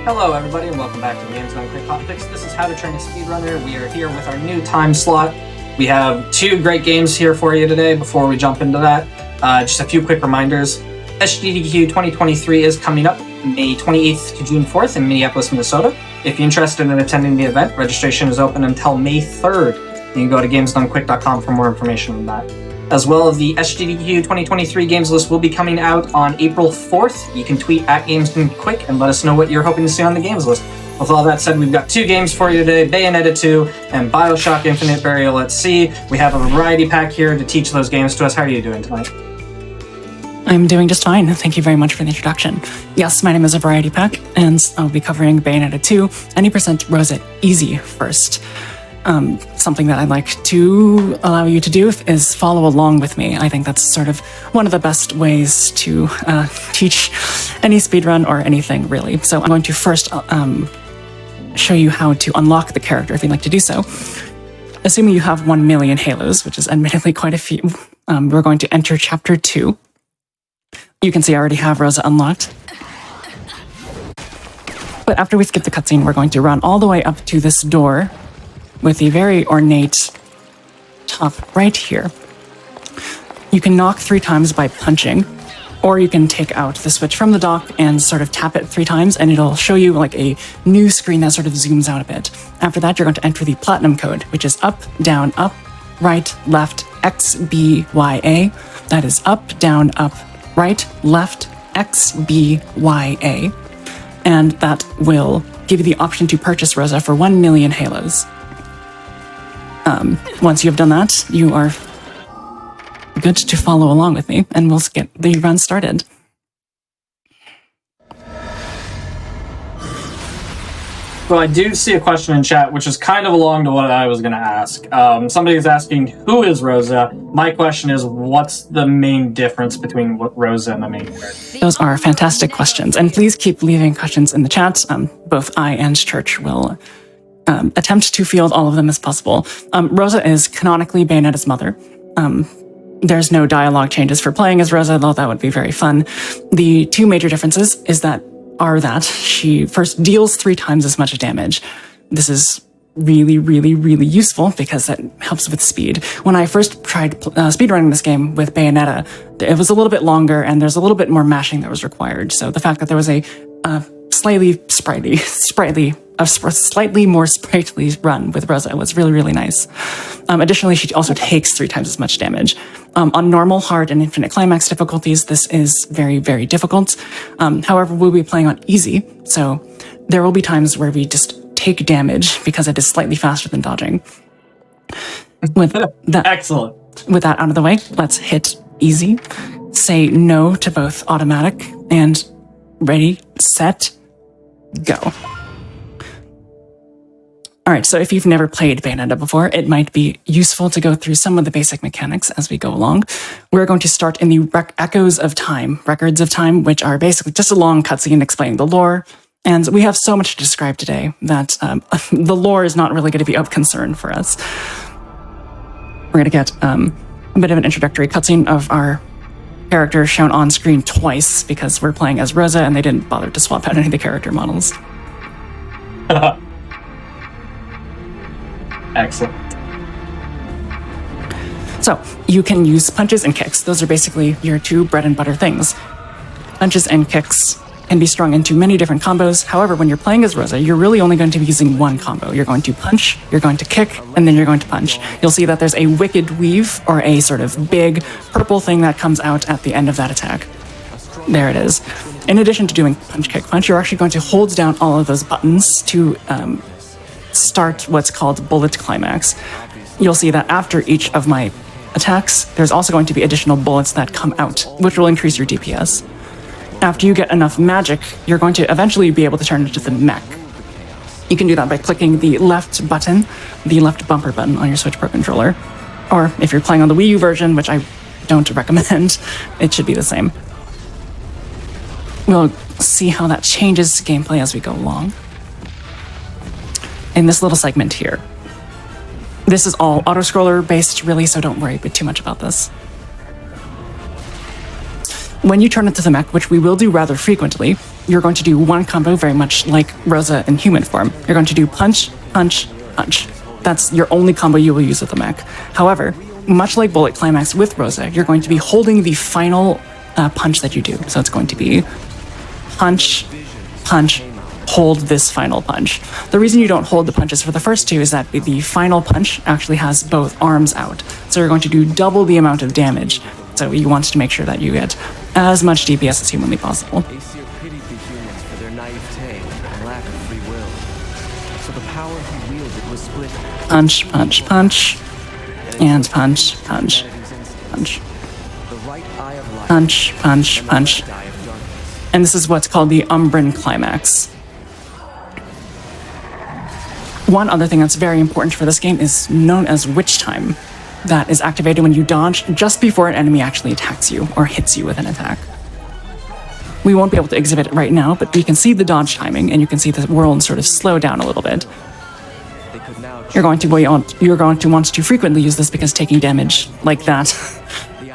Hello everybody and welcome back to Games Done Quick Hot Fix. This is How to Train a Speedrunner. We are here with our new time slot. We have two great games here for you today. Before we jump into that, just a few quick reminders. SGDQ 2023 is coming up May 28th to June 4th in Minneapolis, Minnesota. If you're interested in attending the event, registration is open until May 3rd. You can go to gamesdonequick.com for more information on that. As well as the SGDQ 2023 games list will be coming out on April 4th. You can tweet at gamesdonequick and let us know what you're hoping to see on the games list. With all that said, we've got two games for you today, Bayonetta 2 and BioShock Infinite Burial at Sea. We have a variety pack here to teach those games to us. How are you doing tonight? I'm doing just fine. Thank you very much for the introduction. Yes, my name is a Variety Pack, and I'll be covering Bayonetta 2, any % Rosa Easy first. Something that I'd like to allow you to do is follow along with me. I think that's sort of one of the best ways to teach any speedrun or anything, really. So I'm going to first show you how to unlock the character if you'd like to do so. Assuming you have 1 million halos, which is admittedly quite a few, we're going to enter Chapter 2. You can see I already have Rosa unlocked. But after we skip the cutscene, we're going to run all the way up to this door with the very ornate top right here. You can knock 3 times by punching, or you can take out the switch from the dock and sort of tap it 3 times, and it'll show you like a new screen that sort of zooms out a bit. After that, you're going to enter the platinum code, which is up, right, left, X, B, Y, A. That is up, right, left, X, B, Y, A. And that will give you the option to purchase Rosa for 1 million halos. Once you've done that, you are good to follow along with me, and we'll get the run started. So I do see a question in chat, which is kind of along to what I was going to ask. Somebody is asking, who is Rosa? My question is, what's the main difference between Rosa and the main character? Those are fantastic questions, and please keep leaving questions in the chat. Both I and Church will attempt to field all of them as possible. Rosa is canonically Bayonetta's mother. There's no dialogue changes for playing as Rosa, though that would be very fun. The two major differences are that she first deals 3 times as much damage. This is really, really, really useful because that helps with speed. When I first tried speedrunning this game with Bayonetta, it was a little bit longer and there's a little bit more mashing that was required. So the fact that there was a slightly more sprightly run with Rosa was really, really nice. Additionally, she also takes 3 times as much damage. On normal, hard, and infinite climax difficulties, this is very, very difficult. However, we'll be playing on easy, so there will be times where we just take damage because it is slightly faster than dodging. Excellent. With that out of the way, let's hit easy. Say no to both automatic and ready, set, go. All right, so if you've never played Bayonetta before, it might be useful to go through some of the basic mechanics as we go along. We're going to start in the records of time, which are basically just a long cutscene explaining the lore. And we have so much to describe today that the lore is not really going to be of concern for us. We're going to get a bit of an introductory cutscene of our character shown on screen twice because we're playing as Rosa and they didn't bother to swap out any of the character models. Excellent. So, you can use punches and kicks. Those are basically your 2 bread and butter things. Punches and kicks can be strung into many different combos. However, when you're playing as Rosa, you're really only going to be using one combo. You're going to punch, you're going to kick, and then you're going to punch. You'll see that there's a wicked weave, or a sort of big purple thing that comes out at the end of that attack. There it is. In addition to doing punch, kick, punch, you're actually going to hold down all of those buttons to start what's called bullet climax. You'll see that after each of my attacks, there's also going to be additional bullets that come out, which will increase your DPS. After you get enough magic, you're going to eventually be able to turn into the mech. You can do that by clicking the left button, the left bumper button on your Switch Pro controller. Or if you're playing on the Wii U version, which I don't recommend, it should be the same. We'll see how that changes gameplay as we go along. In this little segment here. This is all auto-scroller based, really, so don't worry too much about this. When you turn into the mech, which we will do rather frequently, you're going to do one combo very much like Rosa in human form. You're going to do punch, punch, punch. That's your only combo you will use with the mech. However, much like Bullet Climax with Rosa, you're going to be holding the final punch that you do. So it's going to be punch, punch, hold this final punch. The reason you don't hold the punches for the first two is that the final punch actually has both arms out. So you're going to do double the amount of damage. So you want to make sure that you get as much DPS as humanly possible. Aesir pitied the humans for their naivete and lack of free will. So the power he wielded was split. Punch, punch, punch, and punch, punch, punch. The right eye of light, Punch, punch, punch. eye of darkness. And this is what's called the Umbran Climax. One other thing that's very important for this game is known as Witch Time. That is activated when you dodge just before an enemy actually attacks you or hits you with an attack. We won't be able to exhibit it right now, but we can see the dodge timing and you can see the world sort of slow down a little bit. They could now You're going to want to frequently use this because taking damage like that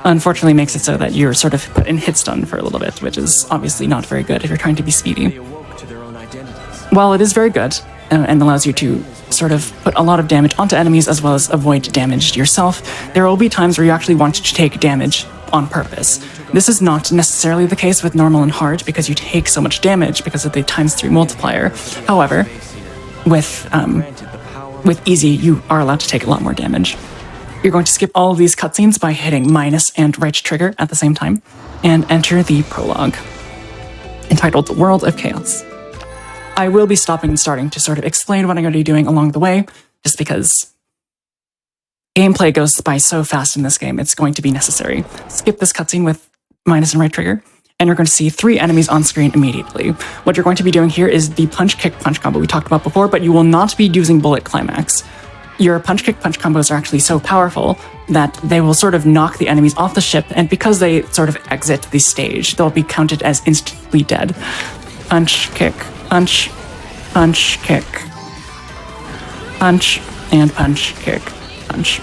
unfortunately makes it so that you're sort of put in hit stun for a little bit, which is obviously not very good if you're trying to be speedy. awoke to their own identities. While it is very good and allows you to sort of put a lot of damage onto enemies as well as avoid damage to yourself, there will be times where you actually want to take damage on purpose. This is not necessarily the case with normal and hard because you take so much damage because of the ×3 multiplier. However, with easy, you are allowed to take a lot more damage. You're going to skip all of these cutscenes by hitting minus and right trigger at the same time and enter the prologue, entitled World of Chaos. I will be stopping and starting to sort of explain what I'm going to be doing along the way, just because gameplay goes by so fast in this game, it's going to be necessary. Skip this cutscene with minus and right trigger, and you're going to see 3 enemies on screen immediately. What you're going to be doing here is the punch, kick, punch combo we talked about before, but you will not be using Bullet Climax. Your punch, kick, punch combos are actually so powerful that they will sort of knock the enemies off the ship, and because they sort of exit the stage, they'll be counted as instantly dead. Punch, kick, punch, punch, kick, punch, and punch, kick, punch.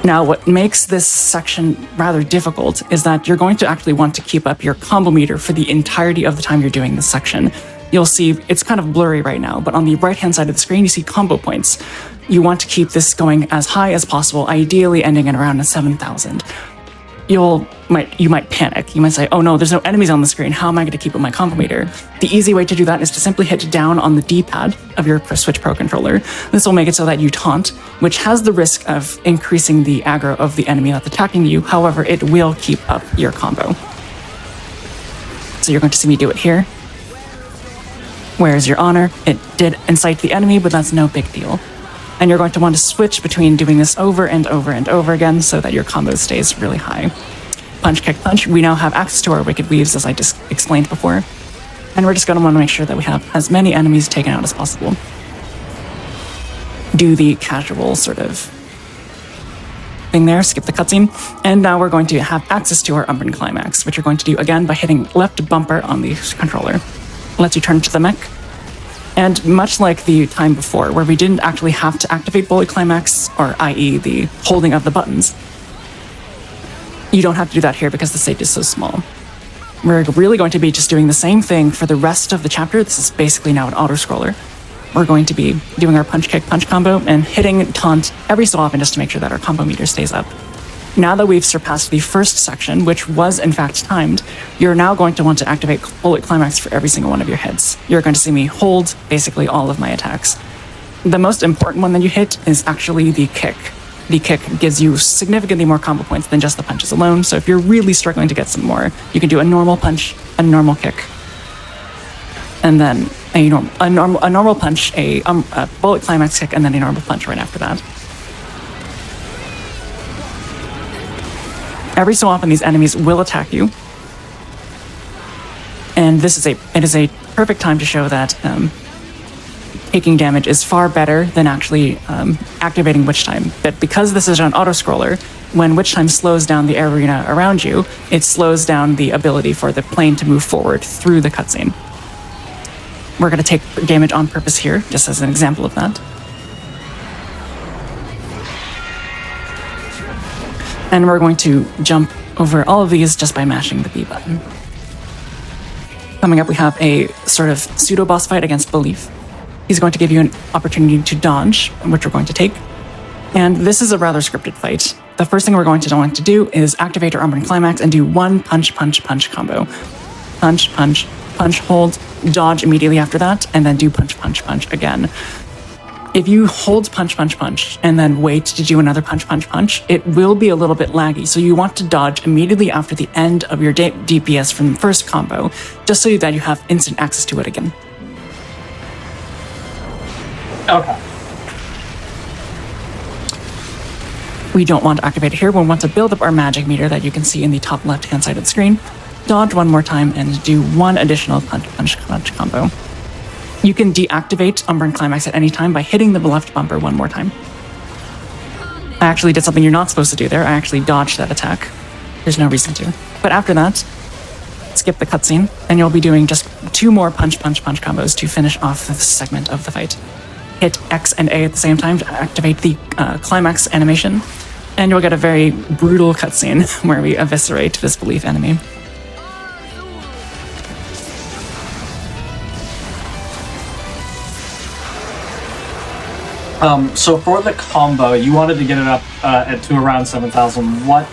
Now, what makes this section rather difficult is that you're going to actually want to keep up your combo meter for the entirety of the time you're doing this section. You'll see it's kind of blurry right now, but on the right-hand side of the screen, you see combo points. You want to keep this going as high as possible, ideally ending at around 7,000. You might panic. You might say, oh no, there's no enemies on the screen. How am I going to keep up my combo meter? The easy way to do that is to simply hit down on the D-pad of your Switch Pro controller. This will make it so that you taunt, which has the risk of increasing the aggro of the enemy that's attacking you. However, it will keep up your combo. So you're going to see me do it here. Where's your honor? It did incite the enemy, but that's no big deal. And you're going to want to switch between doing this over and over and over again so that your combo stays really high. Punch, kick, punch. We now have access to our Wicked Weaves, as I just explained before. And we're just going to want to make sure that we have as many enemies taken out as possible. Do the casual sort of thing there, skip the cutscene. And now we're going to have access to our Umbran Climax, which you're going to do again by hitting left bumper on the controller. Lets you turn to the mech. And much like the time before, where we didn't actually have to activate Bullet Climax, or i.e. the holding of the buttons, you don't have to do that here because the stage is so small. We're really going to be just doing the same thing for the rest of the chapter. This is basically now an auto-scroller. We're going to be doing our punch, kick, punch combo and hitting taunt every so often just to make sure that our combo meter stays up. Now that we've surpassed the first section, which was in fact timed, you're now going to want to activate Bullet Climax for every single one of your hits. You're going to see me hold basically all of my attacks. The most important one that you hit is actually the kick. The kick gives you significantly more combo points than just the punches alone, so if you're really struggling to get some more, you can do a normal punch, a normal kick, and then a normal punch, a Bullet Climax kick, and then a normal punch right after that. Every so often, these enemies will attack you, and it is a perfect time to show that taking damage is far better than actually activating Witch Time. But because this is an auto-scroller, when Witch Time slows down the arena around you, it slows down the ability for the plane to move forward through the cutscene. We're going to take damage on purpose here, just as an example of that. And we're going to jump over all of these just by mashing the B button. Coming up, we have a sort of pseudo-boss fight against Belief. He's going to give you an opportunity to dodge, which we're going to take. And this is a rather scripted fight. The first thing we're going to want to do is activate our Armored Climax and do one punch, punch, punch combo. Punch, punch, punch, hold, dodge immediately after that, and then do punch, punch, punch again. If you hold punch, punch, punch, and then wait to do another punch, punch, punch, it will be a little bit laggy. So you want to dodge immediately after the end of your DPS from the first combo, just so that you have instant access to it again. Okay. We don't want to activate it here. We want to build up our magic meter that you can see in the top left-hand side of the screen. Dodge one more time and do one additional punch, punch, punch combo. You can deactivate Umbran Climax at any time by hitting the left bumper one more time. I actually did something you're not supposed to do there. I actually dodged that attack. There's no reason to. But after that, skip the cutscene, and you'll be doing just 2 more punch, punch, punch combos to finish off this segment of the fight. Hit X and A at the same time to activate the climax animation, and you'll get a very brutal cutscene where we eviscerate this Belief enemy. So for the combo, you wanted to get it up to around 7,000. What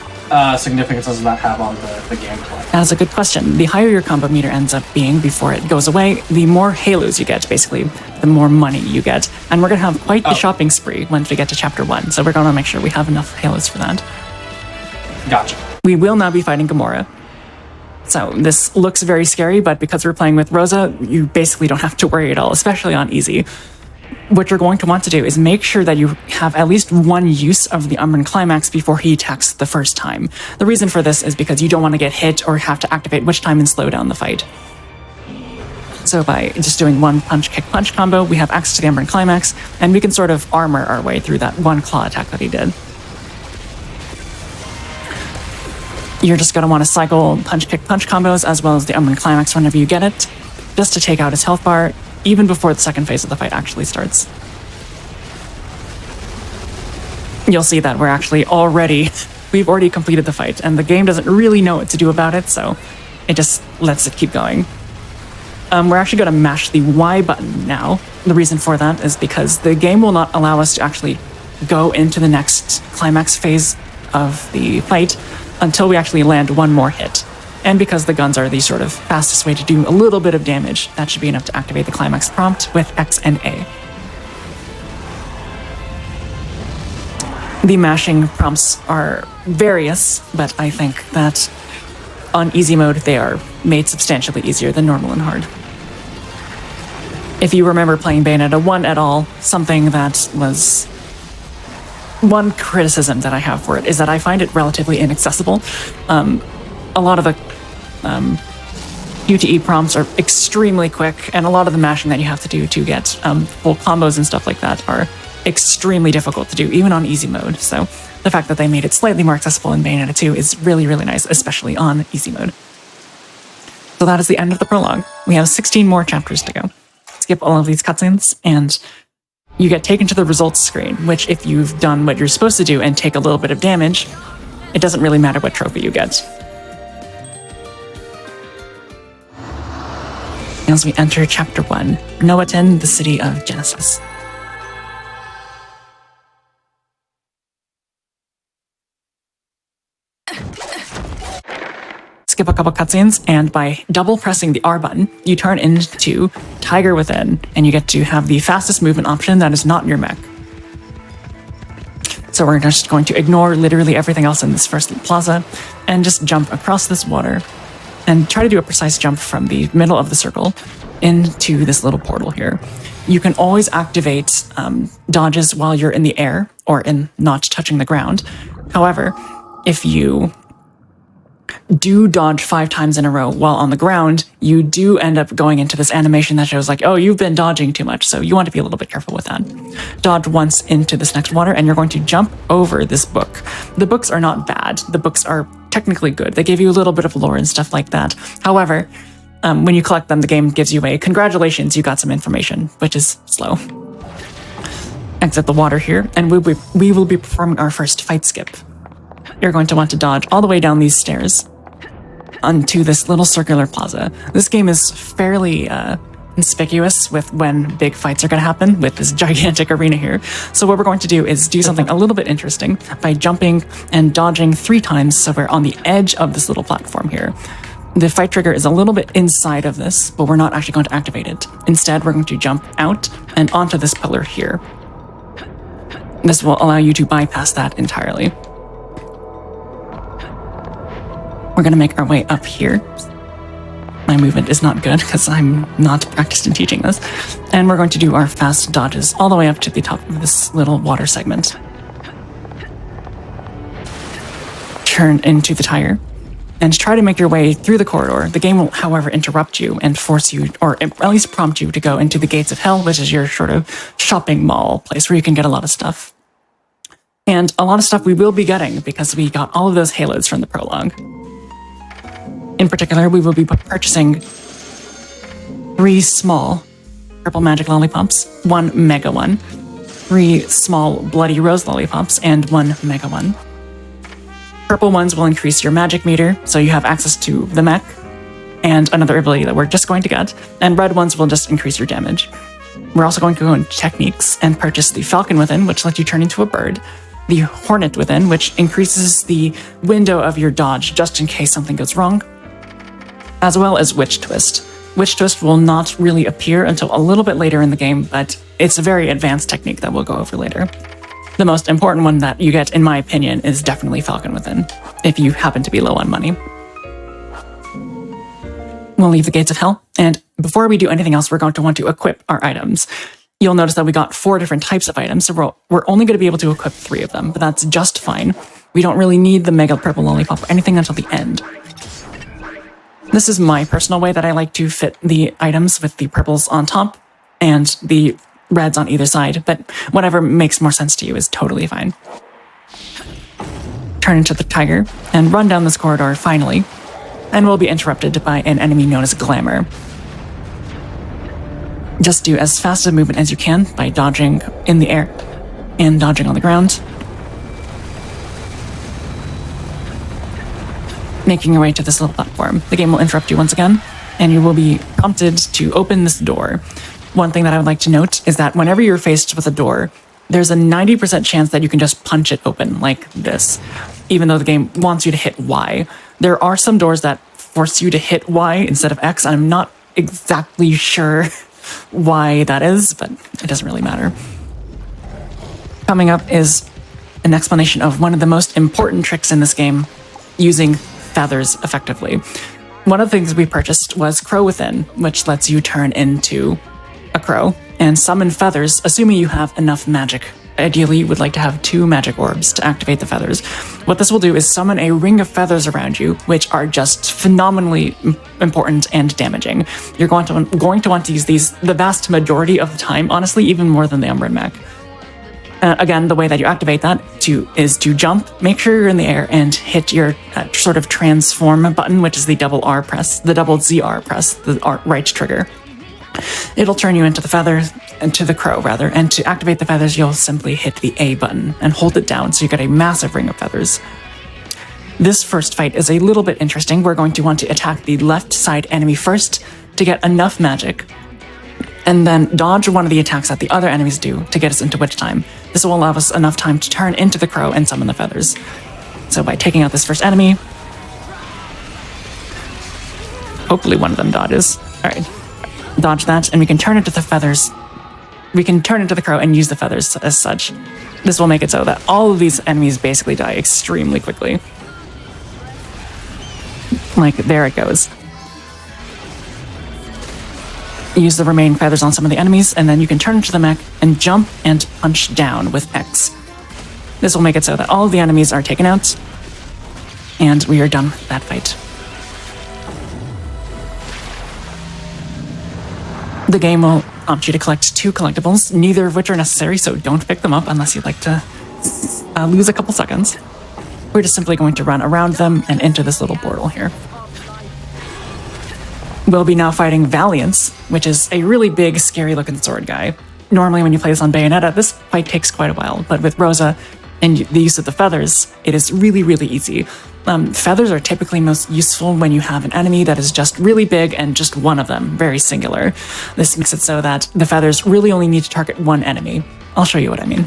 significance does that have on the gameplay? That's a good question. The higher your combo meter ends up being before it goes away, the more halos you get, basically, the more money you get. And we're going to have quite the shopping spree once we get to Chapter 1, so we're going to make sure we have enough halos for that. Gotcha. We will now be fighting Gamora. So this looks very scary, but because we're playing with Rosa, you basically don't have to worry at all, especially on easy. What you're going to want to do is make sure that you have at least one use of the Umbran Climax before he attacks the first time. The reason for this is because you don't want to get hit or have to activate which time and slow down the fight. So by just doing one punch, kick, punch combo, we have access to the Umbran Climax, and we can sort of armor our way through that one claw attack that he did. You're just going to want to cycle punch, kick, punch combos as well as the Umbran Climax whenever you get it, just to take out his health bar, even before the second phase of the fight actually starts. You'll see that we've already completed the fight, and the game doesn't really know what to do about it, so it just lets it keep going. We're actually going to mash the Y button now. The reason for that is because the game will not allow us to actually go into the next climax phase of the fight until we actually land one more hit. And because the guns are the sort of fastest way to do a little bit of damage, that should be enough to activate the climax prompt with X and A. The mashing prompts are various, but I think that on easy mode they are made substantially easier than normal and hard. If you remember playing Bayonetta 1 at all, something that was... One criticism that I have for it is that I find it relatively inaccessible. A lot of the QTE prompts are extremely quick, and a lot of the mashing that you have to do to get full combos and stuff like that are extremely difficult to do, even on easy mode. So the fact that they made it slightly more accessible in Bayonetta 2 is really, really nice, especially on easy mode. So that is the end of the prologue. We have 16 more chapters to go. Skip all of these cutscenes, and you get taken to the results screen, which if you've done what you're supposed to do and take a little bit of damage, it doesn't really matter what trophy you get. As we enter Chapter 1, Noaten, the City of Genesis. Skip a couple cutscenes, and by double pressing the R button, you turn into Tiger Within, and you get to have the fastest movement option that is not your mech. So we're just going to ignore literally everything else in this first plaza, and just jump across this water, and try to do a precise jump from the middle of the circle into this little portal here. You can always activate dodges while you're in the air, or in not touching the ground. However, if you do dodge 5 times in a row while on the ground, you do end up going into this animation that shows like, oh, you've been dodging too much, so you want to be a little bit careful with that. Dodge once into this next water, and you're going to jump over this book. The books are not bad. The books are technically good. They give you a little bit of lore and stuff like that. However, when you collect them, the game gives you a congratulations, you got some information, which is slow. Exit the water here, and we will be performing our first fight skip. you're going to want to dodge all the way down these stairs onto this little circular plaza. This game is fairly conspicuous with when big fights are going to happen with this gigantic arena here. So what we're going to do is do something a little bit interesting by jumping and dodging 3 times, so we're on the edge of this little platform here. The fight trigger is a little bit inside of this, but we're not actually going to activate it. Instead, we're going to jump out and onto this pillar here. This will allow you to bypass that entirely. We're going to make our way up here. My movement is not good because I'm not practiced in teaching this. And we're going to do our fast dodges all the way up to the top of this little water segment. Turn into the tire and try to make your way through the corridor. The game will, however, interrupt you and force you, or at least prompt you, to go into the Gates of Hell, which is your sort of shopping mall place where you can get a lot of stuff. And a lot of stuff we will be getting because we got all of those halos from the prologue. In particular, we will be purchasing 3 small purple magic lollipops, 1 mega one, 3 small bloody rose lollipops, and 1 mega one. Purple ones will increase your magic meter, so you have access to the mech and another ability that we're just going to get, and red ones will just increase your damage. We're also going to go in techniques and purchase the Falcon Within, which lets you turn into a bird, the Hornet Within, which increases the window of your dodge just in case something goes wrong, as well as Witch Twist. Witch Twist will not really appear until a little bit later in the game, but it's a very advanced technique that we'll go over later. The most important one that you get, in my opinion, is definitely Falcon Within, if you happen to be low on money. We'll leave the Gates of Hell, and before we do anything else, we're going to want to equip our items. You'll notice that we got 4 different types of items, so we're only going to be able to equip 3 of them, but that's just fine. We don't really need the Mega Purple Lollipop or anything until the end. This is my personal way that I like to fit the items, with the purples on top and the reds on either side, but whatever makes more sense to you is totally fine. Turn into the tiger and run down this corridor finally, and we'll be interrupted by an enemy known as Glamour. Just do as fast a movement as you can by dodging in the air and dodging on the ground, making your way to this little platform. The game will interrupt you once again, and you will be prompted to open this door. One thing that I would like to note is that whenever you're faced with a door, there's a 90% chance that you can just punch it open like this, even though the game wants you to hit Y. There are some doors that force you to hit Y instead of X, and I'm not exactly sure why that is, but it doesn't really matter. Coming up is an explanation of one of the most important tricks in this game, using feathers effectively. One of the things we purchased was Crow Within, which lets you turn into a crow and summon feathers, assuming you have enough magic. Ideally, you would like to have 2 magic orbs to activate the feathers. What this will do is summon a ring of feathers around you, which are just phenomenally important and damaging. You're going to want to use these the vast majority of the time, honestly, even more than the Umbran mech. Again, the way that you activate that is to jump, make sure you're in the air, and hit your sort of transform button, which is the double R press, the double ZR press, the right trigger. It'll turn you into the feather, into the crow rather, and to activate the feathers, you'll simply hit the A button and hold it down, so you get a massive ring of feathers. This first fight is a little bit interesting. We're going to want to attack the left side enemy first to get enough magic, and then dodge one of the attacks that the other enemies do to get us into witch time. This will allow us enough time to turn into the crow and summon the feathers. So by taking out this first enemy, hopefully one of them dodges. All right, dodge that, and we can turn into the feathers. We can turn into the crow and use the feathers as such. This will make it so that all of these enemies basically die extremely quickly. Like, there it goes. Use the remaining feathers on some of the enemies, and then you can turn into the mech and jump and punch down with X. This will make it so that all of the enemies are taken out, and we are done with that fight. The game will prompt you to collect 2 collectibles, neither of which are necessary, so don't pick them up unless you'd like to lose a couple seconds. We're just simply going to run around them and into this little portal here. We'll be now fighting Valiance, which is a really big, scary-looking sword guy. Normally when you play this on Bayonetta, this fight takes quite a while, but with Rosa and the use of the feathers, it is really, really easy. Feathers are typically most useful when you have an enemy that is just really big and just one of them, very singular. This makes it so that the feathers really only need to target one enemy. I'll show you what I mean.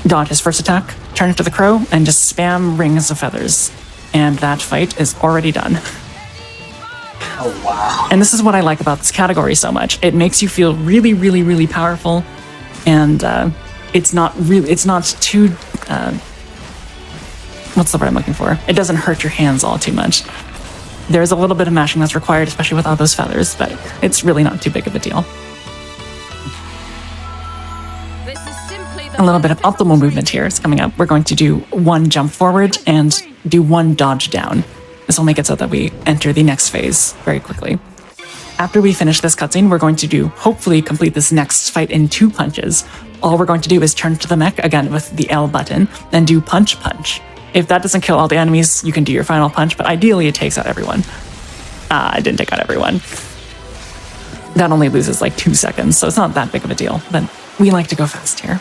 Dodge his first attack, turn it to the crow, and just spam rings of feathers. And that fight is already done. Oh, wow. And this is what I like about this category so much. It makes you feel really, really, really powerful, and it's not too, what's the word I'm looking for? It doesn't hurt your hands all too much. There's a little bit of mashing that's required, especially with all those feathers, but it's really not too big of a deal. A little bit of optimal movement here is coming up. We're going to do one jump forward and do one dodge down. This will make it so that we enter the next phase very quickly. After we finish this cutscene, we're going to hopefully complete this next fight in 2 punches. All we're going to do is turn to the mech, again with the L button, and do punch punch. If that doesn't kill all the enemies, you can do your final punch, but ideally it takes out everyone. I didn't take out everyone. That only loses like 2 seconds, so it's not that big of a deal, but we like to go fast here.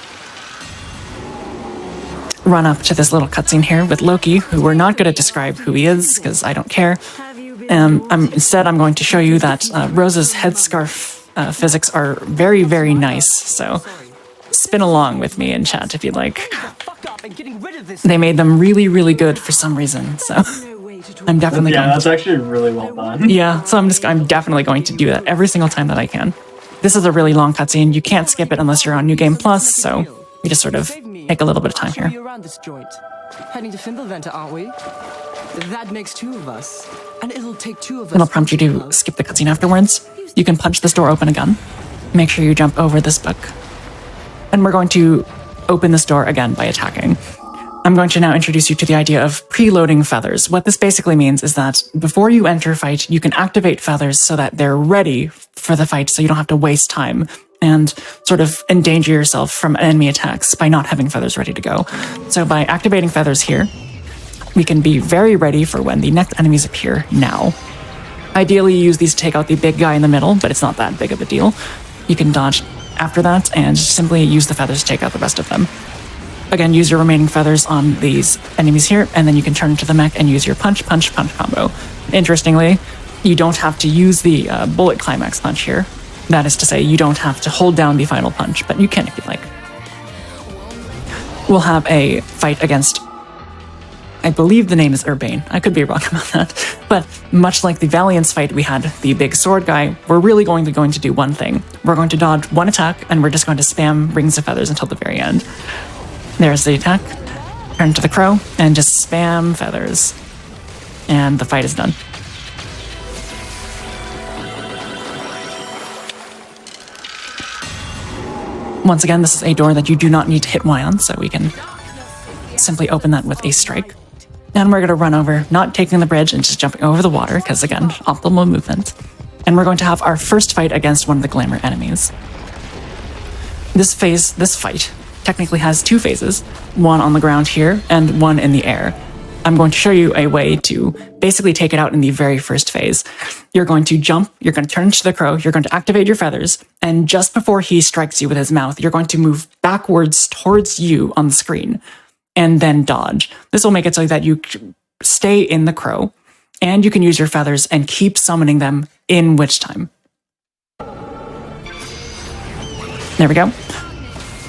Run up to this little cutscene here with Loki, who we're not going to describe who he is, because I don't care. Instead, I'm going to show you that Rosa's headscarf physics are very, very nice, so spin along with me in chat if you'd like. They made them really, really good for some reason, so I'm definitely going that's actually really well done. Yeah, so I'm definitely going to do that every single time that I can. This is a really long cutscene. You can't skip it unless you're on New Game Plus, so we just sort of take a little bit of time here. Heading to Fimbulventa, aren't we? That makes 2 of us. And it'll take 2 of us. It'll prompt you to skip the cutscene afterwards. You can punch this door open again. Make sure you jump over this book. And we're going to open this door again by attacking. I'm going to now introduce you to the idea of preloading feathers. What this basically means is that before you enter a fight, you can activate feathers so that they're ready for the fight, so you don't have to waste time and sort of endanger yourself from enemy attacks by not having feathers ready to go. So by activating feathers here, we can be very ready for when the next enemies appear now. Ideally, you use these to take out the big guy in the middle, but it's not that big of a deal. You can dodge after that and simply use the feathers to take out the rest of them. Again, use your remaining feathers on these enemies here, and then you can turn into the mech and use your punch, punch, punch combo. Interestingly, you don't have to use the bullet climax punch here. That is to say, you don't have to hold down the final punch, but you can if you like. We'll have a fight against, I believe the name is Urbane. I could be wrong about that. But much like the Valiance fight, we had the big sword guy. We're really going to do one thing. We're going to dodge one attack, and we're just going to spam rings of feathers until the very end. There's the attack. Turn to the crow, and just spam feathers. And the fight is done. Once again, this is a door that you do not need to hit Y on, so we can simply open that with a strike. And we're going to run over, not taking the bridge and just jumping over the water, because again, optimal movement. And we're going to have our first fight against one of the glamour enemies. This fight, technically has 2 phases, one on the ground here and one in the air. I'm going to show you a way to basically take it out in the very first phase. You're going to jump, you're going to turn into the crow, you're going to activate your feathers, and just before he strikes you with his mouth, you're going to move backwards towards you on the screen, and then dodge. This will make it so that you stay in the crow, and you can use your feathers and keep summoning them in witch time. There we go.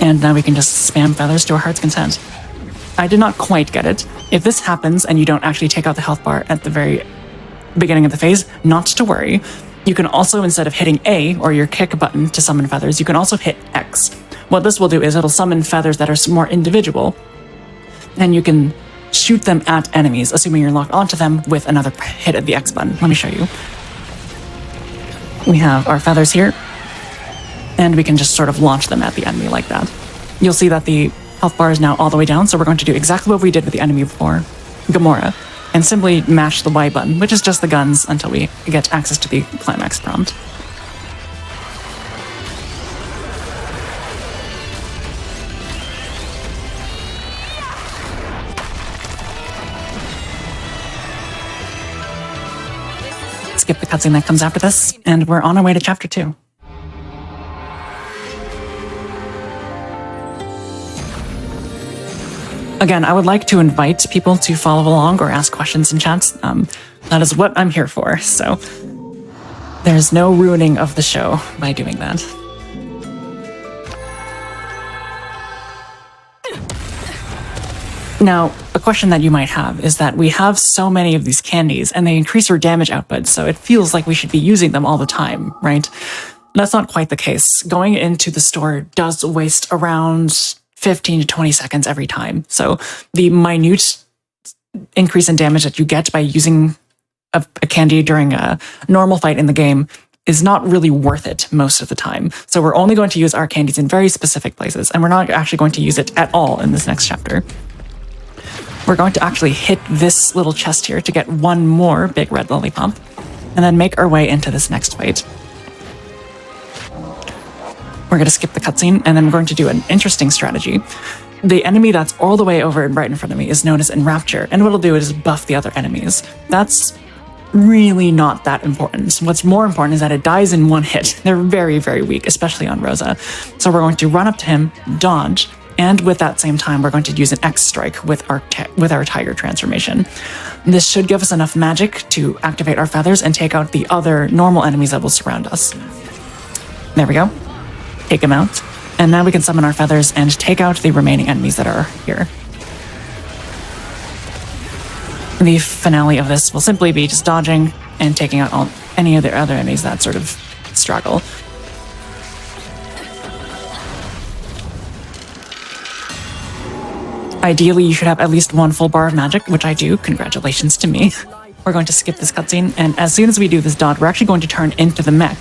And now we can just spam feathers to our heart's content. I did not quite get it. If this happens and you don't actually take out the health bar at the very beginning of the phase, not to worry. You can also, instead of hitting A, or your kick button to summon feathers, you can also hit X. What this will do is it'll summon feathers that are more individual, and you can shoot them at enemies, assuming you're locked onto them with another hit of the X button. Let me show you. We have our feathers here, and we can just sort of launch them at the enemy like that. You'll see that the health bar is now all the way down, so we're going to do exactly what we did with the enemy before, Gamora, and simply mash the Y button, which is just the guns, until we get access to the climax prompt. Skip the cutscene that comes after this, and we're on our way to Chapter 2. Again, I would like to invite people to follow along or ask questions in chats. That is what I'm here for, so there's no ruining of the show by doing that. Now, a question that you might have is that we have so many of these candies and they increase our damage output, so it feels like we should be using them all the time, right? That's not quite the case. Going into the store does waste around 15 to 20 seconds every time. So the minute increase in damage that you get by using a candy during a normal fight in the game is not really worth it most of the time. So we're only going to use our candies in very specific places, and we're not actually going to use it at all in this next chapter. We're going to actually hit this little chest here to get one more big red lollipop, and then make our way into this next fight. We're going to skip the cutscene, and then we're going to do an interesting strategy. The enemy that's all the way over right in front of me is known as Enrapture, and what it'll do is buff the other enemies. That's really not that important. What's more important is that it dies in one hit. They're very, very weak, especially on Rosa. So we're going to run up to him, dodge, and with that same time, we're going to use an X strike with our tiger transformation. This should give us enough magic to activate our feathers and take out the other normal enemies that will surround us. There we go. Take him out. And now we can summon our feathers and take out the remaining enemies that are here. The finale of this will simply be just dodging and taking out any of the other enemies that sort of struggle. Ideally, you should have at least one full bar of magic, which I do. Congratulations to me. We're going to skip this cutscene, and as soon as we do this dodge, we're actually going to turn into the mech.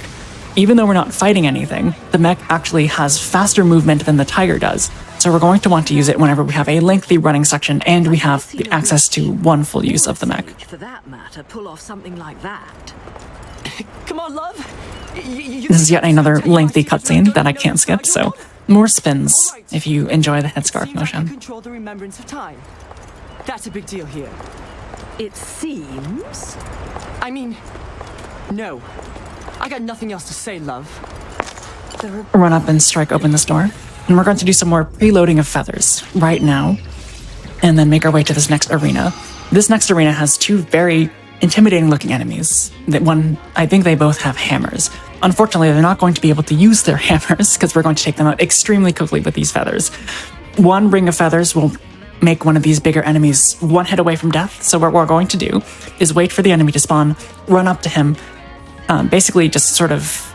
Even though we're not fighting anything, the mech actually has faster movement than the tiger does. So we're going to want to use it whenever we have a lengthy running section and we have the access to one full use of the mech. For that matter, pull off something like that. Come on, love. This is yet another lengthy cutscene that I can't skip, so more spins if you enjoy the headscarf motion. Control the remembrance of time. That's a big deal here. It seems. I mean, no. I got nothing else to say, love. Run up and strike open this door. And we're going to do some more preloading of feathers right now, and then make our way to this next arena. This next arena has two very intimidating looking enemies. I think they both have hammers. Unfortunately, they're not going to be able to use their hammers because we're going to take them out extremely quickly with these feathers. One ring of feathers will make one of these bigger enemies one hit away from death. So what we're going to do is wait for the enemy to spawn, run up to him, basically just sort of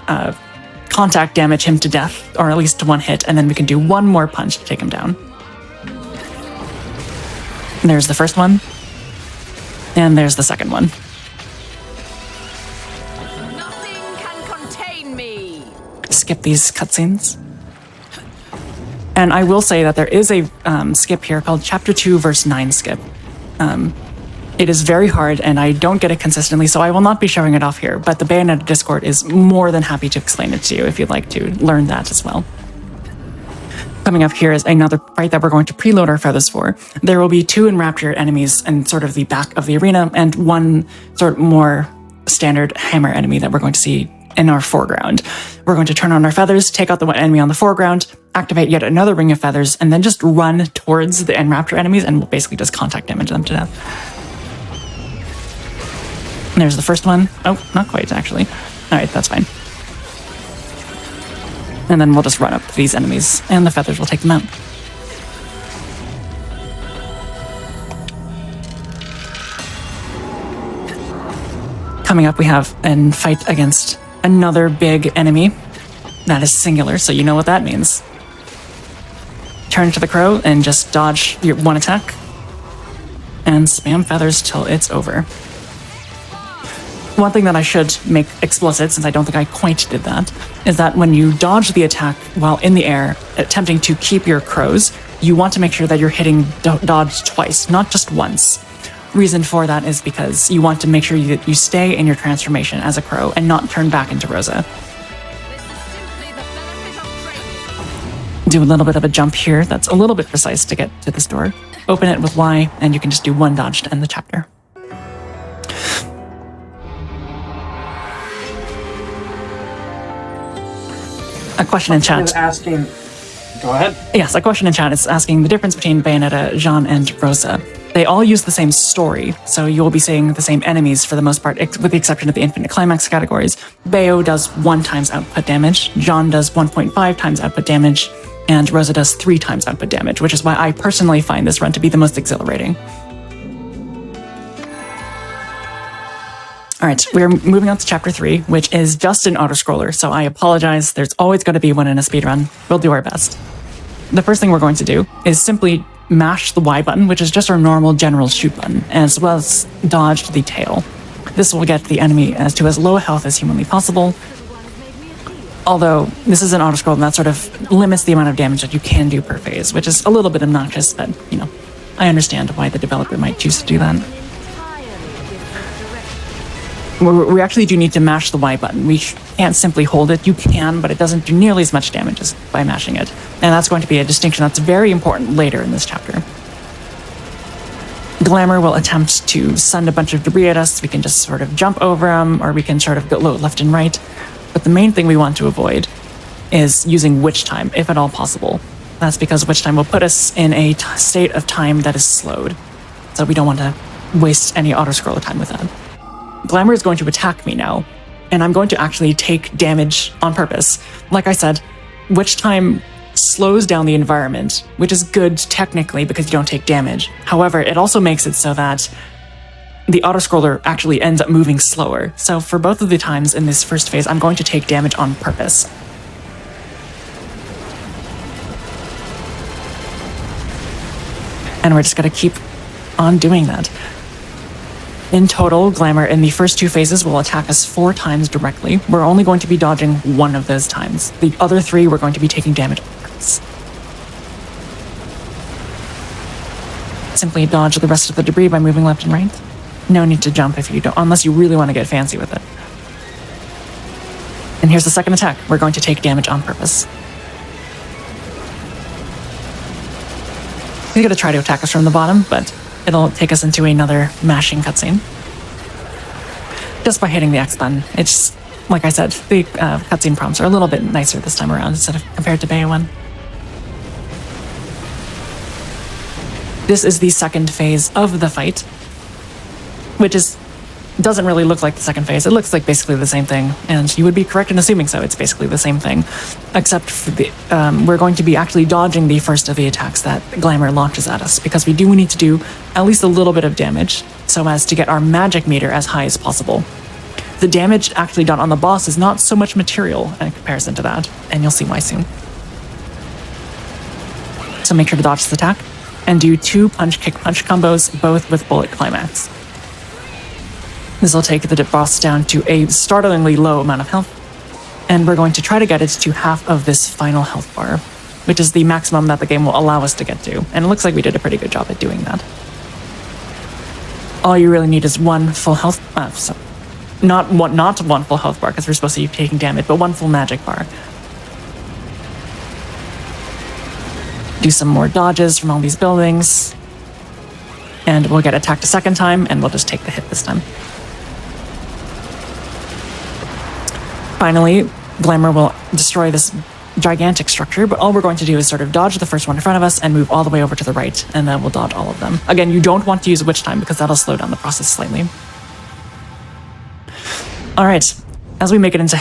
contact damage him to death, or at least to one hit, and then we can do one more punch to take him down. There's the first one, and there's the second one. Nothing can contain me. Skip these cutscenes. And I will say that there is a skip here called Chapter 2 Verse 9 skip. It is very hard, and I don't get it consistently, so I will not be showing it off here, but the Bayonetta Discord is more than happy to explain it to you if you'd like to learn that as well. Coming up here is another fight that we're going to preload our feathers for. There will be two Enrapture enemies in sort of the back of the arena, and one sort of more standard hammer enemy that we're going to see in our foreground. We're going to turn on our feathers, take out the one enemy on the foreground, activate yet another ring of feathers, and then just run towards the Enrapture enemies and we'll basically just contact damage them to death. There's the first one. Oh, not quite, actually. Alright, that's fine. And then we'll just run up to these enemies, and the feathers will take them out. Coming up, we have a fight against another big enemy. That is singular, so you know what that means. Turn to the crow and just dodge your one attack. And spam feathers till it's over. One thing that I should make explicit, since I don't think I quite did that, is that when you dodge the attack while in the air, attempting to keep your crows, you want to make sure that you're hitting dodge twice, not just once. Reason for that is because you want to make sure that you stay in your transformation as a crow and not turn back into Rosa. Do a little bit of a jump here that's a little bit precise to get to this door. Open it with Y, and you can just do one dodge to end the chapter. A question in chat. Asking, Go ahead. Yes, a question in chat is asking the difference between Bayonetta, Jean, and Rosa. They all use the same story, so you'll be seeing the same enemies for the most part, with the exception of the infinite climax categories. Bayo does 1 times output damage, Jean does 1.5 times output damage, and Rosa does 3 times output damage, which is why I personally find this run to be the most exhilarating. Alright, we're moving on to chapter 3, which is just an autoscroller, so I apologize, there's always going to be one in a speedrun. We'll do our best. The first thing we're going to do is simply mash the Y button, which is just our normal general shoot button, as well as dodge the tail. This will get the enemy to as low health as humanly possible, although this is an autoscroll and that sort of limits the amount of damage that you can do per phase, which is a little bit obnoxious, but, you know, I understand why the developer might choose to do that. We actually do need to mash the Y button. We can't simply hold it. You can, but it doesn't do nearly as much damage as by mashing it. And that's going to be a distinction that's very important later in this chapter. Glamour will attempt to send a bunch of debris at us. We can just sort of jump over them, or we can sort of go left and right. But the main thing we want to avoid is using witch time, if at all possible. That's because witch time will put us in a state of time that is slowed. So we don't want to waste any auto-scroller time with that. Glamour is going to attack me now, and I'm going to actually take damage on purpose. Like I said, witch time slows down the environment, which is good technically because you don't take damage. However, it also makes it so that the autoscroller actually ends up moving slower. So for both of the times in this first phase, I'm going to take damage on purpose. And we're just going to keep on doing that. In total, Glamour in the first 2 phases will attack us 4 times directly. We're only going to be dodging 1 of those times. The other 3 we're going to be taking damage on purpose. Simply dodge the rest of the debris by moving left and right. No need to jump if you don't, unless you really want to get fancy with it. And here's the second attack. We're going to take damage on purpose. He's going to try to attack us from the bottom, but it'll take us into another mashing cutscene. Just by hitting the X button. It's, like I said, the cutscene prompts are a little bit nicer this time around instead of compared to Bayo 1. This is the second phase of the fight, which doesn't really look like the second phase. It looks like basically the same thing, and you would be correct in assuming so. It's basically the same thing, except for we're going to be actually dodging the first of the attacks that Glamour launches at us, because we do need to do at least a little bit of damage so as to get our magic meter as high as possible. The damage actually done on the boss is not so much material in comparison to that, and you'll see why soon. So make sure to dodge this attack, and do 2 punch-kick-punch combos, both with bullet climax. This will take the boss down to a startlingly low amount of health, and we're going to try to get it to half of this final health bar, which is the maximum that the game will allow us to get to, and it looks like we did a pretty good job at doing that. All you really need is 1 full health, not 1 full health bar, because we're supposed to be taking damage, but 1 full magic bar. Do some more dodges from all these buildings, and we'll get attacked a second time, and we'll just take the hit this time. Finally, Glamour will destroy this gigantic structure, but all we're going to do is sort of dodge the first one in front of us and move all the way over to the right, and then we'll dodge all of them. Again, you don't want to use witch time because that'll slow down the process slightly. Alright, as we make it into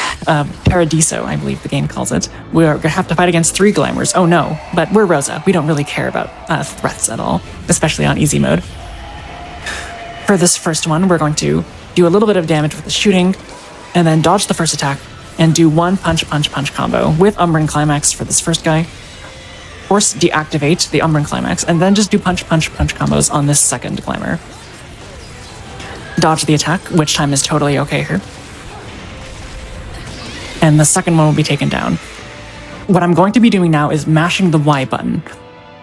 Paradiso, I believe the game calls it, we're going to have to fight against 3 Glamours. Oh no, but we're Rosa. We don't really care about threats at all, especially on easy mode. For this first one, we're going to do a little bit of damage with the shooting, and then dodge the first attack, and do 1 punch-punch-punch combo with Umbran Climax for this first guy. Force deactivate the Umbran Climax, and then just do punch-punch-punch combos on this second Glamour. Dodge the attack, which time is totally okay here. And the second one will be taken down. What I'm going to be doing now is mashing the Y button.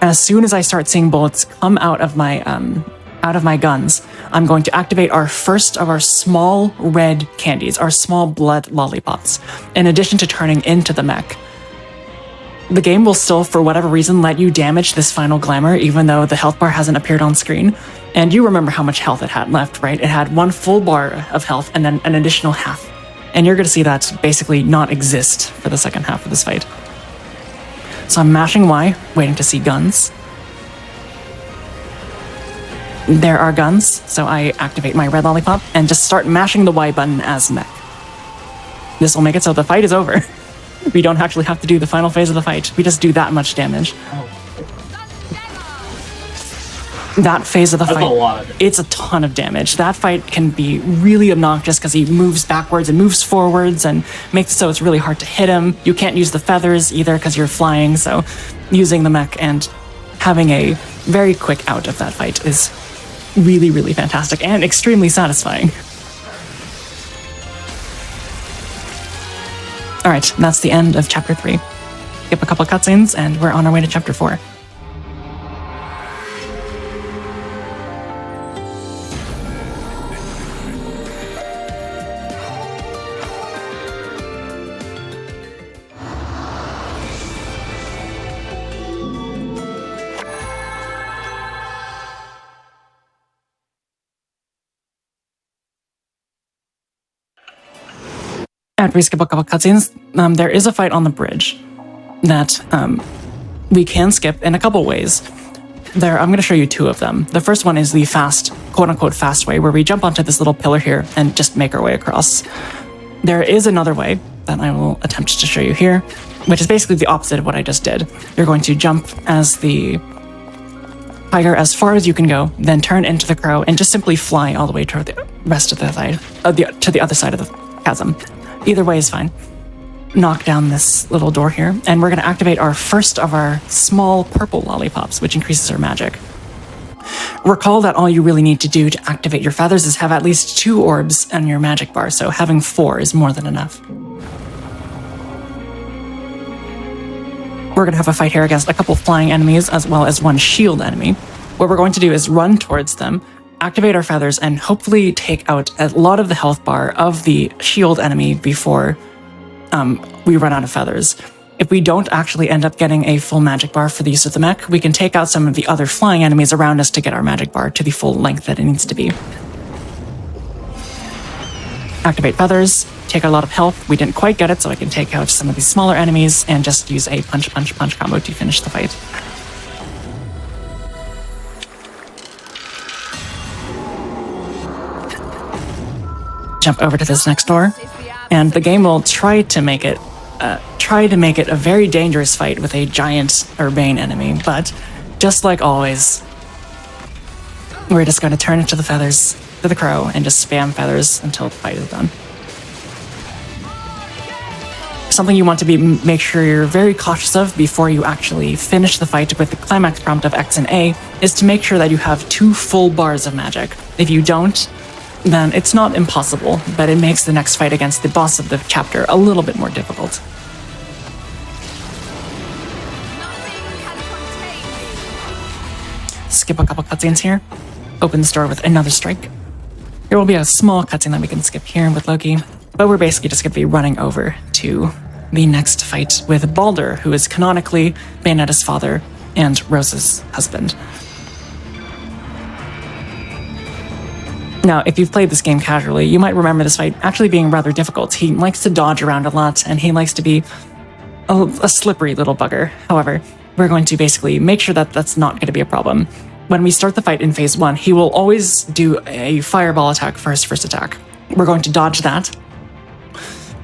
As soon as I start seeing bullets come out of my guns, I'm going to activate our first of our small red candies, our small blood lollipops, in addition to turning into the mech. The game will still, for whatever reason, let you damage this final Glamour, even though the health bar hasn't appeared on screen. And you remember how much health it had left, right? It had 1 full bar of health and then an additional half. And you're going to see that basically not exist for the second half of this fight. So I'm mashing Y, waiting to see guns. There are guns, so I activate my red lollipop and just start mashing the Y button as mech. This will make it so the fight is over. We don't actually have to do the final phase of the fight. We just do that much damage. That phase of the That's fight, a lot of damage. it's a ton of damage. That fight can be really obnoxious because he moves backwards and moves forwards and makes it so it's really hard to hit him. You can't use the feathers either because you're flying, so using the mech and having a very quick out of that fight is really, really fantastic and extremely satisfying. All right, that's the end of Chapter 3. Skip a couple cutscenes and we're on our way to Chapter 4. After we skip a couple cutscenes, there is a fight on the bridge that we can skip in a couple ways. I'm going to show you two of them. The first one is the fast, quote-unquote fast way, where we jump onto this little pillar here and just make our way across. There is another way that I will attempt to show you here, which is basically the opposite of what I just did. You're going to jump as the tiger as far as you can go, then turn into the crow and just simply fly all the way to the rest of the side, to the other side of the chasm. Either way is fine. Knock down this little door here, and we're going to activate our first of our small purple lollipops, which increases our magic. Recall that all you really need to do to activate your feathers is have at least 2 orbs on your magic bar, so having 4 is more than enough. We're going to have a fight here against a couple flying enemies as well as 1 shield enemy. What we're going to do is run towards them, activate our feathers, and hopefully take out a lot of the health bar of the shield enemy before we run out of feathers. If we don't actually end up getting a full magic bar for the use of the mech, we can take out some of the other flying enemies around us to get our magic bar to the full length that it needs to be. Activate feathers, take a lot of health. We didn't quite get it, so I can take out some of these smaller enemies and just use a punch, punch, punch combo to finish the fight. Jump over to this next door, and the game will try to make it a very dangerous fight with a giant urbane enemy, but just like always, we're just going to turn it to the feathers, to the crow, and just spam feathers until the fight is done. Something you want to make sure you're very cautious of before you actually finish the fight with the climax prompt of X and A is to make sure that you have 2 full bars of magic. If you don't, then it's not impossible, but it makes the next fight against the boss of the chapter a little bit more difficult. Skip a couple cutscenes here. Open the store with another strike. There will be a small cutscene that we can skip here with Loki, but we're basically just going to be running over to the next fight with Baldur, who is canonically Bayonetta's father and Rose's husband. Now, if you've played this game casually, you might remember this fight actually being rather difficult. He likes to dodge around a lot, and he likes to be a slippery little bugger. However, we're going to basically make sure that that's not going to be a problem. When we start the fight in phase 1, he will always do a fireball attack for his first attack. We're going to dodge that,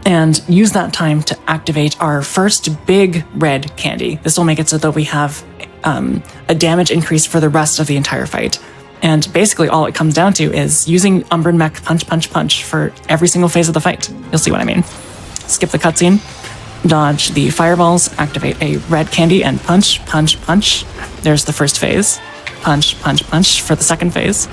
and use that time to activate our first big red candy. This will make it so that we have a damage increase for the rest of the entire fight. And basically all it comes down to is using Umbran Mech punch, punch, punch for every single phase of the fight. You'll see what I mean. Skip the cutscene, dodge the fireballs, activate a red candy, and punch, punch, punch. There's the first phase. Punch, punch, punch for the second phase.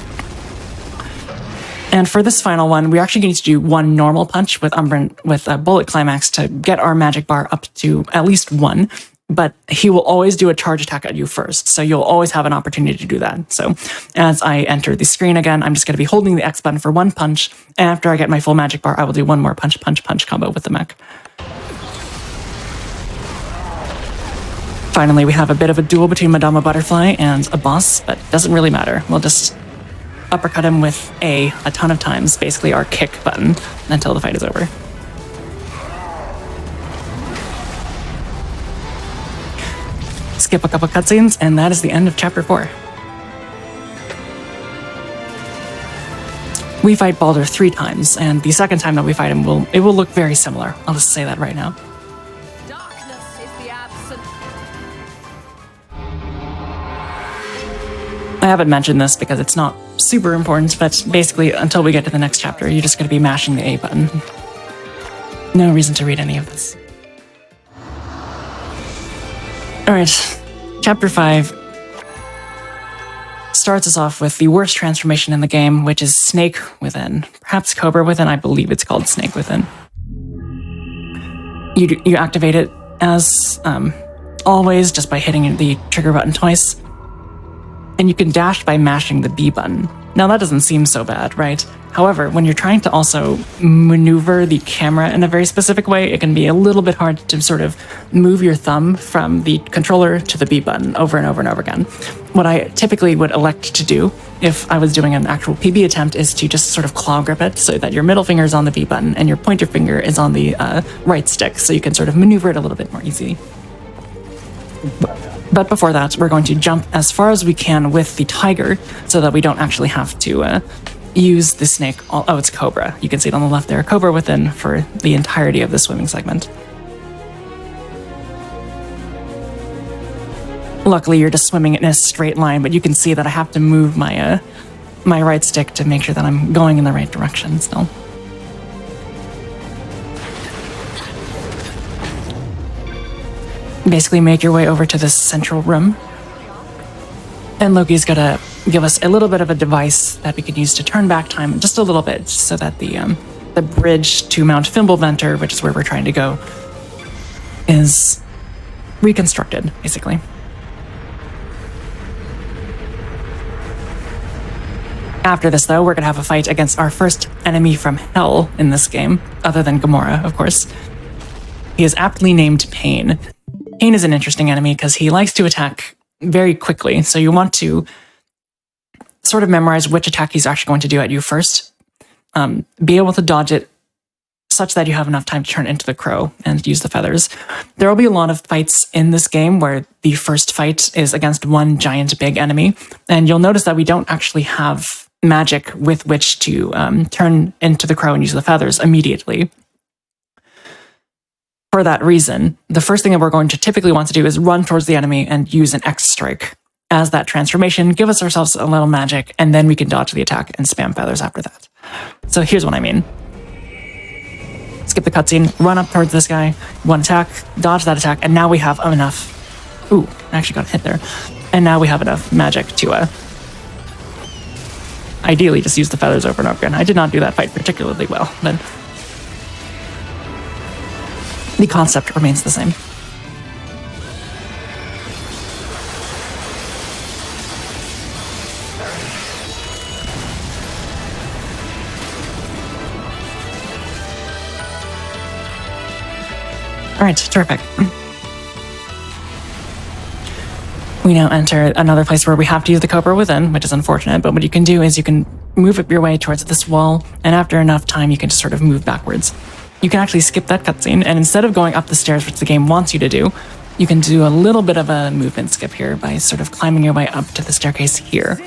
And for this final one, we're actually going to do 1 normal punch with a bullet climax to get our magic bar up to at least 1. But he will always do a charge attack at you first, so you'll always have an opportunity to do that. So as I enter the screen again, I'm just going to be holding the X button for 1 punch, and after I get my full magic bar, I will do 1 more punch, punch, punch combo with the mech. Finally, we have a bit of a duel between Madama Butterfly and a boss, but it doesn't really matter. We'll just uppercut him with a ton of times, basically our kick button, until the fight is over. skip a couple cutscenes, and that is the end of Chapter 4. We fight Baldur 3 times, and the second time that we fight him, it will look very similar. I'll just say that right now. Darkness is the absence. I haven't mentioned this because it's not super important, but basically, until we get to the next chapter, you're just going to be mashing the A button. No reason to read any of this. Alright, Chapter 5 starts us off with the worst transformation in the game, which is Snake Within. Perhaps Cobra Within, I believe it's called Snake Within. You activate it as always, just by hitting the trigger button twice. And you can dash by mashing the B button. Now that doesn't seem so bad, right? However, when you're trying to also maneuver the camera in a very specific way, it can be a little bit hard to sort of move your thumb from the controller to the B button over and over and over again. What I typically would elect to do if I was doing an actual PB attempt is to just sort of claw grip it so that your middle finger is on the B button and your pointer finger is on the right stick, so you can sort of maneuver it a little bit more easily. But before that, we're going to jump as far as we can with the tiger so that we don't actually have to use the snake. Oh, it's Cobra. You can see it on the left there. Cobra Within for the entirety of the swimming segment. Luckily, you're just swimming in a straight line, but you can see that I have to move my my right stick to make sure that I'm going in the right direction still. Basically make your way over to this central room. And Loki's gonna give us a little bit of a device that we can use to turn back time just a little bit so that the bridge to Mount Fimbulventer, which is where we're trying to go, is reconstructed, basically. After this, though, we're gonna have a fight against our first enemy from Hell in this game, other than Gamora, of course. He is aptly named Pain. Pain is an interesting enemy because he likes to attack very quickly, so you want to sort of memorize which attack he's actually going to do at you first. Be able to dodge it such that you have enough time to turn into the crow and use the feathers. There will be a lot of fights in this game where the first fight is against one giant big enemy, and you'll notice that we don't actually have magic with which to turn into the crow and use the feathers immediately. For that reason, the first thing that we're going to typically want to do is run towards the enemy and use an X strike as that transformation, give us ourselves a little magic, and then we can dodge the attack and spam feathers after that. So here's what I mean. Skip the cutscene, run up towards this guy, one attack, dodge that attack, and now we have enough... Ooh, I actually got hit there. And now we have enough magic to, ideally just use the feathers over and over again. I did not do that fight particularly well, but... the concept remains the same. All right, terrific. We now enter another place where we have to use the Cobra Within, which is unfortunate, but what you can do is you can move up your way towards this wall, and after enough time, you can just sort of move backwards. You can actually skip that cutscene, and instead of going up the stairs, which the game wants you to do, you can do a little bit of a movement skip here by sort of climbing your way up to the staircase here.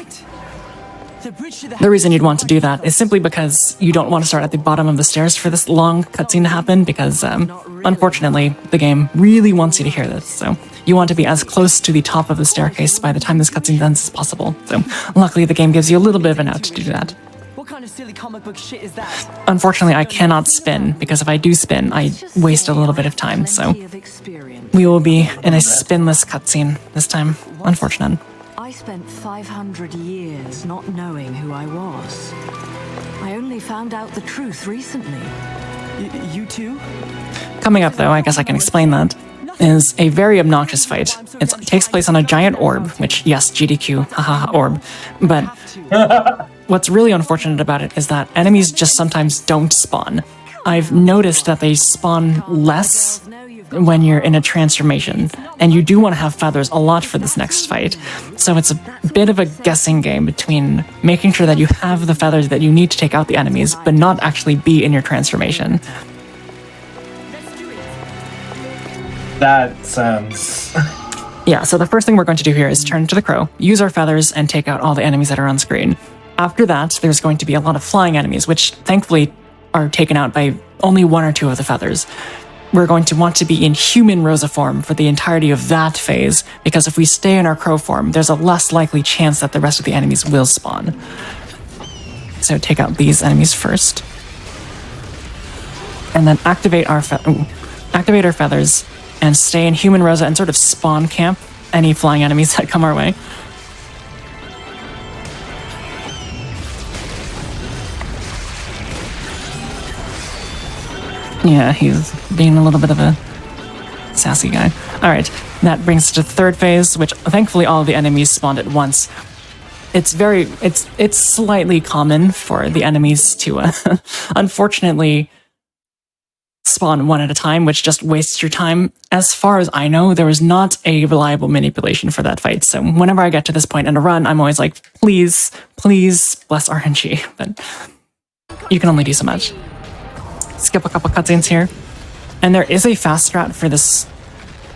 The reason you'd want to do that is simply because you don't want to start at the bottom of the stairs for this long cutscene to happen, because unfortunately, the game really wants you to hear this, so you want to be as close to the top of the staircase by the time this cutscene ends as possible. So luckily, the game gives you a little bit of an out to do that. What kind of silly comic book shit is that? Unfortunately, I cannot spin, because if I do spin, I waste a little bit of time, so we will be in a spinless cutscene this time. Unfortunate. I spent 500 years not knowing who I was. I only found out the truth recently. You too? Coming up, though, I guess I can explain that, is a very obnoxious fight. It takes place on a giant orb, which, yes, GDQ, haha, orb, but what's really unfortunate about it is that enemies just sometimes don't spawn. I've noticed that they spawn less when you're in a transformation, and you do want to have feathers a lot for this next fight. So it's a bit of a guessing game between making sure that you have the feathers that you need to take out the enemies, but not actually be in your transformation. That sounds Yeah, so the first thing we're going to do here is turn to the crow, use our feathers, and take out all the enemies that are on screen. After that, there's going to be a lot of flying enemies, which thankfully are taken out by only 1 or 2 of the feathers. We're going to want to be in human Rosa form for the entirety of that phase, because if we stay in our crow form, there's a less likely chance that the rest of the enemies will spawn. So take out these enemies first. And then activate our feathers and stay in human Rosa and sort of spawn camp any flying enemies that come our way. Yeah, he's being a little bit of a sassy guy. Alright, that brings us to the third phase, which thankfully all of the enemies spawned at once. It's slightly common for the enemies to, unfortunately, spawn one at a time, which just wastes your time. As far as I know, there was not a reliable manipulation for that fight, so whenever I get to this point in a run, I'm always like, please, please, bless RNG, but you can only do so much. Skip a couple cutscenes here. And there is a fast strat for this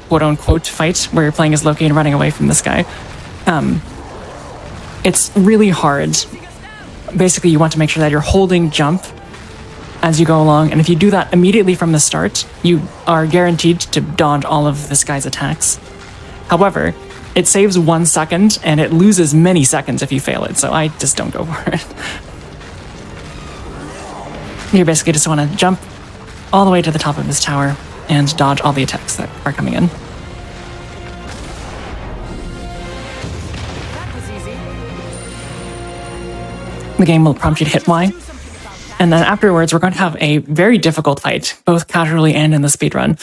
quote-unquote fight where you're playing as Loki and running away from this guy. It's really hard. Basically, you want to make sure that you're holding jump as you go along, and if you do that immediately from the start, you are guaranteed to dodge all of this guy's attacks. However, it saves 1 second, and it loses many seconds if you fail it, so I just don't go for it. You basically just want to jump all the way to the top of this tower and dodge all the attacks that are coming in. The game will prompt you to hit Y. And then afterwards, we're going to have a very difficult fight, both casually and in the speedrun.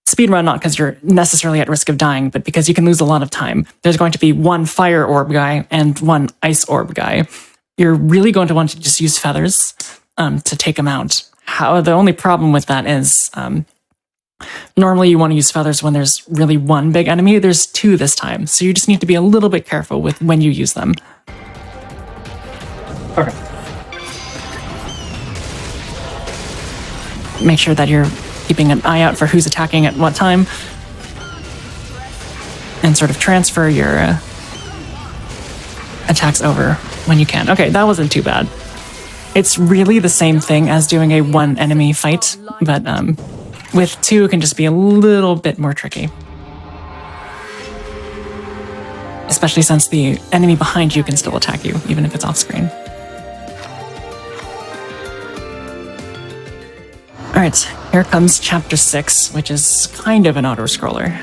Speedrun not because you're necessarily at risk of dying, but because you can lose a lot of time. There's going to be 1 fire orb guy and 1 ice orb guy. You're really going to want to just use feathers to take them out. The only problem with that is normally you want to use feathers when there's really 1 big enemy. There's 2 this time, so you just need to be a little bit careful with when you use them. Okay. Make sure that you're keeping an eye out for who's attacking at what time, and sort of transfer your attacks over when you can. Okay, that wasn't too bad. It's really the same thing as doing a 1 enemy fight, but with 2 it can just be a little bit more tricky. Especially since the enemy behind you can still attack you, even if it's off screen. Alright, here comes Chapter 6, which is kind of an auto-scroller.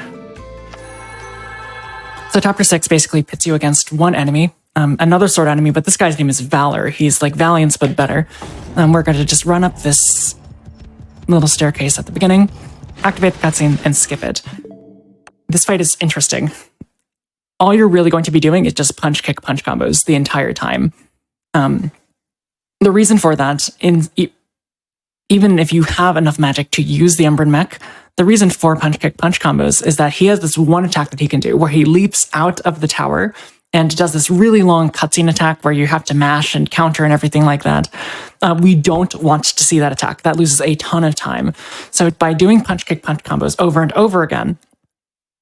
So Chapter 6 basically pits you against 1 enemy, another sword enemy, but this guy's name is Valor. He's like Valiance, but better. We're going to just run up this little staircase at the beginning, activate the cutscene, and skip it. This fight is interesting. All you're really going to be doing is just punch, kick, punch combos the entire time. The reason for that, even if you have enough magic to use the Umbran mech, the reason for punch, kick, punch combos is that he has this 1 attack that he can do where he leaps out of the tower and does this really long cutscene attack where you have to mash and counter and everything like that. We don't want to see that attack. That loses a ton of time. So by doing punch, kick, punch combos over and over again,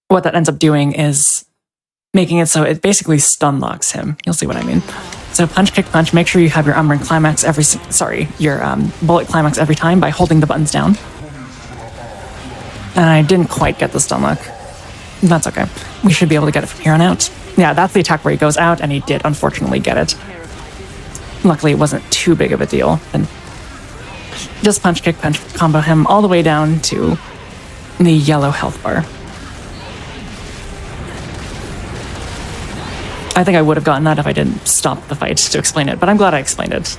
what that ends up doing is making it so it basically stun locks him. You'll see what I mean. So punch, kick, punch, make sure you have your Umbran climax your bullet climax every time by holding the buttons down. And I didn't quite get the stun lock. That's okay. We should be able to get it from here on out. Yeah, that's the attack where he goes out, and he did unfortunately get it. Luckily, it wasn't too big of a deal. And just punch, kick, punch, combo him all the way down to the yellow health bar. I think I would have gotten that if I didn't stop the fight to explain it, but I'm glad I explained it.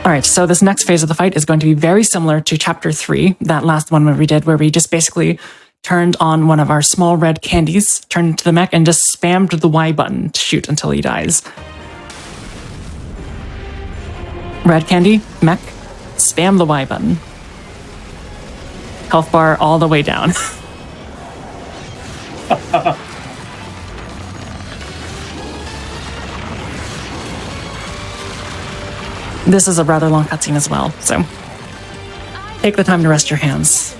Alright, so this next phase of the fight is going to be very similar to Chapter 3, that last one where we did, where we just basically turned on one of our small red candies, turned to the mech, and just spammed the Y button to shoot until he dies. Red candy, mech, spam the Y button. Health bar all the way down. This is a rather long cutscene as well, so take the time to rest your hands.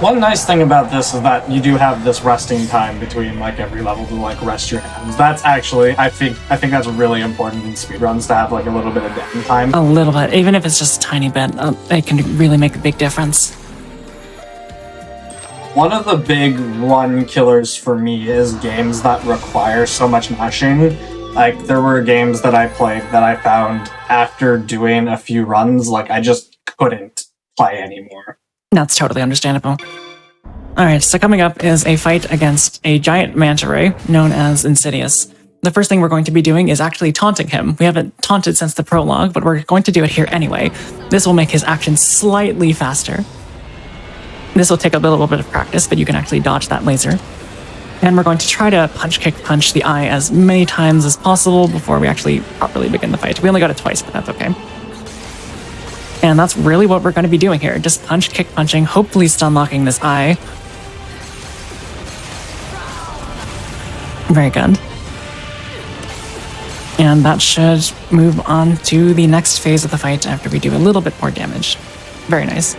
One nice thing about this is that you do have this resting time between like every level to like rest your hands. That's actually, I think that's really important in speedruns to have like a little bit of downtime. A little bit, even if it's just a tiny bit, it can really make a big difference. One of the big run killers for me is games that require so much mashing. Like, there were games that I played that I found after doing a few runs, like, I just couldn't play anymore. That's totally understandable. Alright, so coming up is a fight against a giant manta ray known as Insidious. The first thing we're going to be doing is actually taunting him. We haven't taunted since the prologue, but we're going to do it here anyway. This will make his action slightly faster. This will take a little bit of practice, but you can actually dodge that laser. And we're going to try to punch, kick, punch the eye as many times as possible before we actually properly begin the fight. We only got it twice, but that's okay. And that's really what we're going to be doing here. Just punch, kick, punching, hopefully stun locking this eye. Very good. And that should move on to the next phase of the fight after we do a little bit more damage. Very nice.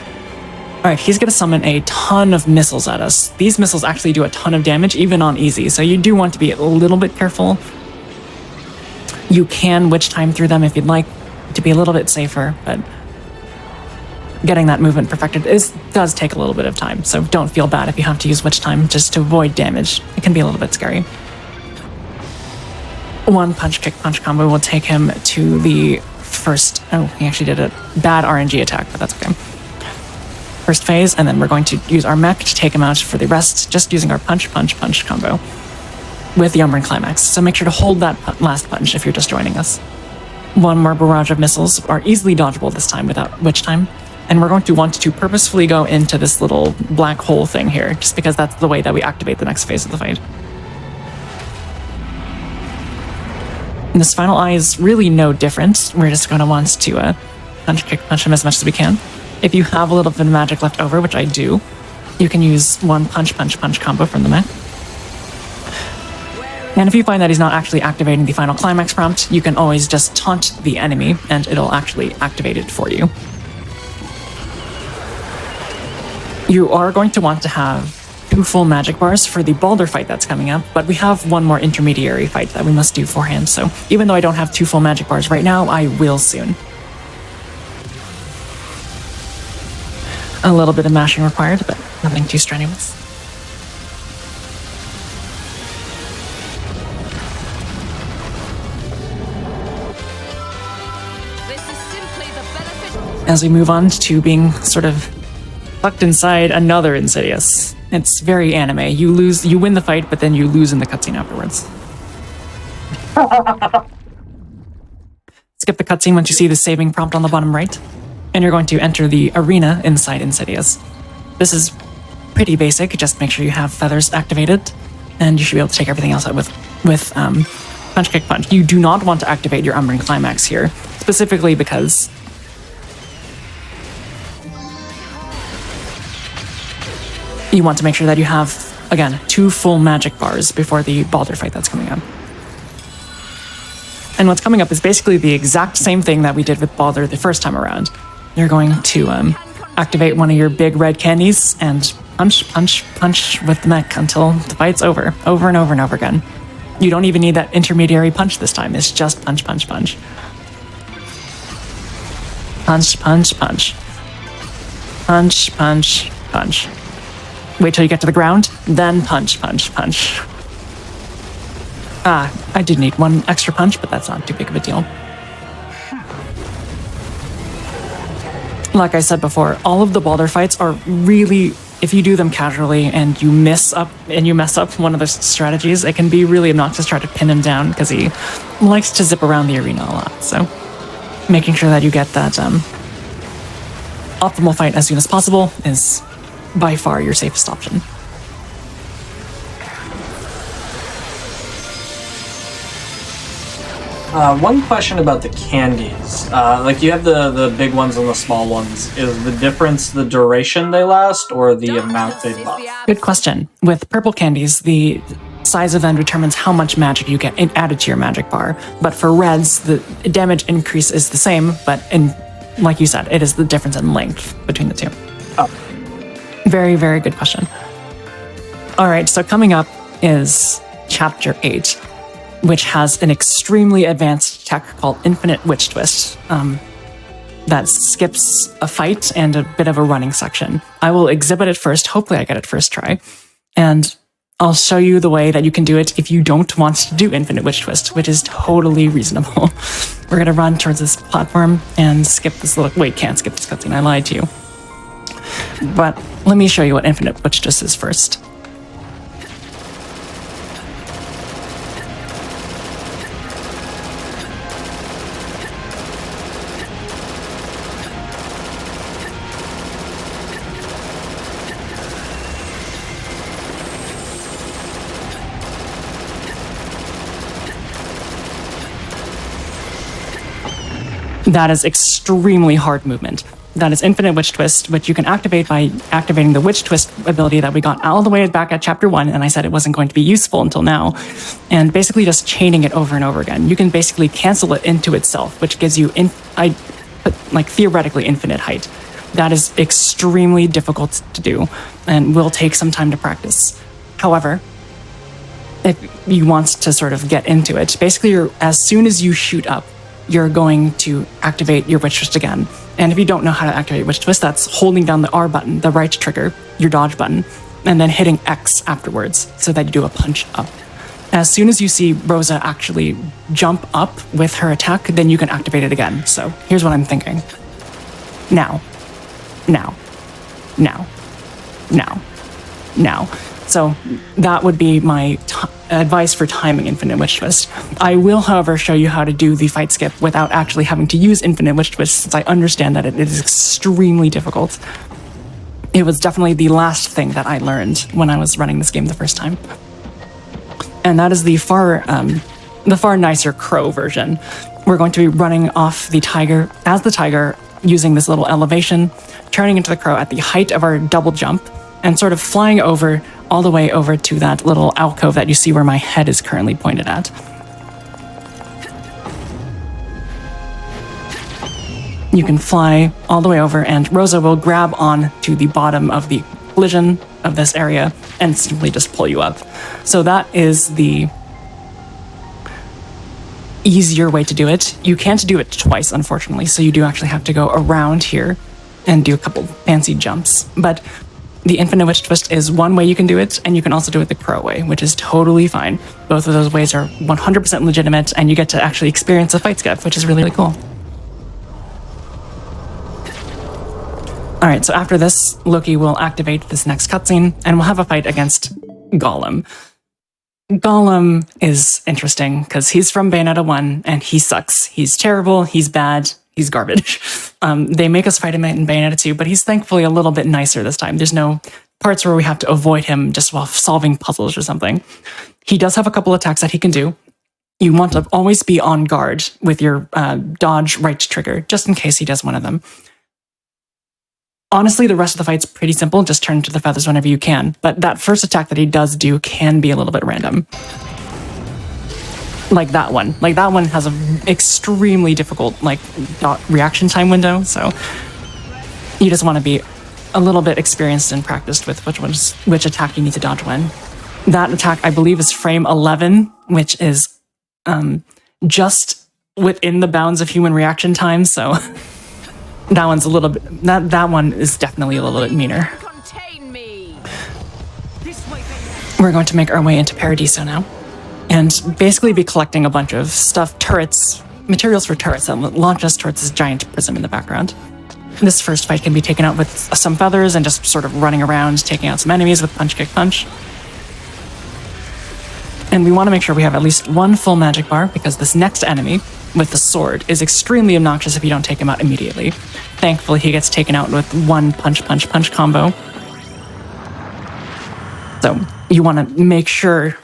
Alright, he's going to summon a ton of missiles at us. These missiles actually do a ton of damage, even on easy, so you do want to be a little bit careful. You can witch time through them if you'd like to be a little bit safer, but getting that movement perfected does take a little bit of time, so don't feel bad if you have to use witch time just to avoid damage. It can be a little bit scary. One punch, kick, punch combo will take him to the first... Oh, he actually did a bad RNG attack, but that's okay. First phase, and then we're going to use our mech to take him out for the rest, just using our punch, punch, punch combo with the Umbran Climax. So make sure to hold that last punch if you're just joining us. One more barrage of missiles are easily dodgeable this time without witch time, and we're going to want to purposefully go into this little black hole thing here, just because that's the way that we activate the next phase of the fight. And this final eye is really no different. We're just going to want to punch, kick, punch him as much as we can. If you have a little bit of magic left over, which I do, you can use one punch, punch, punch combo from the mech. And if you find that he's not actually activating the final climax prompt, you can always just taunt the enemy, and it'll actually activate it for you. You are going to want to have 2 full magic bars for the Baldur fight that's coming up, but we have one more intermediary fight that we must do beforehand, so even though I don't have 2 full magic bars right now, I will soon. A little bit of mashing required, but nothing too strenuous. This is simply the benefit. As we move on to being sort of sucked inside another Insidious. It's very anime. You win the fight, but then you lose in the cutscene afterwards. Skip the cutscene once you see the saving prompt on the bottom right, and you're going to enter the arena inside Insidious. This is pretty basic, just make sure you have feathers activated, and you should be able to take everything else out with punch, kick, punch. You do not want to activate your Umbran Climax here, specifically because you want to make sure that you have, again, 2 full magic bars before the Baldur fight that's coming up. And what's coming up is basically the exact same thing that we did with Baldur the first time around. You're going to activate one of your big red candies and punch, punch, punch with the mech until the fight's over and over and over again. You don't even need that intermediary punch this time. It's just punch, punch, punch. Punch, punch, punch. Punch, punch, punch. Wait till you get to the ground, then punch, punch, punch. Ah, I did need 1 extra punch, but that's not too big of a deal. Like I said before, all of the Baldur fights are really, if you do them casually and you mess up one of the strategies, it can be really obnoxious to try to pin him down because he likes to zip around the arena a lot. So making sure that you get that optimal fight as soon as possible is by far your safest option. One question about the candies. Like, you have the big ones and the small ones. Is the difference the duration they last or the amount they buff? Good question. With purple candies, the size of them determines how much magic you get added to your magic bar. But for reds, the damage increase is the same, but like you said, it is the difference in length between the two. Oh. Very, very good question. All right, so coming up is Chapter 8, which has an extremely advanced tech called Infinite Witch Twist. That skips a fight and a bit of a running section. I will exhibit it first. Hopefully I get it first try. And I'll show you the way that you can do it if you don't want to do Infinite Witch Twist, which is totally reasonable. We're gonna run towards this platform and skip this little... Wait, can't skip this cutscene. I lied to you. But let me show you what Infinite Witch Twist is first. That is extremely hard movement. That is Infinite Witch Twist, which you can activate by activating the Witch Twist ability that we got all the way back at Chapter 1, and I said it wasn't going to be useful until now. And basically just chaining it over and over again. You can basically cancel it into itself, which gives you, theoretically infinite height. That is extremely difficult to do, and will take some time to practice. However, if you want to sort of get into it, basically as soon as you shoot up, you're going to activate your Witch Twist again. And if you don't know how to activate Witch Twist, that's holding down the R button, the right trigger, your dodge button, and then hitting X afterwards so that you do a punch up. As soon as you see Rosa actually jump up with her attack, then you can activate it again. So here's what I'm thinking. Now. So that would be my advice for timing Infinite Witch Twist. I will, however, show you how to do the fight skip without actually having to use Infinite Witch Twist, since I understand that it is extremely difficult. It was definitely the last thing that I learned when I was running this game the first time. And that is the far nicer Crow version. We're going to be running off the tiger as the tiger, using this little elevation, turning into the crow at the height of our double jump, and sort of flying over all the way over to that little alcove that you see where my head is currently pointed at. You can fly all the way over, and Rosa will grab on to the bottom of the collision of this area and simply just pull you up. So that is the easier way to do it. You can't do it twice, unfortunately, so you do actually have to go around here and do a couple fancy jumps. But the Infinite Witch Twist is one way you can do it, and you can also do it the Crow way, which is totally fine. Both of those ways are 100% legitimate, and you get to actually experience a fight skip, which is really, really cool. Alright, so after this, Loki will activate this next cutscene, and we'll have a fight against Gollum. Gollum is interesting, because he's from Bayonetta 1, and he sucks. He's terrible, he's bad, he's garbage. They make us fight him in Bayonetta 2, but he's thankfully a little bit nicer this time. There's no parts where we have to avoid him just while solving puzzles or something. He does have a couple attacks that he can do. You want to always be on guard with your dodge right trigger, just in case he does one of them. Honestly, the rest of the fight's pretty simple. Just turn to the feathers whenever you can. But that first attack that he does do can be a little bit random. Like that one. Like that one has an extremely difficult reaction time window. So you just want to be a little bit experienced and practiced with which attack you need to dodge when. That attack, I believe, is frame 11, which is just within the bounds of human reaction time. So that one's a little bit... That one is definitely a little bit meaner. We're going to make our way into Paradiso now, and basically be collecting a bunch of stuff, turrets, materials for turrets that launch us towards this giant prism in the background. This first fight can be taken out with some feathers and just sort of running around, taking out some enemies with punch, kick, punch. And we want to make sure we have at least one full magic bar, because this next enemy with the sword is extremely obnoxious if you don't take him out immediately. Thankfully, he gets taken out with one punch, punch, punch combo. So you want to make sure,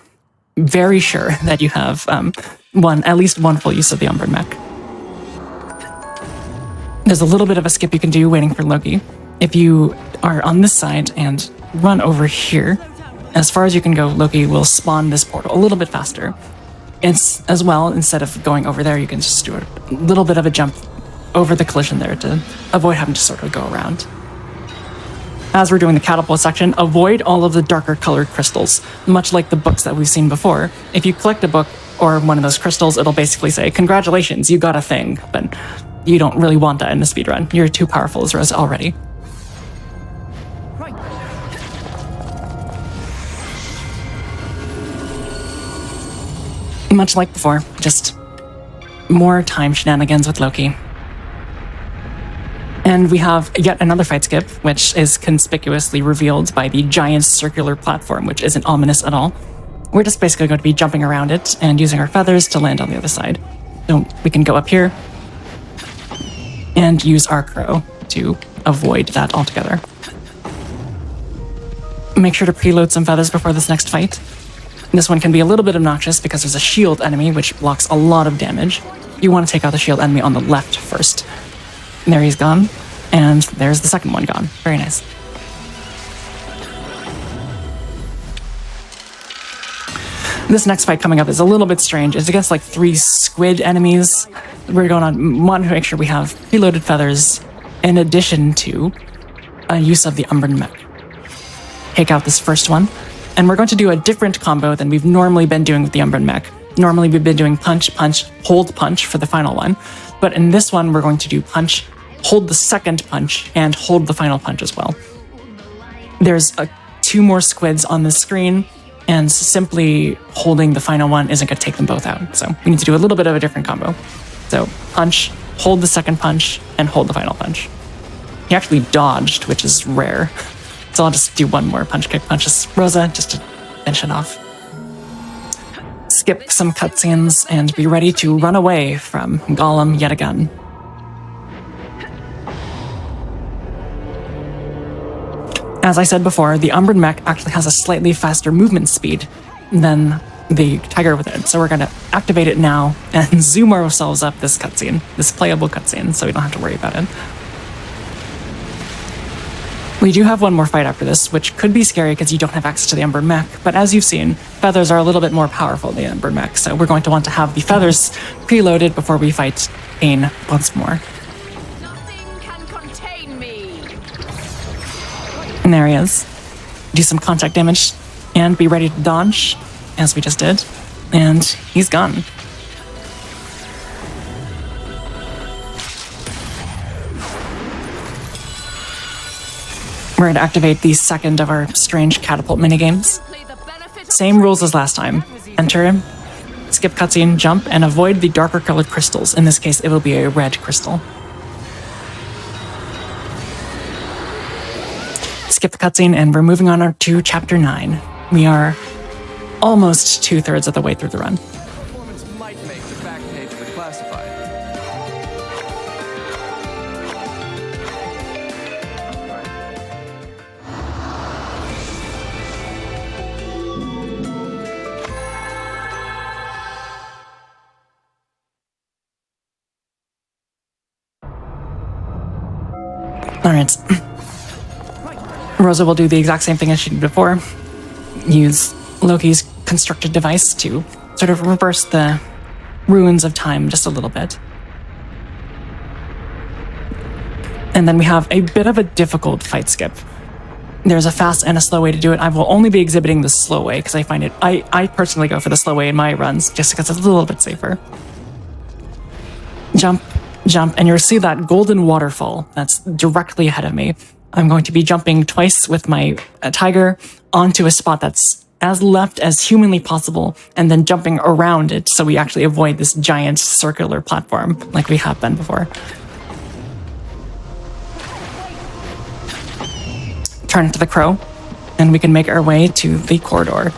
very sure, that you have at least one full use of the Umbran mech. There's a little bit of a skip you can do waiting for Loki. If you are on this side and run over here, as far as you can go, Loki will spawn this portal a little bit faster. It's as well, instead of going over there, you can just do a little bit of a jump over the collision there to avoid having to sort of go around. As we're doing the catapult section, avoid all of the darker colored crystals, much like the books that we've seen before. If you collect a book or one of those crystals, it'll basically say, congratulations, you got a thing, but you don't really want that in a speedrun. You're too powerful as Rosa already. Much like before, just more time shenanigans with Loki. And we have yet another fight skip, which is conspicuously revealed by the giant circular platform, which isn't ominous at all. We're just basically going to be jumping around it and using our feathers to land on the other side. So we can go up here and use our crow to avoid that altogether. Make sure to preload some feathers before this next fight. This one can be a little bit obnoxious because there's a shield enemy which blocks a lot of damage. You want to take out the shield enemy on the left first. There he's gone, and there's the second one gone. Very nice. This next fight coming up is a little bit strange. It's against like 3 squid enemies. We're going on, wanting to make sure we have preloaded feathers in addition to a use of the Umbran mech. Take out this first one, and we're going to do a different combo than we've normally been doing with the Umbran mech. Normally we've been doing punch, punch, hold punch for the final one, but in this one we're going to do punch, hold the second punch, and hold the final punch as well. There's 2 more squids on the screen, and simply holding the final one isn't going to take them both out, so we need to do a little bit of a different combo. So punch, hold the second punch, and hold the final punch. He actually dodged, which is rare. So I'll just do one more punch, kick, punches Rosa, just to finish it off. Skip some cutscenes and be ready to run away from Gollum yet again. As I said before, the Umbran mech actually has a slightly faster movement speed than the tiger with it, so we're going to activate it now and zoom ourselves up this cutscene, this playable cutscene, so we don't have to worry about it. We do have one more fight after this, which could be scary because you don't have access to the Umbran mech, but as you've seen, feathers are a little bit more powerful than the Umbran mech, so we're going to want to have the feathers preloaded before we fight Pain once more. Nothing can contain me. And there he is. Do some contact damage and be ready to dodge, as we just did, and he's gone. We're going to activate the second of our strange catapult minigames. Same rules as last time. Enter, skip cutscene, jump, and avoid the darker colored crystals. In this case, it will be a red crystal. Skip the cutscene, and we're moving on to Chapter 9. We are almost 2/3 of the way through the run. Performance might make the back page of the classified. Alright. Rosa will do the exact same thing as she did before. Use Loki's constructed device to sort of reverse the ruins of time just a little bit. And then we have a bit of a difficult fight skip. There's a fast and a slow way to do it. I will only be exhibiting the slow way because I find it, I personally go for the slow way in my runs just because it's a little bit safer. Jump, jump, and you'll see that golden waterfall that's directly ahead of me. I'm going to be jumping twice with my tiger onto a spot that's as left as humanly possible, and then jumping around it so we actually avoid this giant circular platform like we have been before. Turn to the crow, and we can make our way to the corridor.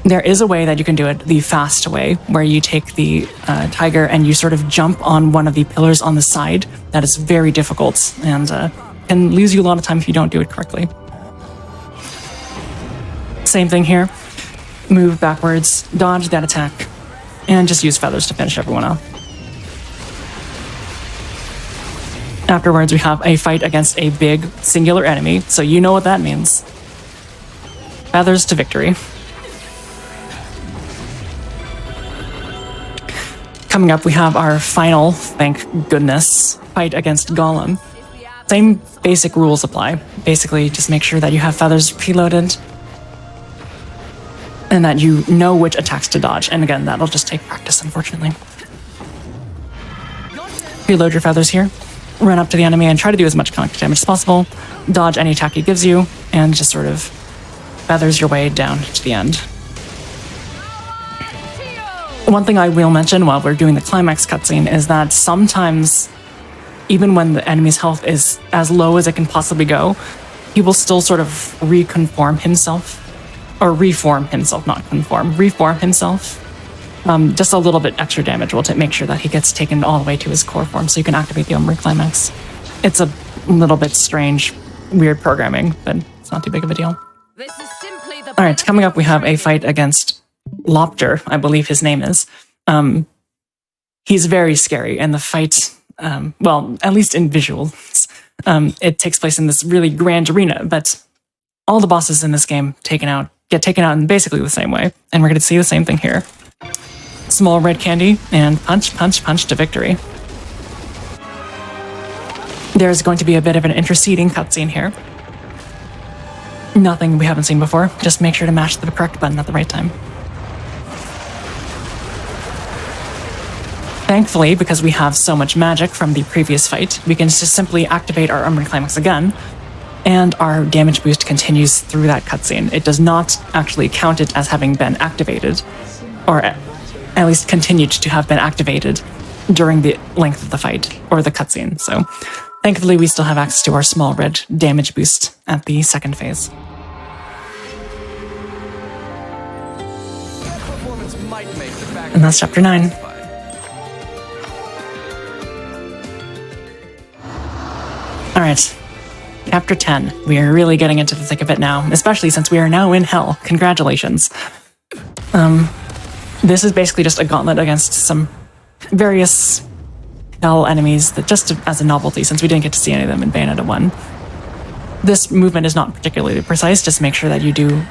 There is a way that you can do it the fast way, where you take the tiger and you sort of jump on one of the pillars on the side. That is very difficult and can lose you a lot of time if you don't do it correctly. Same thing here. Move backwards, dodge that attack, and just use feathers to finish everyone off. Afterwards, we have a fight against a big singular enemy, so you know what that means. Feathers to victory. Coming up, we have our final, thank goodness, fight against Golem. Same basic rules apply. Basically, just make sure that you have feathers preloaded and that you know which attacks to dodge. And again, that'll just take practice, unfortunately. Preload your feathers here. Run up to the enemy and try to do as much contact damage as possible. Dodge any attack he gives you, and just sort of feathers your way down to the end. One thing I will mention while we're doing the climax cutscene is that sometimes, even when the enemy's health is as low as it can possibly go, he will still sort of reconform himself. Or reform himself, not conform. Reform himself. Just a little bit extra damage will make sure that he gets taken all the way to his core form so you can activate the Omri climax. It's a little bit strange, weird programming, but it's not too big of a deal. This is simply the Alright, coming up we have a fight against Lopter, I believe his name is. He's very scary, and the fight, well, at least in visuals, it takes place in this really grand arena, but all the bosses in this game get taken out in basically the same way, and we're going to see the same thing here. Small red candy, and punch, punch, punch to victory. There's going to be a bit of an interceding cutscene here. Nothing we haven't seen before, just make sure to mash the correct button at the right time. Thankfully, because we have so much magic from the previous fight, we can just simply activate our Umber Climax again, and our damage boost continues through that cutscene. It does not actually count it as having been activated, or at least continued to have been activated during the length of the fight, or the cutscene. So, thankfully, we still have access to our small red damage boost at the second phase. And that's chapter 9. Alright, chapter 10. We are really getting into the thick of it now, especially since we are now in hell. Congratulations. This is basically just a gauntlet against some various hell enemies, that just as a novelty, since we didn't get to see any of them in Bayonetta 1. This movement is not particularly precise, just make sure that you do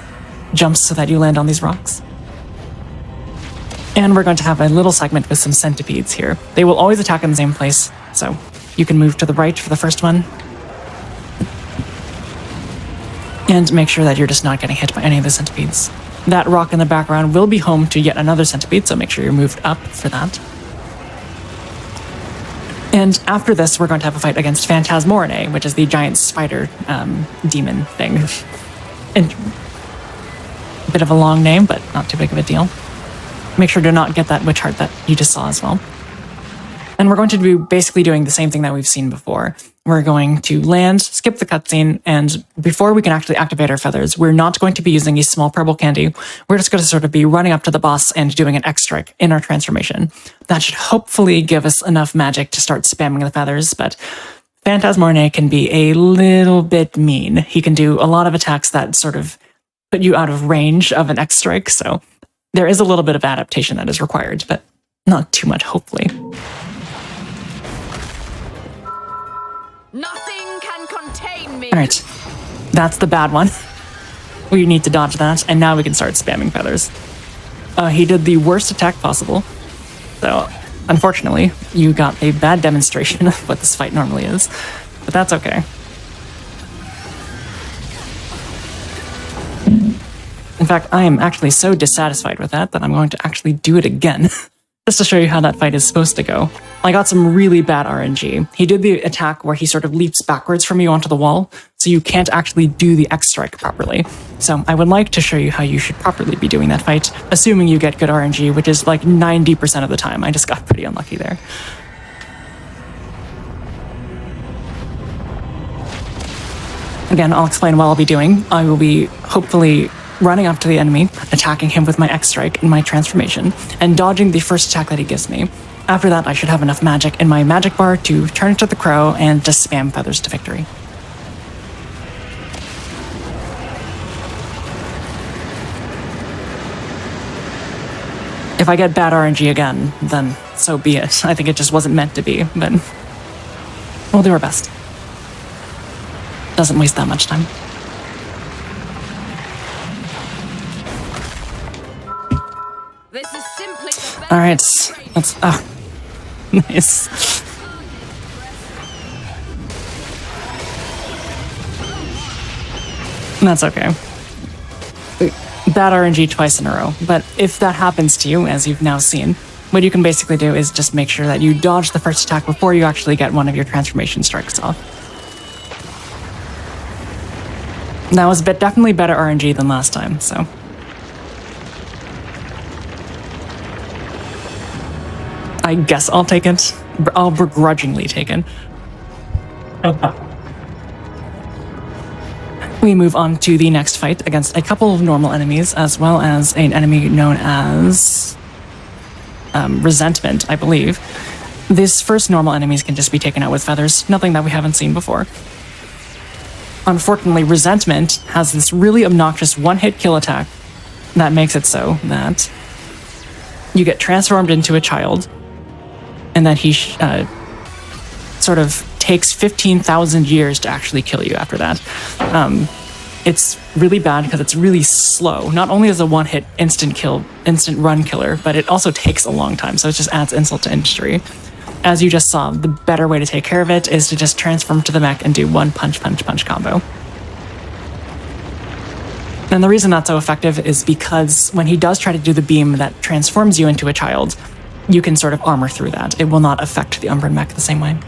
jumps so that you land on these rocks. And we're going to have a little segment with some centipedes here. They will always attack in the same place, so you can move to the right for the first one. And make sure that you're just not getting hit by any of the centipedes. That rock in the background will be home to yet another centipede, so make sure you're moved up for that. And after this, we're going to have a fight against Phantasmorinae, which is the giant spider demon thing. And a bit of a long name, but not too big of a deal. Make sure to not get that witch heart that you just saw as well. And we're going to be basically doing the same thing that we've seen before. We're going to land, skip the cutscene, and before we can actually activate our feathers, we're not going to be using a small purple candy. We're just going to sort of be running up to the boss and doing an X-strike in our transformation. That should hopefully give us enough magic to start spamming the feathers, but Phantasmorinae can be a little bit mean. He can do a lot of attacks that sort of put you out of range of an X-strike, so there is a little bit of adaptation that is required, but not too much, hopefully. Nothing can contain me. Alright, that's the bad one. We need to dodge that, and now we can start spamming feathers. He did the worst attack possible, so unfortunately, you got a bad demonstration of what this fight normally is, but that's okay. In fact, I am actually so dissatisfied with that I'm going to actually do it again. Just to show you how that fight is supposed to go. I got some really bad RNG. He did the attack where he sort of leaps backwards from you onto the wall, so you can't actually do the X-strike properly. So I would like to show you how you should properly be doing that fight, assuming you get good RNG, which is like 90% of the time. I just got pretty unlucky there. Again, I'll explain what I'll be doing. I will be hopefully running up to the enemy, attacking him with my X-strike in my transformation, and dodging the first attack that he gives me. After that, I should have enough magic in my magic bar to turn it to the crow and just spam feathers to victory. If I get bad RNG again, then so be it. I think it just wasn't meant to be, but we'll do our best. Doesn't waste that much time. This is simply the best. All right, let's. Oh, nice. That's okay. Bad RNG twice in a row. But if that happens to you, as you've now seen, what you can basically do is just make sure that you dodge the first attack before you actually get one of your transformation strikes off. That was definitely better RNG than last time, so. I guess I'll take it. I'll begrudgingly take it. We move on to the next fight against a couple of normal enemies, as well as an enemy known as Resentment, I believe. These first normal enemies can just be taken out with feathers, nothing that we haven't seen before. Unfortunately, Resentment has this really obnoxious one-hit kill attack that makes it so that you get transformed into a child, and then he sort of takes 15,000 years to actually kill you after that. It's really bad because it's really slow. Not only is a one-hit instant run killer, but it also takes a long time, so it just adds insult to injury. As you just saw, the better way to take care of it is to just transform to the mech and do one punch, punch, punch combo. And the reason that's so effective is because when he does try to do the beam that transforms you into a child, you can sort of armor through that. It will not affect the Umbran mech the same way.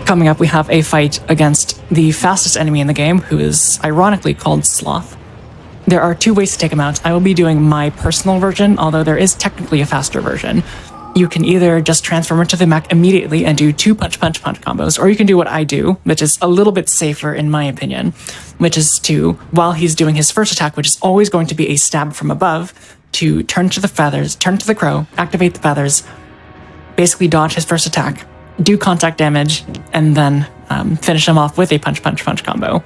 Coming up, we have a fight against the fastest enemy in the game, who is ironically called Sloth. There are two ways to take him out. I will be doing my personal version, although there is technically a faster version. You can either just transform into the mech immediately and do two punch, punch, punch combos, or you can do what I do, which is a little bit safer in my opinion, which is to, while he's doing his first attack, which is always going to be a stab from above, to turn to the feathers, turn to the crow, activate the feathers, basically dodge his first attack, do contact damage, and then finish him off with a punch, punch, punch combo.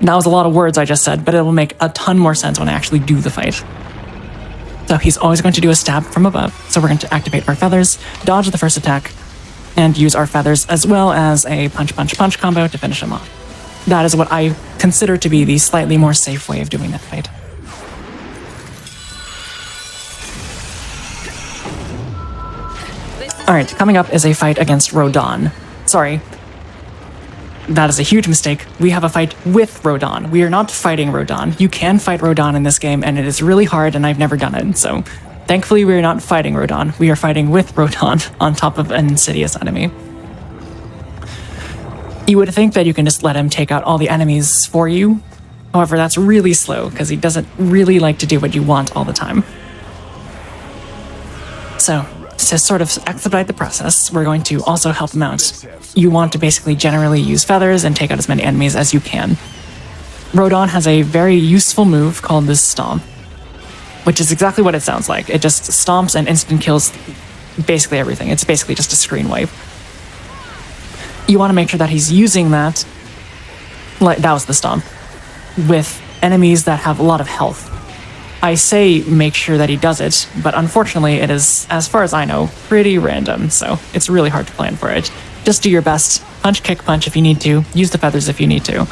That was a lot of words I just said, but it will make a ton more sense when I actually do the fight. So he's always going to do a stab from above, so we're going to activate our feathers, dodge the first attack, and use our feathers as well as a punch, punch, punch combo to finish him off. That is what I consider to be the slightly more safe way of doing that fight. Alright, coming up is a fight against Rodon. Sorry. That is a huge mistake. We have a fight with Rodon. We are not fighting Rodon. You can fight Rodon in this game, and it is really hard, and I've never done it, so thankfully we are not fighting Rodon. We are fighting with Rodon on top of an insidious enemy. You would think that you can just let him take out all the enemies for you. However, that's really slow, because he doesn't really like to do what you want all the time. So, to sort of expedite the process, we're going to also help him out. You want to basically generally use feathers and take out as many enemies as you can. Rodon has a very useful move called the Stomp, which is exactly what it sounds like. It just stomps and instant kills basically everything. It's basically just a screen wipe. You want to make sure that he's using that, like that was the Stomp, with enemies that have a lot of health. I say make sure that he does it, but unfortunately it is, as far as I know, pretty random, so it's really hard to plan for it. Just do your best. Punch, kick, punch if you need to. Use the feathers if you need to.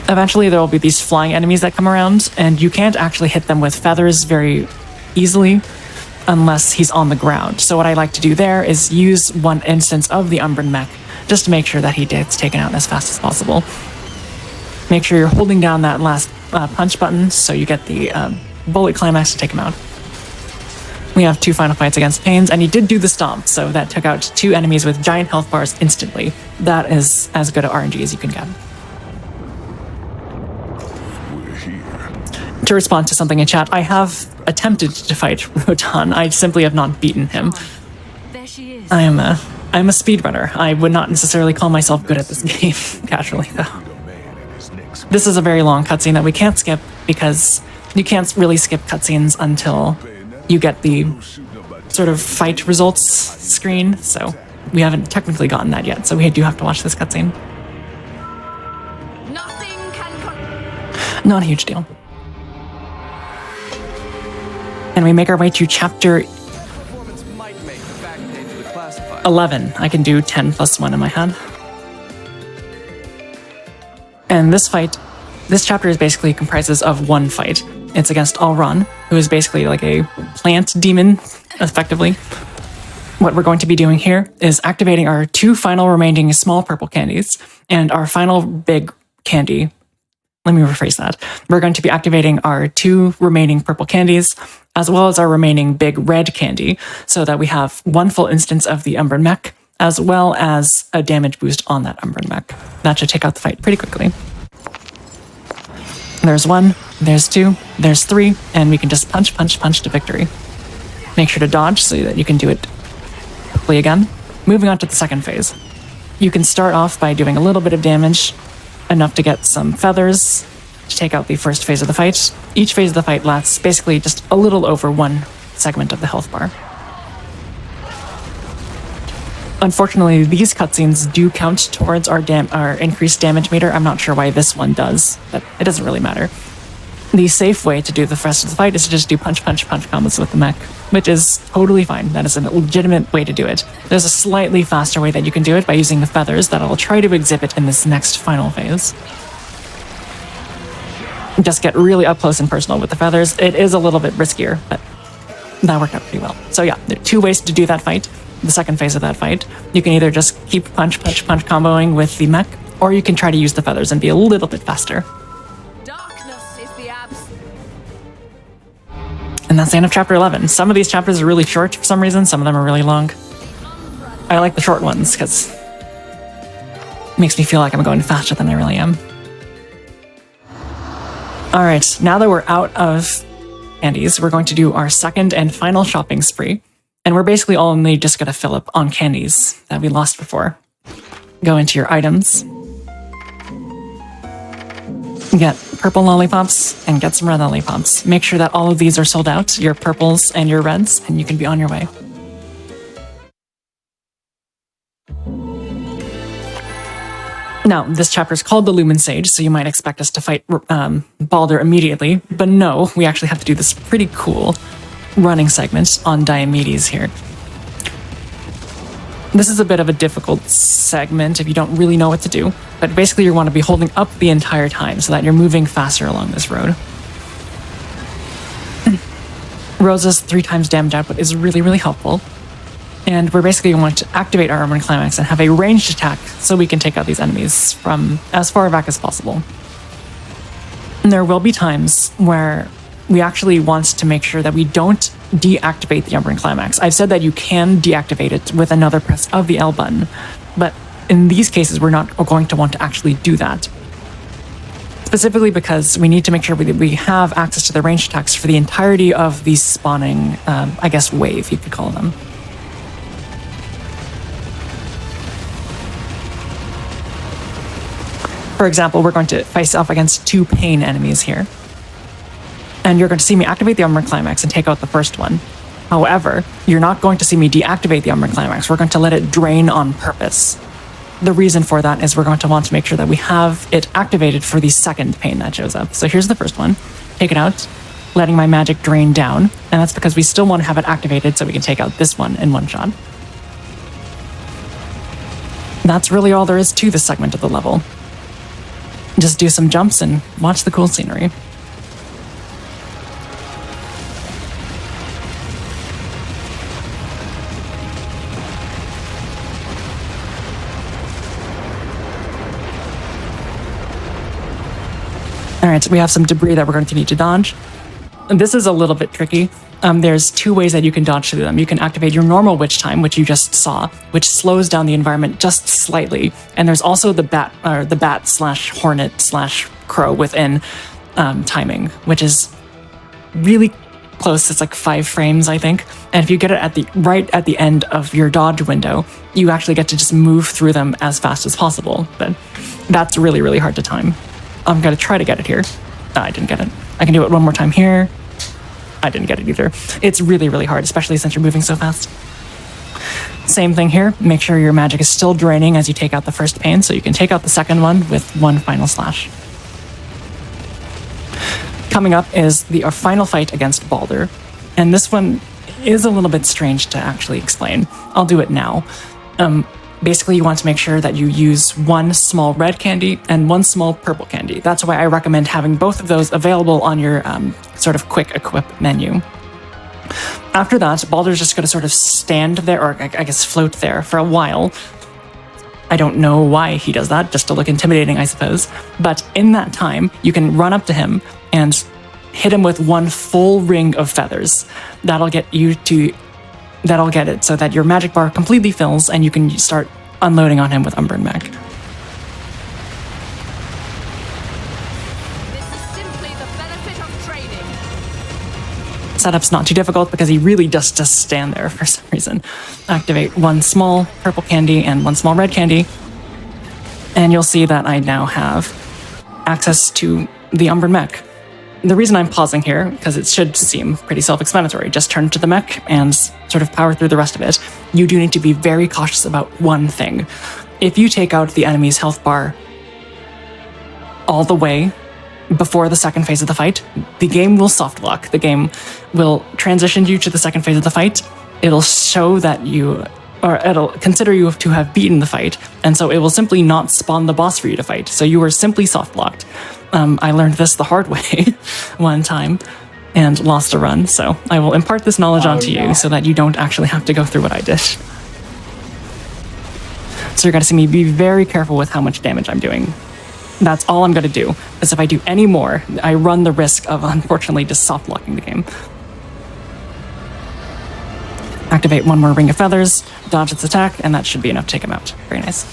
Eventually there will be these flying enemies that come around, and you can't actually hit them with feathers very easily unless he's on the ground. So what I like to do there is use one instance of the Umbran mech just to make sure that he gets taken out as fast as possible. Make sure you're holding down that last punch button so you get the bullet climax to take him out. We have two final fights against Pains, and he did do the Stomp, so that took out two enemies with giant health bars instantly. That is as good a RNG as you can get. We're here. To respond to something in chat, I have attempted to fight Rodon. I simply have not beaten him. There she is. I'm a speedrunner. I would not necessarily call myself good at this game, casually though. This is a very long cutscene that we can't skip because you can't really skip cutscenes until you get the sort of fight results screen, so we haven't technically gotten that yet, so we do have to watch this cutscene. Nothing can Not a huge deal. And we make our way to chapter Performance might make the back page of the classified. 11. I can do 10 plus 1 in my head. And this fight This chapter is basically comprises of one fight. It's against Alran, who is basically like a plant demon, effectively. What we're going to be doing here is activating our 2 final remaining small purple candies and our final big candy. Let me rephrase that. We're going to be activating our 2 remaining purple candies, as well as our remaining big red candy, so that we have 1 full instance of the Umbran mech, as well as a damage boost on that Umbran mech. That should take out the fight pretty quickly. There's 1, there's 2, there's 3, and we can just punch, punch, punch to victory. Make sure to dodge so that you can do it quickly again. Moving on to the second phase. You can start off by doing a little bit of damage, enough to get some feathers to take out the first phase of the fight. Each phase of the fight lasts basically just a little over 1 segment of the health bar. Unfortunately, these cutscenes do count towards our increased damage meter. I'm not sure why this one does, but it doesn't really matter. The safe way to do the rest of the fight is to just do punch, punch, punch combos with the mech, which is totally fine. That is a legitimate way to do it. There's a slightly faster way that you can do it by using the feathers that I'll try to exhibit in this next final phase. Just get really up close and personal with the feathers. It is a little bit riskier, but that worked out pretty well. So yeah, there are 2 ways to do that fight. The second phase of that fight. You can either just keep punch, punch, punch comboing with the mech, or you can try to use the feathers and be a little bit faster. Darkness is the abs. And that's the end of chapter 11. Some of these chapters are really short for some reason, some of them are really long. I like the short ones because it makes me feel like I'm going faster than I really am. Alright, now that we're out of candies, we're going to do our second and final shopping spree. And we're basically only just going to fill up on candies that we lost before. Go into your items. Get purple lollipops and get some red lollipops. Make sure that all of these are sold out, your purples and your reds, and you can be on your way. Now, this chapter is called the Lumen Sage, so you might expect us to fight Baldur immediately, but no, we actually have to do this pretty cool running segments on Diomedes here. This is a bit of a difficult segment if you don't really know what to do, but basically you want to be holding up the entire time so that you're moving faster along this road. Rosa's 3 times damage output is really, really helpful, and we're basically going to activate our Armor and Climax and have a ranged attack so we can take out these enemies from as far back as possible. And there will be times where we actually want to make sure that we don't deactivate the Umbran Climax. I've said that you can deactivate it with another press of the L button, but in these cases, we're not going to want to actually do that. Specifically because we need to make sure that we have access to the ranged attacks for the entirety of the spawning, I guess, wave, you could call them. For example, we're going to face off against 2 pain enemies here. And you're going to see me activate the Umbran Climax and take out the first one. However, you're not going to see me deactivate the Umbran Climax. We're going to let it drain on purpose. The reason for that is we're going to want to make sure that we have it activated for the second pain that shows up. So here's the first one. Take it out, letting my magic drain down. And that's because we still want to have it activated so we can take out this one in one shot. That's really all there is to this segment of the level. Just do some jumps and watch the cool scenery. Alright, so we have some debris that we're going to need to dodge. And this is a little bit tricky. There's 2 ways that you can dodge through them. You can activate your normal witch time, which you just saw, which slows down the environment just slightly. And there's also the bat slash hornet slash crow within timing, which is really close. It's like 5 frames, I think. And if you get it right at the end of your dodge window, you actually get to just move through them as fast as possible. But that's really, really hard to time. I'm going to try to get it here. I didn't get it. I can do it one more time here. I didn't get it either. It's really, really hard, especially since you're moving so fast. Same thing here. Make sure your magic is still draining as you take out the first pain, so you can take out the second one with 1 final slash. Coming up is our final fight against Baldur. And this one is a little bit strange to actually explain. I'll do it now. basically you want to make sure that you use one small red candy and one small purple candy. That's why I recommend having both of those available on your sort of quick equip menu. After that, Baldur's just going to sort of stand there, or I guess float there for a while. I don't know why he does that, just to look intimidating, I suppose. But in that time, you can run up to him and hit him with one full ring of feathers. That'll get it so that your magic bar completely fills and you can start unloading on him with Umbran Mech. This is simply the benefit of training. Setup's not too difficult because he really just stand there for some reason. Activate one small purple candy and one small red candy, and you'll see that I now have access to the Umbran Mech. The reason I'm pausing here, because it should seem pretty self-explanatory, just turn to the mech and sort of power through the rest of it. You do need to be very cautious about one thing. If you take out the enemy's health bar all the way before the second phase of the fight, the game will soft lock. The game will transition you to the second phase of the fight. It'll show that it'll consider you to have beaten the fight, and so it will simply not spawn the boss for you to fight. So you are simply soft locked. I learned this the hard way one time and lost a run, so I will impart this knowledge onto you so that you don't actually have to go through what I did. So you're going to see me be very careful with how much damage I'm doing. That's all I'm going to do, because if I do any more, I run the risk of, unfortunately, just soft locking the game. Activate one more Ring of Feathers, dodge its attack, and that should be enough to take him out. Very nice.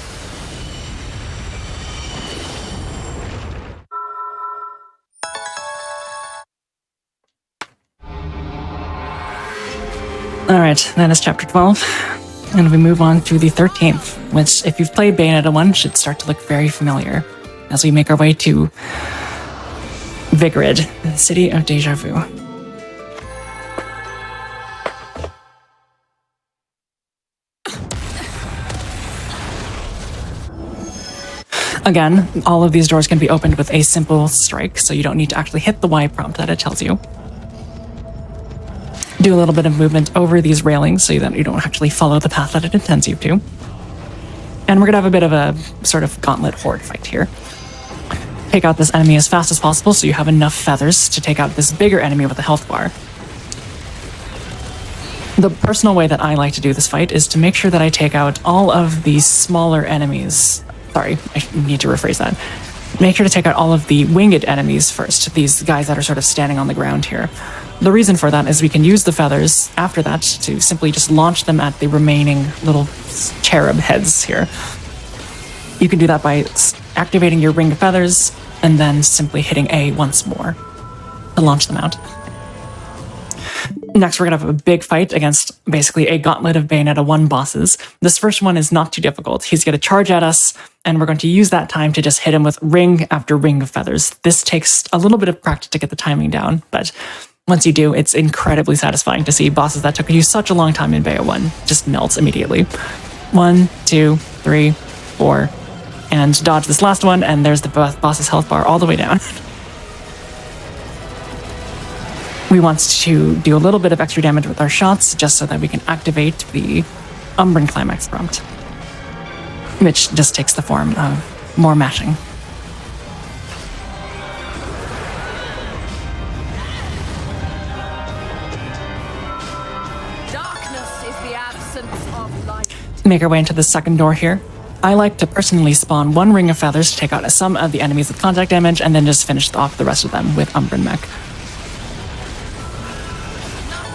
Alright, that is chapter 12, and we move on to the 13th, which, if you've played Bayonetta 1, should start to look very familiar as we make our way to Vigrid, the city of Deja Vu. Again, all of these doors can be opened with a simple strike, so you don't need to actually hit the Y prompt that it tells you. Do a little bit of movement over these railings so that you don't actually follow the path that it intends you to. And we're going to have a bit of a sort of gauntlet horde fight here. Take out this enemy as fast as possible so you have enough feathers to take out this bigger enemy with a health bar. The personal way that I like to do this fight is to make sure that I take out all of the smaller enemies. Sorry, I need to rephrase that. Make sure to take out all of the winged enemies first, these guys that are sort of standing on the ground here. The reason for that is we can use the feathers after that to simply just launch them at the remaining little cherub heads here. You can do that by activating your Ring of Feathers and then simply hitting A once more to launch them out. Next, we're going to have a big fight against basically a gauntlet of Bayonetta 1 bosses. This first one is not too difficult. He's going to charge at us, and we're going to use that time to just hit him with ring after ring of feathers. This takes a little bit of practice to get the timing down, but once you do, it's incredibly satisfying to see bosses that took you such a long time in Bayo 1 just melt immediately. 1, 2, 3, 4, and dodge this last one, and there's the boss's health bar all the way down. We want to do a little bit of extra damage with our shots just so that we can activate the Umbran Climax prompt, which just takes the form of more mashing. Darkness is the absence of light. Make our way into the second door here. I like to personally spawn one Ring of Feathers to take out some of the enemies with contact damage and then just finish off the rest of them with Umbran Mech.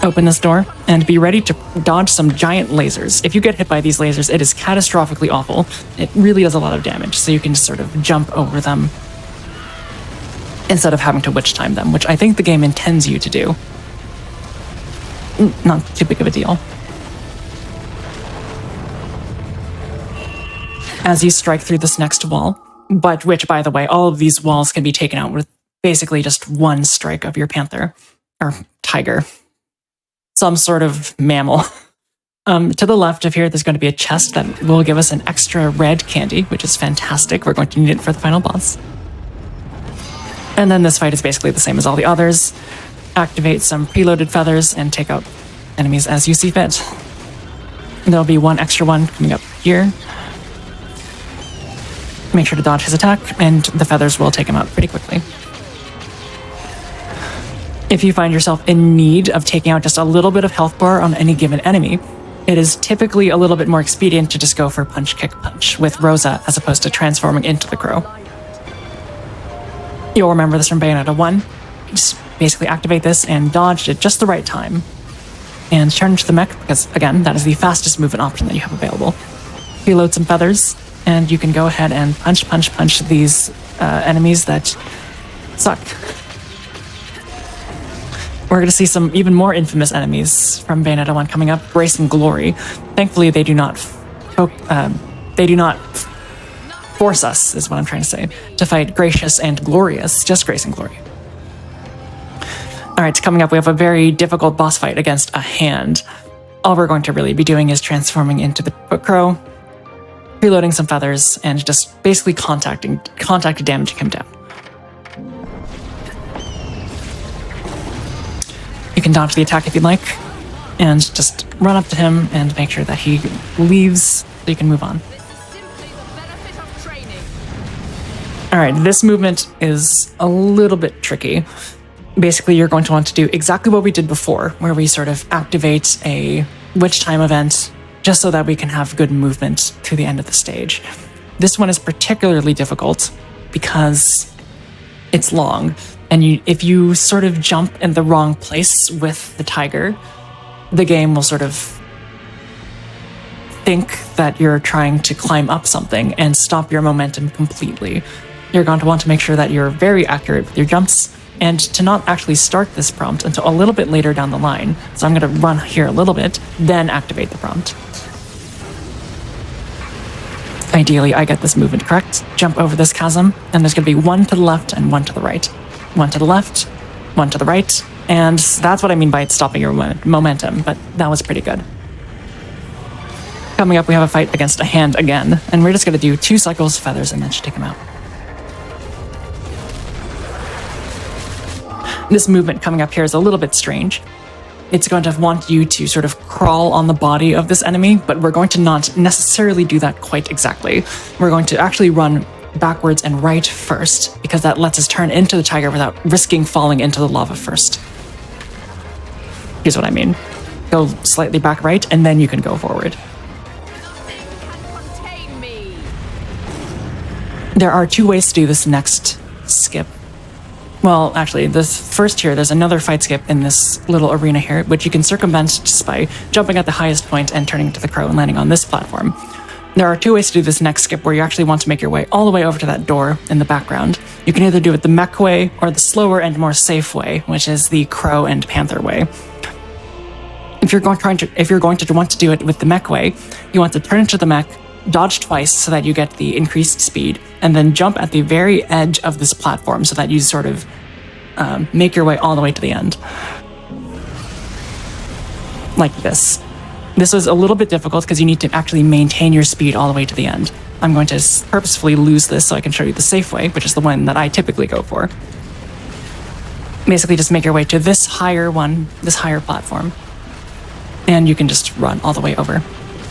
Open this door and be ready to dodge some giant lasers. If you get hit by these lasers, it is catastrophically awful. It really does a lot of damage, so you can just sort of jump over them instead of having to witch time them, which I think the game intends you to do. Not too big of a deal. As you strike through this next wall, but which, by the way, all of these walls can be taken out with basically just one strike of your panther, or tiger. Some sort of mammal. To the left of here, there's going to be a chest that will give us an extra red candy, which is fantastic. We're going to need it for the final boss. And then this fight is basically the same as all the others. Activate some preloaded feathers and take out enemies as you see fit. There'll be one extra one coming up here. Make sure to dodge his attack, and the feathers will take him out pretty quickly. If you find yourself in need of taking out just a little bit of health bar on any given enemy, it is typically a little bit more expedient to just go for punch, kick, punch with Rosa as opposed to transforming into the crow. You'll remember this from Bayonetta 1. Just basically activate this and dodge at just the right time. And turn into the mech, because again, that is the fastest movement option that you have available. Reload some feathers, and you can go ahead and punch these enemies that suck. We're going to see some even more infamous enemies from Bayonetta 1 coming up, Grace and Glory. Thankfully, they do not force us, is what I'm trying to say, to fight Gracious and Glorious, just Grace and Glory. Alright, coming up we have a very difficult boss fight against a hand. All we're going to really be doing is transforming into the crow, reloading some feathers, and just basically contact damaging him down. You can dodge the attack if you'd like, and just run up to him and make sure that he leaves so you can move on. This is simply the benefit of training. Alright, this movement is a little bit tricky. Basically, you're going to want to do exactly what we did before, where we sort of activate a witch time event just so that we can have good movement to the end of the stage. This one is particularly difficult because it's long, and if you sort of jump in the wrong place with the tiger, the game will sort of think that you're trying to climb up something and stop your momentum completely. You're going to want to make sure that you're very accurate with your jumps, and to not actually start this prompt until a little bit later down the line. So I'm going to run here a little bit, then activate the prompt. Ideally, I get this movement correct, jump over this chasm, and there's going to be one to the left and one to the right. One to the left, one to the right, and that's what I mean by it stopping your momentum, but that was pretty good. Coming up, we have a fight against a hand again, and we're just going to do 2 cycles of feathers and then just take him out. This movement coming up here is a little bit strange. It's going to want you to sort of crawl on the body of this enemy, but we're going to not necessarily do that quite exactly. We're going to actually run backwards and right first, because that lets us turn into the tiger without risking falling into the lava first. Here's what I mean. Go slightly back right, and then you can go forward. Nothing can contain me. There are 2 ways to do this next skip. Well, actually, this first here, there's another fight skip in this little arena here, which you can circumvent just by jumping at the highest point and turning into the crow and landing on this platform. There are 2 ways to do this next skip where you actually want to make your way all the way over to that door in the background. You can either do it the mech way or the slower and more safe way, which is the crow and panther way. If you're going to want to do it with the mech way, you want to turn into the mech, dodge twice so that you get the increased speed, and then jump at the very edge of this platform so that you sort of make your way all the way to the end. Like this. This was a little bit difficult because you need to actually maintain your speed all the way to the end. I'm going to purposefully lose this so I can show you the safe way, which is the one that I typically go for. Basically just make your way to this higher platform, and you can just run all the way over.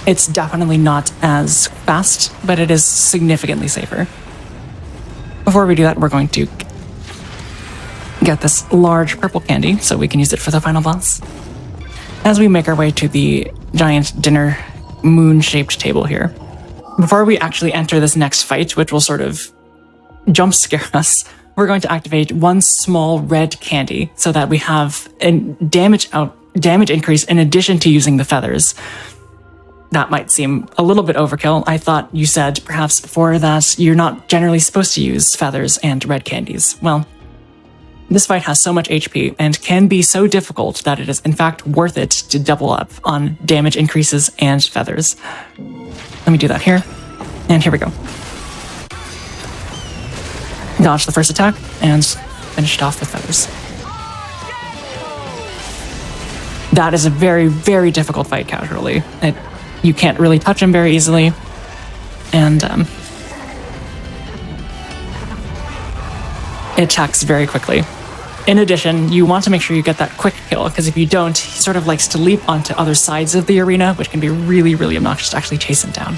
It's definitely not as fast, but it is significantly safer. Before we do that, we're going to get this large purple candy so we can use it for the final boss. As we make our way to the giant dinner moon-shaped table here, before we actually enter this next fight, which will sort of jump scare us, we're going to activate 1 small red candy so that we have a damage increase in addition to using the feathers. That might seem a little bit overkill. I thought you said perhaps before that you're not generally supposed to use feathers and red candies. Well, this fight has so much HP and can be so difficult that it is in fact worth it to double up on damage increases and feathers. Let me do that here. And here we go. Dodge the first attack and finish it off with feathers. That is a very, very difficult fight casually. You can't really touch him very easily, and it attacks very quickly. In addition, you want to make sure you get that quick kill, because if you don't, he sort of likes to leap onto other sides of the arena, which can be really, really obnoxious to actually chase him down.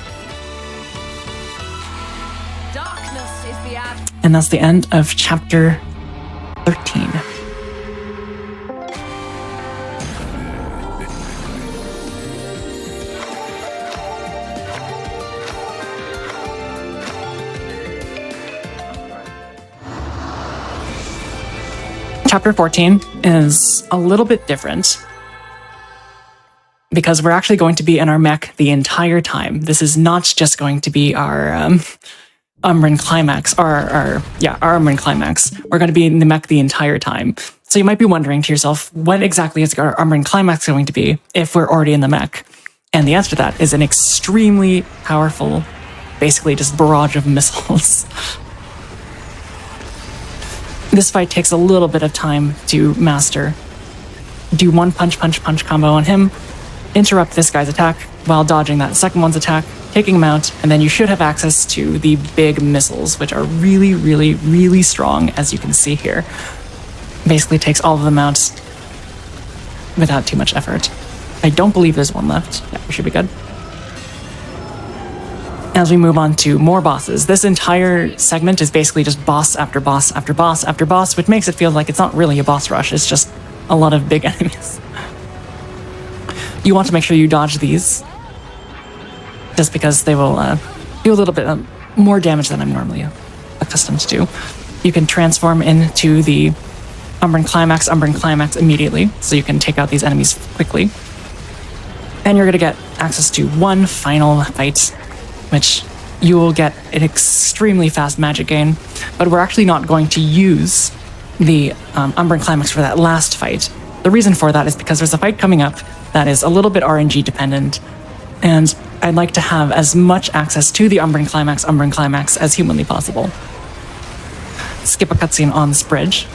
Dark And that's the end of chapter 13. Chapter 14 is a little bit different because we're actually going to be in our mech the entire time. This is not just going to be our Umbran Climax, our Umbran Climax. We're going to be in the mech the entire time. So you might be wondering to yourself, what exactly is our Umbran Climax going to be if we're already in the mech? And the answer to that is an extremely powerful, basically just barrage of missiles. This fight takes a little bit of time to master. Do one punch combo on him, interrupt this guy's attack while dodging that second one's attack, taking him out, and then you should have access to the big missiles, which are really, really, really strong, as you can see here. Basically takes all of them out without too much effort. I don't believe there's one left. Yeah, we should be good. As we move on to more bosses, this entire segment is basically just boss after boss after boss after boss, which makes it feel like it's not really a boss rush, it's just a lot of big enemies. You want to make sure you dodge these, just because they will do a little bit more damage than I'm normally accustomed to do. You can transform into the Umbran Climax immediately, so you can take out these enemies quickly. And you're going to get access to one final fight, which you will get an extremely fast magic gain, but we're actually not going to use the Umbran Climax for that last fight. The reason for that is because there's a fight coming up that is a little bit RNG dependent, and I'd like to have as much access to the Umbran Climax as humanly possible. Skip a cutscene on this bridge,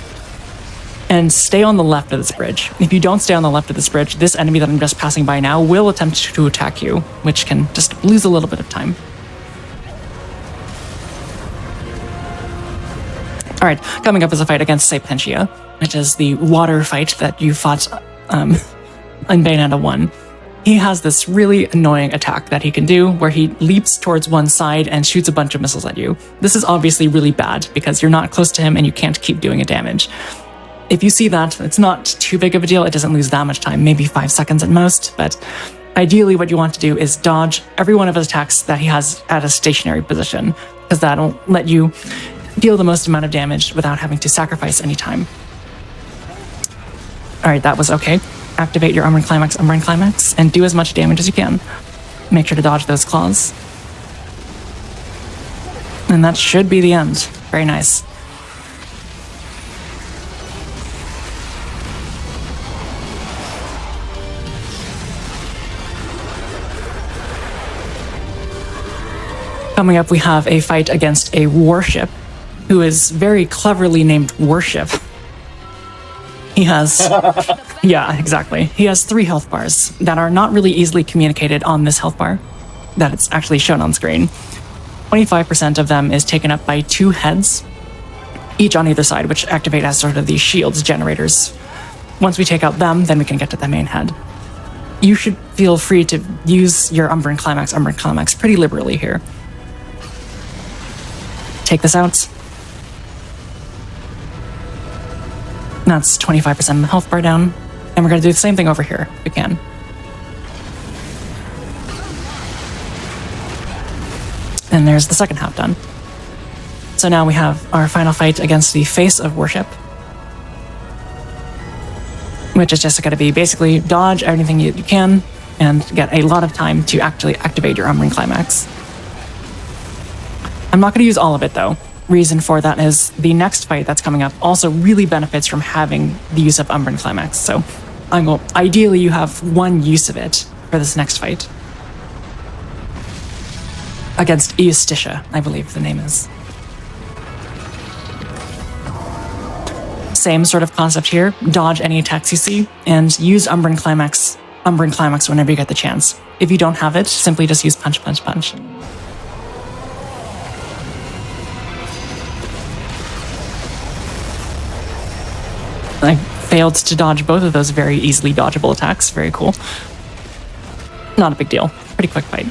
and stay on the left of this bridge. If you don't stay on the left of this bridge, this enemy that I'm just passing by now will attempt to attack you, which can just lose a little bit of time. Alright, coming up is a fight against Sapentia, which is the water fight that you fought in Bayonetta 1. He has this really annoying attack that he can do where he leaps towards one side and shoots a bunch of missiles at you. This is obviously really bad because you're not close to him and you can't keep doing a damage. If you see that, it's not too big of a deal. It doesn't lose that much time, maybe 5 seconds at most, but ideally what you want to do is dodge every one of his attacks that he has at a stationary position, because that'll let you deal the most amount of damage without having to sacrifice any time. Alright, that was okay. Activate your Umbran Climax, and do as much damage as you can. Make sure to dodge those claws. And that should be the end. Very nice. Coming up, we have a fight against a warship, who is very cleverly named Warship. He has... yeah, exactly. He has 3 health bars that are not really easily communicated on this health bar, that it's actually shown on screen. 25% of them is taken up by 2 heads, each on either side, which activate as sort of these shields generators. Once we take out them, then we can get to the main head. You should feel free to use your Umbran Climax pretty liberally here. Take this out. That's 25% of the health bar down. And we're going to do the same thing over here, if we can. And there's the second half done. So now we have our final fight against the face of Worship, which is just going to be basically dodge everything you can and get a lot of time to actually activate your Umbran Climax. I'm not going to use all of it, though. Reason for that is the next fight that's coming up also really benefits from having the use of Umbran Climax. So ideally you have one use of it for this next fight. Against Eustitia, I believe the name is. Same sort of concept here. Dodge any attacks you see, and use Umbran Climax whenever you get the chance. If you don't have it, simply just use punch. I failed to dodge both of those very easily dodgeable attacks. Very cool. Not a big deal. Pretty quick fight.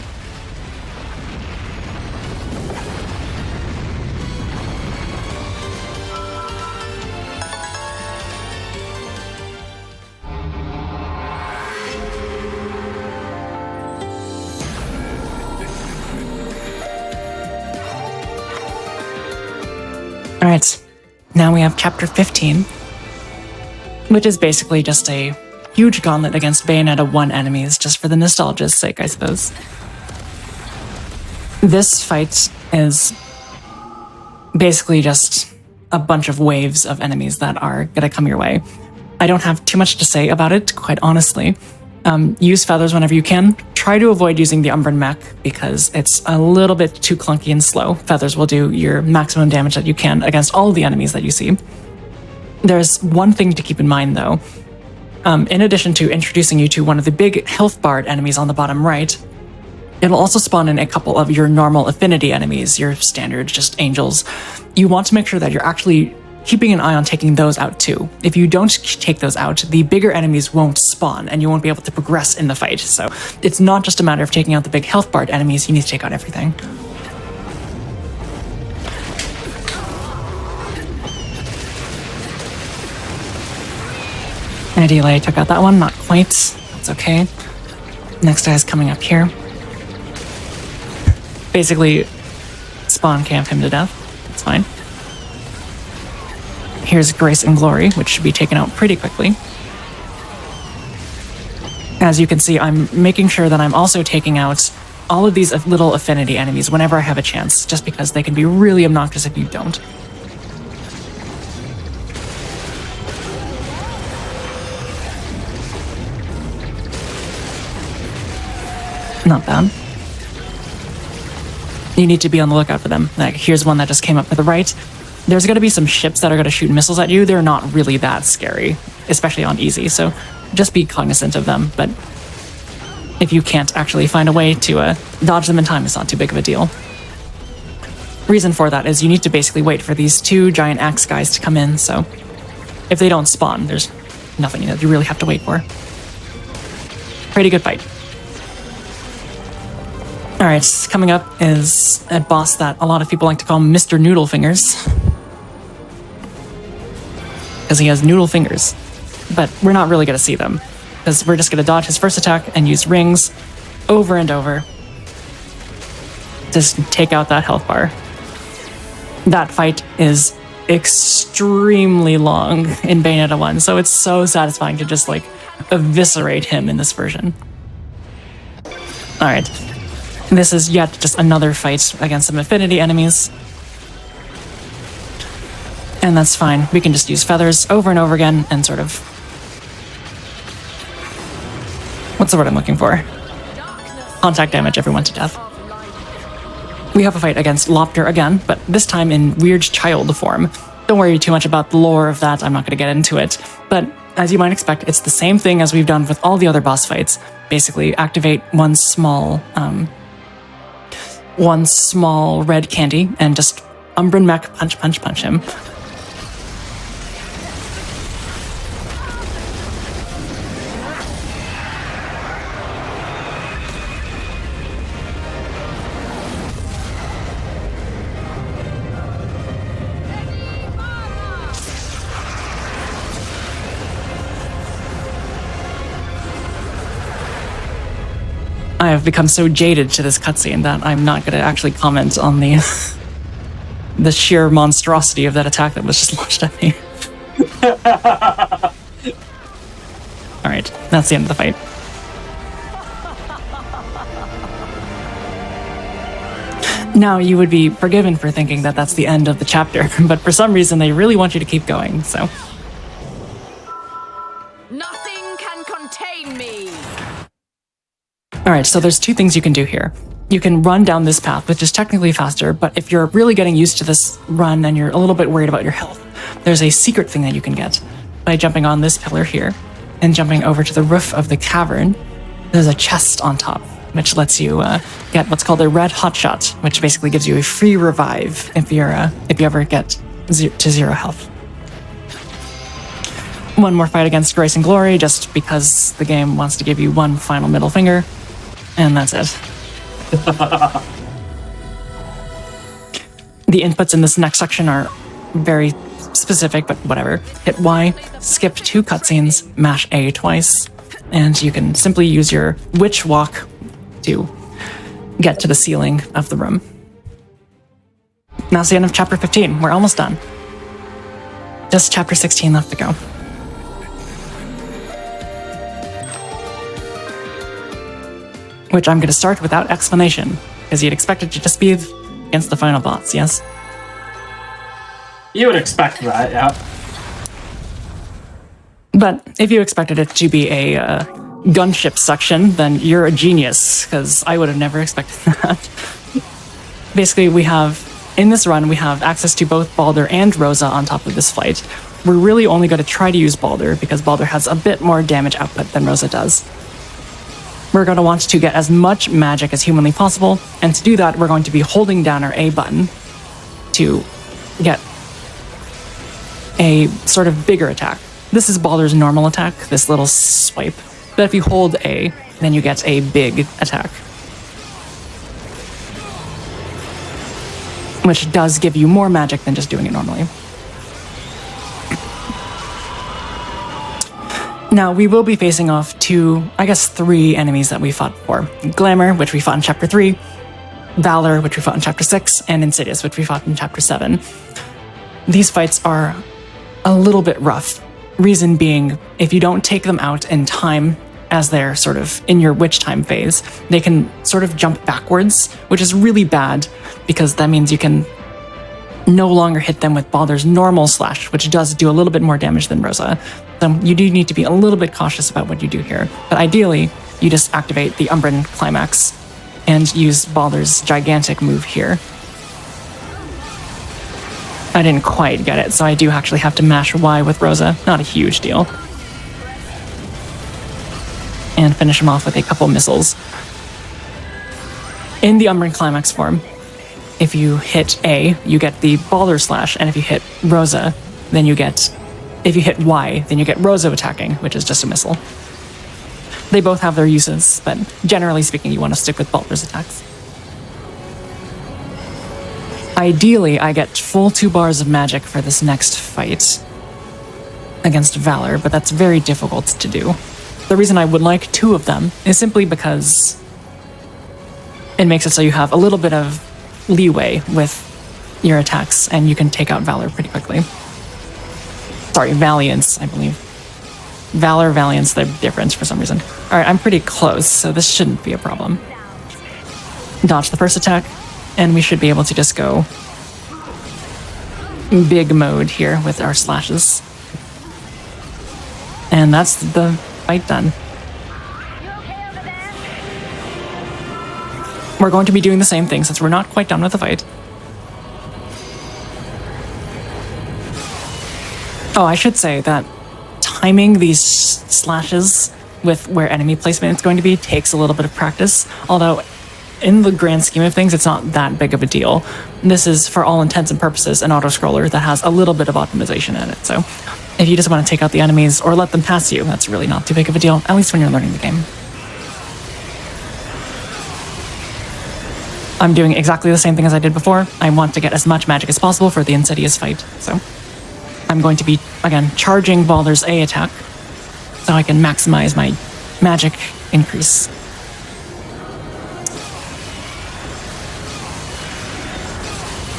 Alright, now we have chapter 15, which is basically just a huge gauntlet against Bayonetta 1 enemies, just for the nostalgia's sake, I suppose. This fight is basically just a bunch of waves of enemies that are gonna come your way. I don't have too much to say about it, quite honestly. Use feathers whenever you can. Try to avoid using the Umbran mech because it's a little bit too clunky and slow. Feathers will do your maximum damage that you can against all the enemies that you see. There's one thing to keep in mind though. In addition to introducing you to one of the big health barred enemies on the bottom right, it'll also spawn in a couple of your normal affinity enemies, your standard just angels. You want to make sure that you're actually keeping an eye on taking those out too. If you don't take those out, the bigger enemies won't spawn and you won't be able to progress in the fight. So it's not just a matter of taking out the big health barred enemies, you need to take out everything. Ideally, I took out that one, not quite. That's okay. Next guy's coming up here. Basically, spawn camp him to death. That's fine. Here's Grace and Glory, which should be taken out pretty quickly. As you can see, I'm making sure that I'm also taking out all of these little affinity enemies whenever I have a chance, just because they can be really obnoxious if you don't. Not bad. You need to be on the lookout for them. Like, here's one that just came up to the right. There's going to be some ships that are going to shoot missiles at you. They're not really that scary, especially on easy, so just be cognizant of them. But if you can't actually find a way to dodge them in time, it's not too big of a deal. Reason for that is you need to basically wait for these two giant axe guys to come in, so if they don't spawn, there's nothing that you really have to wait for. Pretty good fight. Alright, coming up is a boss that a lot of people like to call Mr. Noodle Fingers. Because he has noodle fingers. But we're not really going to see them. Because we're just going to dodge his first attack and use rings over and over. Just take out that health bar. That fight is extremely long in Bayonetta 1, so it's so satisfying to just, like, eviscerate him in this version. Alright. This is yet just another fight against some affinity enemies. And that's fine. We can just use feathers over and over again and sort of... What's the word I'm looking for? Contact damage everyone to death. We have a fight against Lopter again, but this time in weird child form. Don't worry too much about the lore of that, I'm not going to get into it. But as you might expect, it's the same thing as we've done with all the other boss fights. Basically, activate one small red candy and just Umbran mech punch him. I have become so jaded to this cutscene that I'm not going to actually comment on the the sheer monstrosity of that attack that was just launched at me. Alright, that's the end of the fight. Now, you would be forgiven for thinking that that's the end of the chapter, but for some reason they really want you to keep going, so... Nothing can contain me! Alright, so there's two things you can do here. You can run down this path, which is technically faster, but if you're really getting used to this run and you're a little bit worried about your health, there's a secret thing that you can get by jumping on this pillar here and jumping over to the roof of the cavern. There's a chest on top, which lets you get what's called a red hot shot, which basically gives you a free revive if you ever get to zero health. One more fight against Grace and Glory, just because the game wants to give you one final middle finger. And that's it. The inputs in this next section are very specific, but whatever. Hit Y, skip 2 cutscenes, mash A twice, and you can simply use your witch walk to get to the ceiling of the room. that's the end of chapter 15. We're almost done. Just chapter 16 left to go. Which I'm going to start without explanation, because you'd expect it to just be against the final boss, yes? You would expect that, yeah. But if you expected it to be a gunship section, then you're a genius, because I would have never expected that. Basically, in this run, we have access to both Baldur and Rosa on top of this fight. We're really only going to try to use Baldur, because Baldur has a bit more damage output than Rosa does. We're going to want to get as much magic as humanly possible, and to do that, we're going to be holding down our A button to get a sort of bigger attack. This is Baldur's normal attack, this little swipe. But if you hold A, then you get a big attack. Which does give you more magic than just doing it normally. Now, we will be facing off three enemies that we fought before. Glamour, which we fought in Chapter 3, Valor, which we fought in Chapter 6, and Insidious, which we fought in Chapter 7. These fights are a little bit rough. Reason being, if you don't take them out in time as they're sort of in your witch time phase, they can sort of jump backwards, which is really bad, because that means you can no longer hit them with Baldur's normal slash, which does do a little bit more damage than Rosa. So you do need to be a little bit cautious about what you do here. But ideally, you just activate the Umbran Climax and use Baldur's gigantic move here. I didn't quite get it, so I do actually have to mash Y with Rosa. Not a huge deal. And finish him off with a couple missiles. In the Umbran Climax form, if you hit A, you get the Baldur slash, and if you hit Rosa, then you get... If you hit Y, then you get Rosa attacking, which is just a missile. They both have their uses, but generally speaking, you want to stick with Baldur's attacks. Ideally, I get full 2 bars of magic for this next fight against Valor, but that's very difficult to do. The reason I would like 2 of them is simply because it makes it so you have a little bit of leeway with your attacks, and you can take out Valor pretty quickly. Sorry, Valiance, I believe. Valor, Valiance, they're different for some reason. Alright, I'm pretty close, so this shouldn't be a problem. Dodge the first attack, and we should be able to just go big mode here with our slashes. And that's the fight done. We're going to be doing the same thing since we're not quite done with the fight. Oh, I should say that timing these slashes with where enemy placement is going to be takes a little bit of practice, although in the grand scheme of things, it's not that big of a deal. This is, for all intents and purposes, an auto-scroller that has a little bit of optimization in it, so if you just want to take out the enemies or let them pass you, that's really not too big of a deal, at least when you're learning the game. I'm doing exactly the same thing as I did before. I want to get as much magic as possible for the Insidious fight, so I'm going to be, again, charging Baldur's A attack so I can maximize my magic increase.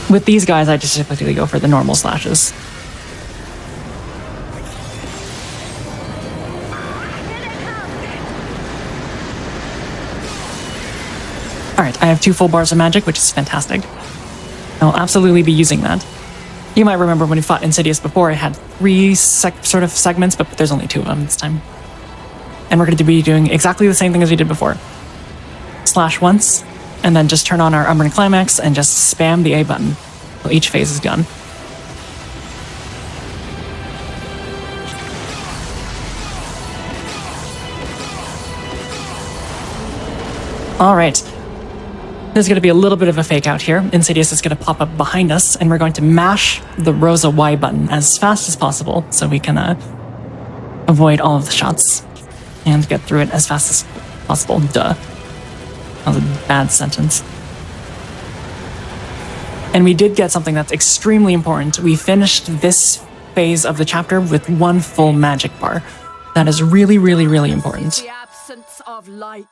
With these guys, I just typically go for the normal slashes. Alright, I have 2 full bars of magic, which is fantastic. I'll absolutely be using that. You might remember when we fought Insidious before, it had 3 sort of segments, but there's only 2 of them this time. And we're going to be doing exactly the same thing as we did before. Slash once, and then just turn on our Umbran Climax and just spam the A button until each phase is done. Alright. There's going to be a little bit of a fake out here. Insidious is going to pop up behind us, and we're going to mash the Rosa Y button as fast as possible so we can avoid all of the shots and get through it as fast as possible. Duh. That was a bad sentence. And we did get something that's extremely important. We finished this phase of the chapter with 1 full magic bar. That is really, really, really important. The absence of light.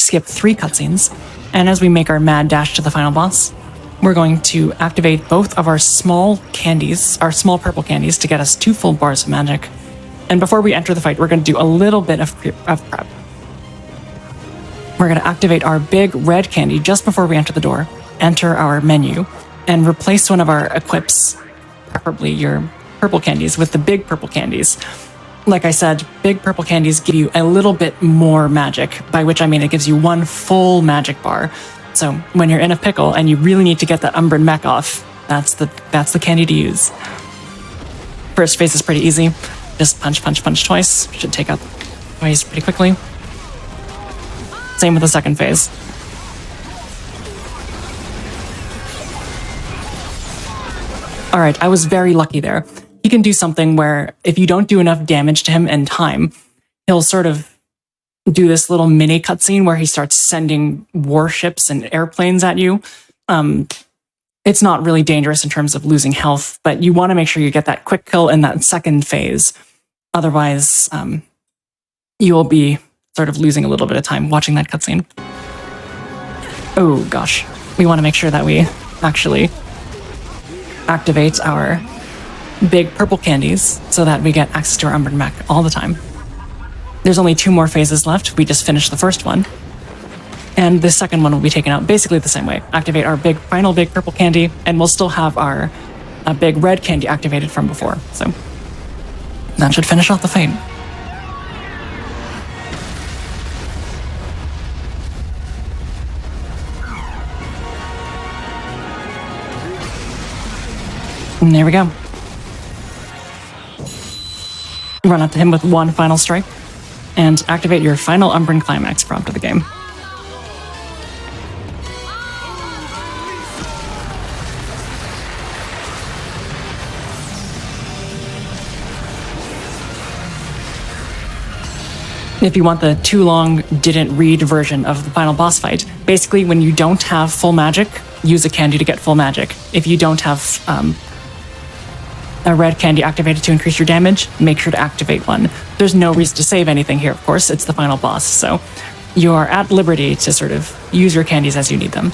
skip 3 cutscenes, and as we make our mad dash to the final boss, we're going to activate both of our small candies, our small purple candies, to get us 2 full bars of magic. And before we enter the fight, we're going to do a little bit of prep. We're going to activate our big red candy just before we enter the door, enter our menu, and replace one of our equips, preferably your purple candies, with the big purple candies. Like I said, big purple candies give you a little bit more magic, by which I mean it gives you 1 full magic bar. So when you're in a pickle and you really need to get that Umbran mech off, that's the candy to use. First phase is pretty easy. Just punch twice. Should take out twice pretty quickly. Same with the second phase. Alright, I was very lucky there. He can do something where if you don't do enough damage to him in time, he'll sort of do this little mini cutscene where he starts sending warships and airplanes at you. It's not really dangerous in terms of losing health, but you want to make sure you get that quick kill in that second phase. Otherwise, you will be sort of losing a little bit of time watching that cutscene. Oh gosh, we want to make sure that we actually activate our big purple candies so that we get access to our Umbran mech all the time. There's only 2 more phases left. We just finished the first one. And the second one will be taken out basically the same way. Activate our final big purple candy, and we'll still have our big red candy activated from before. So that should finish off the fight. And there we go. Run up to him with 1 final strike, and activate your final Umbran climax prompt of the game. If you want the too long didn't read version of the final boss fight, basically when you don't have full magic, use a candy to get full magic. If you don't have a red candy activated to increase your damage, make sure to activate one. There's no reason to save anything here, of course. It's the final boss, so you are at liberty to sort of use your candies as you need them.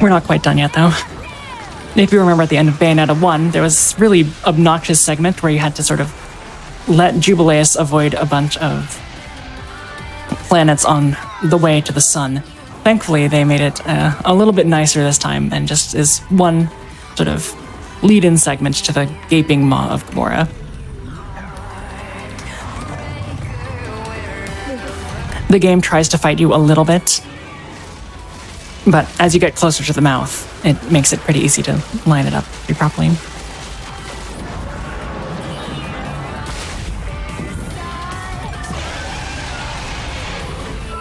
We're not quite done yet, though. If you remember at the end of Bayonetta 1, there was this really obnoxious segment where you had to sort of let Jubileus avoid a bunch of planets on the way to the sun. Thankfully, they made it a little bit nicer this time, and just is one sort of lead-in segment to the gaping maw of Gamora. The game tries to fight you a little bit, but as you get closer to the mouth, it makes it pretty easy to line it up pretty properly.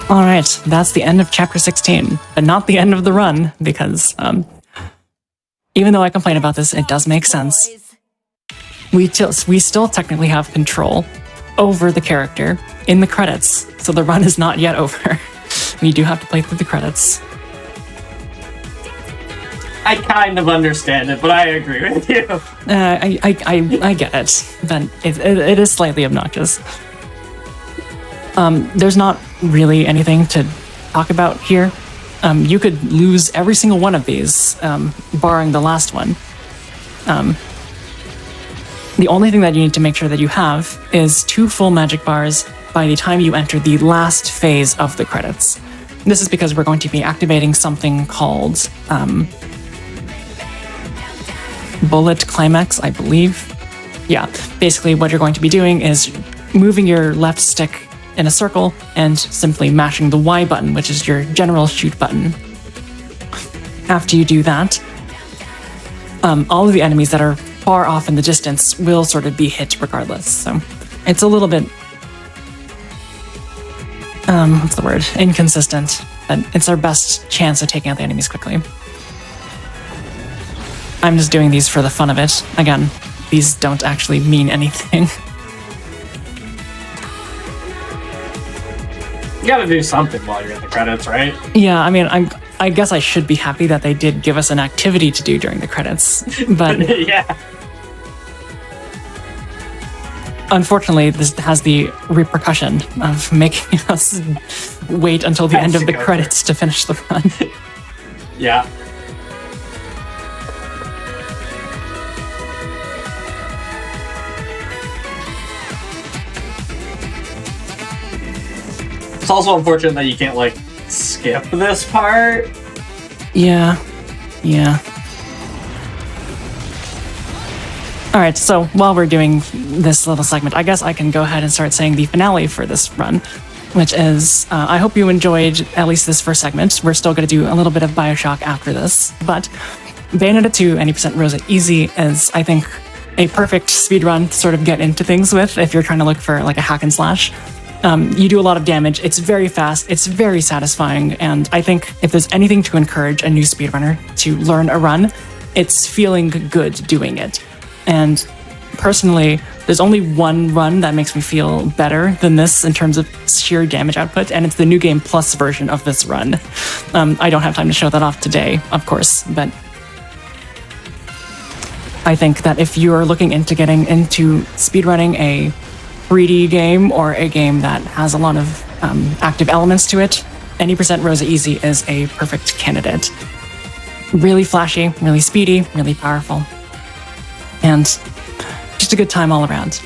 All right, that's the end of Chapter 16, but not the end of the run, because even though I complain about this, it does make sense. We still technically have control over the character in the credits, so the run is not yet over. We do have to play through the credits. I kind of understand it, but I agree with you. I get it, but it is slightly obnoxious. There's not really anything to talk about here. You could lose every single one of these, barring the last one. The only thing that you need to make sure that you have is 2 full magic bars by the time you enter the last phase of the credits. This is because we're going to be activating something called Bullet Climax, I believe. Yeah, basically what you're going to be doing is moving your left stick in a circle and simply mashing the Y button, which is your general shoot button. After you do that, all of the enemies that are far off in the distance will sort of be hit regardless. So it's a little bit, what's the word? Inconsistent, but it's our best chance of taking out the enemies quickly. I'm just doing these for the fun of it. Again, these don't actually mean anything. You gotta do something while you're in the credits, right? Yeah, I mean, I guess I should be happy that they did give us an activity to do during the credits, but Yeah. unfortunately, this has the repercussion of making us wait until the end of the credits to finish the run. Yeah. It's also unfortunate that you can't, like, skip this part. Yeah. All right, so while we're doing this little segment, I guess I can go ahead and start saying the finale for this run, which is, I hope you enjoyed at least this first segment. We're still going to do a little bit of BioShock after this, but Bayonetta 2 90% Rosa Easy is, I think, a perfect speedrun to sort of get into things with if you're trying to look for like a hack and slash. You do a lot of damage, it's very fast, it's very satisfying, and I think if there's anything to encourage a new speedrunner to learn a run, it's feeling good doing it. And personally, there's only one run that makes me feel better than this in terms of sheer damage output, and it's the New Game Plus version of this run. I don't have time to show that off today, of course, but I think that if you're looking into getting into speedrunning a 3D game or a game that has a lot of active elements to it, 90% Rosa Easy is a perfect candidate. Really flashy, really speedy, really powerful, and just a good time all around.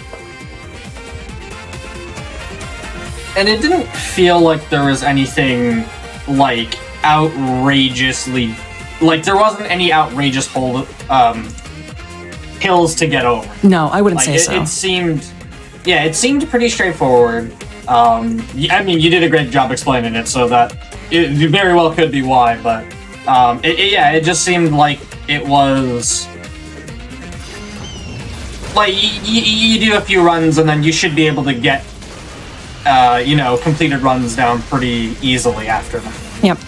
And it didn't feel like there was anything, like, outrageously... Like, there wasn't any outrageous hills to get over. No, I wouldn't Like, say so. It seemed... Yeah, it seemed pretty straightforward. I mean, you did a great job explaining it, so that it very well could be why, but it just seemed like it was... Like, you do a few runs, and then you should be able to get, completed runs down pretty easily after that. Yep.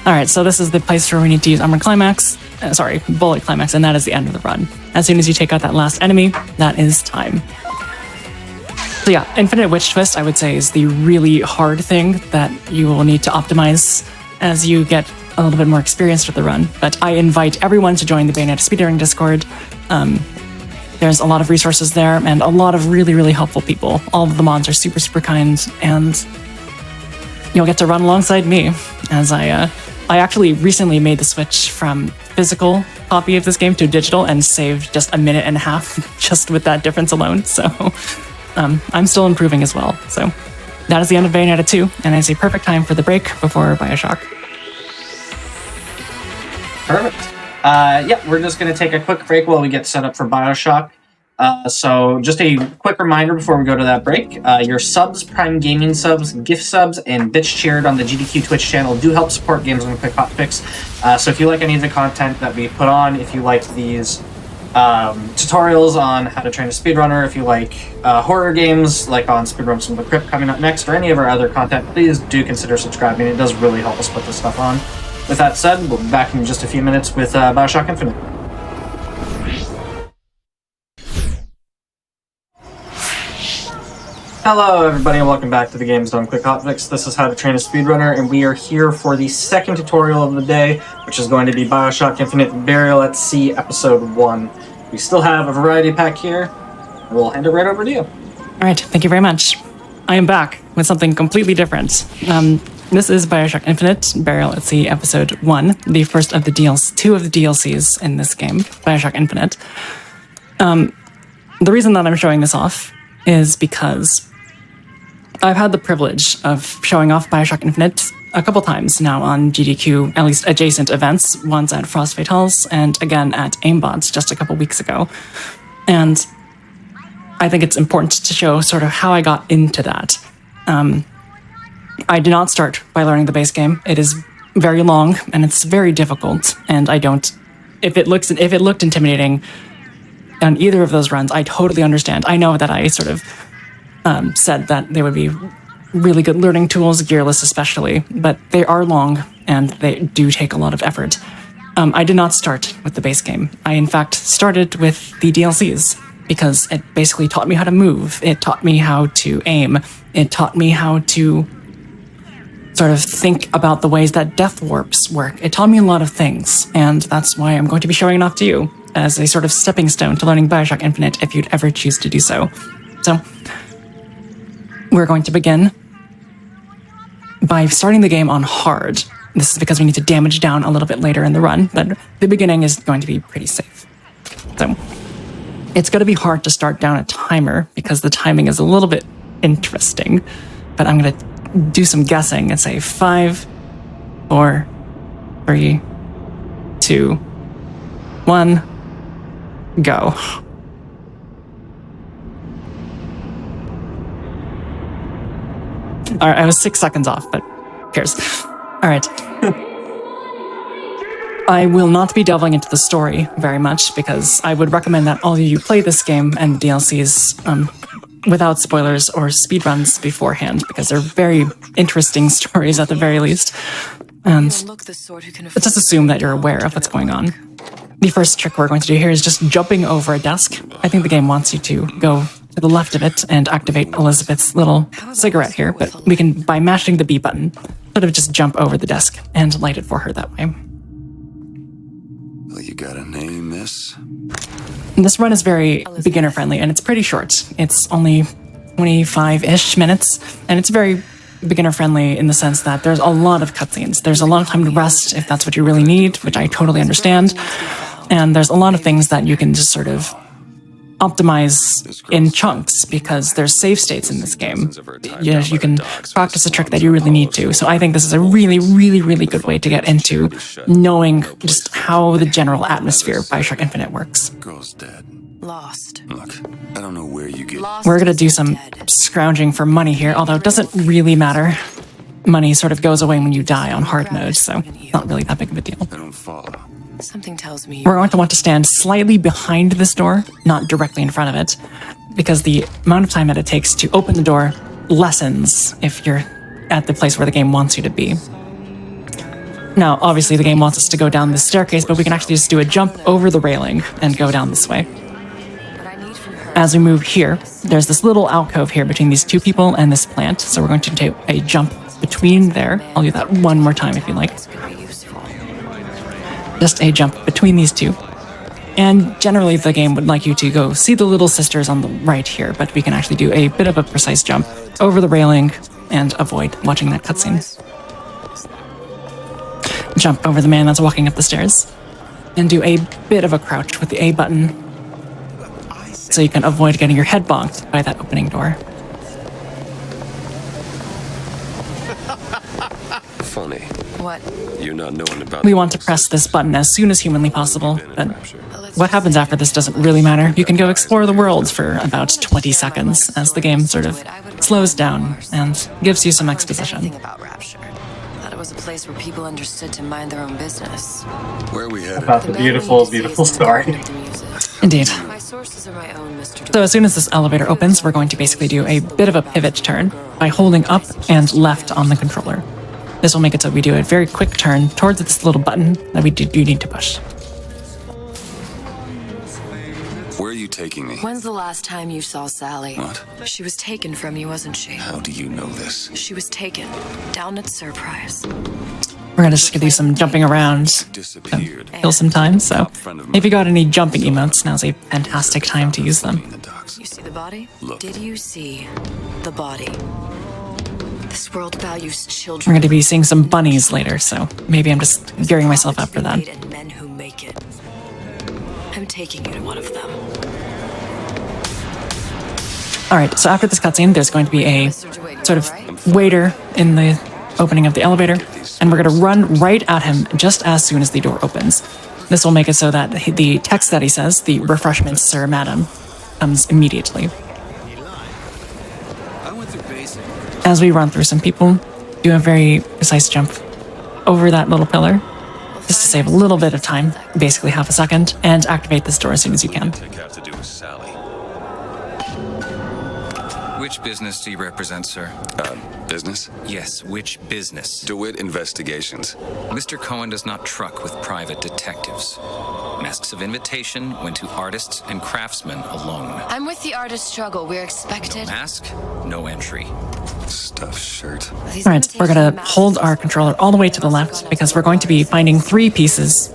All right, so this is the place where we need to use Bullet Climax, and that is the end of the run. As soon as you take out that last enemy, that is time. So yeah, Infinite Witch Twist, I would say, is the really hard thing that you will need to optimize as you get a little bit more experienced with the run. But I invite everyone to join the Bayonetta Speedrunning Discord. There's a lot of resources there and a lot of really, really helpful people. All of the mods are super, super kind, and you'll get to run alongside me as I actually recently made the switch from physical copy of this game to digital and saved just a minute and a half just with that difference alone. So I'm still improving as well. So that is the end of Bayonetta 2, and it's a perfect time for the break before BioShock. Perfect. We're just going to take a quick break while we get set up for BioShock. So just a quick reminder before we go to that break, your subs, Prime Gaming subs, gift subs, and bitch cheered on the GDQ Twitch channel do help support Games on Quick Hot Fix. So if you like any of the content that we put on, if you like these tutorials on how to train a speedrunner, if you like horror games like on Speedrun from the Crypt coming up next, or any of our other content, please do consider subscribing. It does really help us put this stuff on. With that said, we'll be back in just a few minutes with BioShock Infinite. Hello everybody and welcome back to the Games Done Quick Hotfix. This is How to Train a Speedrunner, and we are here for the second tutorial of the day, which is going to be BioShock Infinite Burial at Sea Episode 1. We still have a variety pack here. We'll hand it right over to you. Alright, thank you very much. I am back with something completely different. This is BioShock Infinite Burial at Sea Episode 1, the first of the two of the DLCs in this game, BioShock Infinite. The reason that I'm showing this off is because I've had the privilege of showing off BioShock Infinite a couple times now on GDQ, at least adjacent events, once at Frost Fatals and again at Aimbot just a couple weeks ago. And I think it's important to show sort of how I got into that. I did not start by learning the base game. It is very long and it's very difficult, and if it looked intimidating on either of those runs, I totally understand. I know that I sort of said that they would be really good learning tools, gearless especially, but they are long and they do take a lot of effort. I did not start with the base game. I, in fact, started with the DLCs because it basically taught me how to move. It taught me how to aim. It taught me how to sort of think about the ways that death warps work. It taught me a lot of things, and that's why I'm going to be showing it off to you as a sort of stepping stone to learning BioShock Infinite if you'd ever choose to do so. So, we're going to begin by starting the game on hard. This is because we need to damage down a little bit later in the run, but the beginning is going to be pretty safe. So, it's going to be hard to start down a timer because the timing is a little bit interesting, but I'm going to do some guessing and say 5, 4, 3, 2, 1, go. All right, I was 6 seconds off, but who cares? All right. I will not be delving into the story very much because I would recommend that all of you play this game and DLCs without spoilers or speedruns beforehand because they're very interesting stories at the very least. And let's just assume that you're aware of what's going on. The first trick we're going to do here is just jumping over a desk. I think the game wants you to go to the left of it and activate Elizabeth's little cigarette here, but we can, by mashing the B button, sort of just jump over the desk and light it for her that way. Well, you got a name, miss? And this run is very beginner friendly and it's pretty short. It's only 25-ish minutes and it's very beginner friendly in the sense that there's a lot of cutscenes. There's a lot of time to rest if that's what you really need, which I totally understand. And there's a lot of things that you can just sort of optimize in chunks because there's save states in this game. You can practice a trick that you really need to. So I think this is a really, really, really good way to get into knowing just how the general atmosphere of BioShock Infinite works. Girl's dead. Lost. Look, I don't know where you get. We're going to do some scrounging for money here, although it doesn't really matter. Money sort of goes away when you die on hard mode, so it's not really that big of a deal. I don't follow. Something tells me We're going to want to stand slightly behind this door, not directly in front of it, because the amount of time that it takes to open the door lessens if you're at the place where the game wants you to be. Now, obviously the game wants us to go down this staircase, but we can actually just do a jump over the railing and go down this way. As we move here, there's this little alcove here between these two people and this plant, so we're going to take a jump between there. I'll do that one more time if you like. Just a jump between these two. And generally the game would like you to go see the little sisters on the right here, but we can actually do a bit of a precise jump over the railing and avoid watching that cutscene. Jump over the man that's walking up the stairs. And do a bit of a crouch with the A button so you can avoid getting your head bonked by that opening door. Funny. what? You're not knowing about. We want to press this button as soon as humanly possible, but what happens after this doesn't really matter. You can go explore the world for about 20 seconds as the game sort of slows down and gives you some exposition. About Rapture. Thought it was a place where people understood to mind their own business. Where we headed? About the beautiful, beautiful story. Indeed. My sources are my own, Mr. So as soon as this elevator opens, we're going to basically do a bit of a pivot turn by holding up and left on the controller. This will make it so we do a very quick turn towards this little button that we do need to push. Where are you taking me? When's the last time you saw Sally? What? She was taken from you, wasn't she? How do you know this? She was taken down at Surprise. We're gonna just do some jumping around, Disappeared. kill some time, so if you got any jumping emotes, now's a fantastic time to use them. In the docks. You see the body? Look. Did you see the body? This world values We're children. going to be seeing some bunnies later, so maybe I'm just gearing myself up for that. And men who make it. I'm taking you to one of them. Alright, so after this cutscene, there's going to be a sort of waiter in the opening of the elevator, and we're going to run right at him just as soon as the door opens. This will make it so that the text that he says, the refreshments, sir, madam, comes immediately. As we run through some people, do a very precise jump over that little pillar, just to save a little bit of time, basically half a second, and activate this door as soon as you can. Have to do with Sally. Which business do you represent, sir? Business? Yes, which business? DeWitt Investigations. Mr. Cohen does not truck with private detectives. Masks of invitation went to artists and craftsmen alone. I'm with the artist struggle. We're expected. Mask, no entry. Stuffed shirt. All right, we're gonna hold our controller all the way to the left because we're going to be finding three pieces.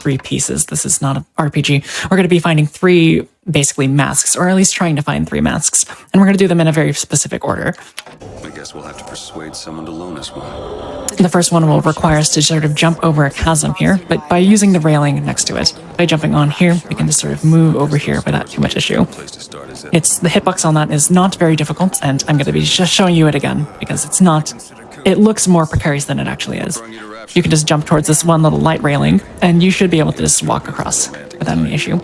This is not an RPG. We're going to be finding three, basically, masks, or at least trying to find three masks. And we're going to do them in a very specific order. I guess we'll have to persuade someone to loan us one. The first one will require us to sort of jump over a chasm here, but by using the railing next to it. By jumping on here, we can just sort of move over here without too much issue. Place to start is It's the hitbox on that is not very difficult, and I'm going to be just showing you it again because it's not. It looks more precarious than it actually is. You can just jump towards this one little light railing, and you should be able to just walk across without any issue.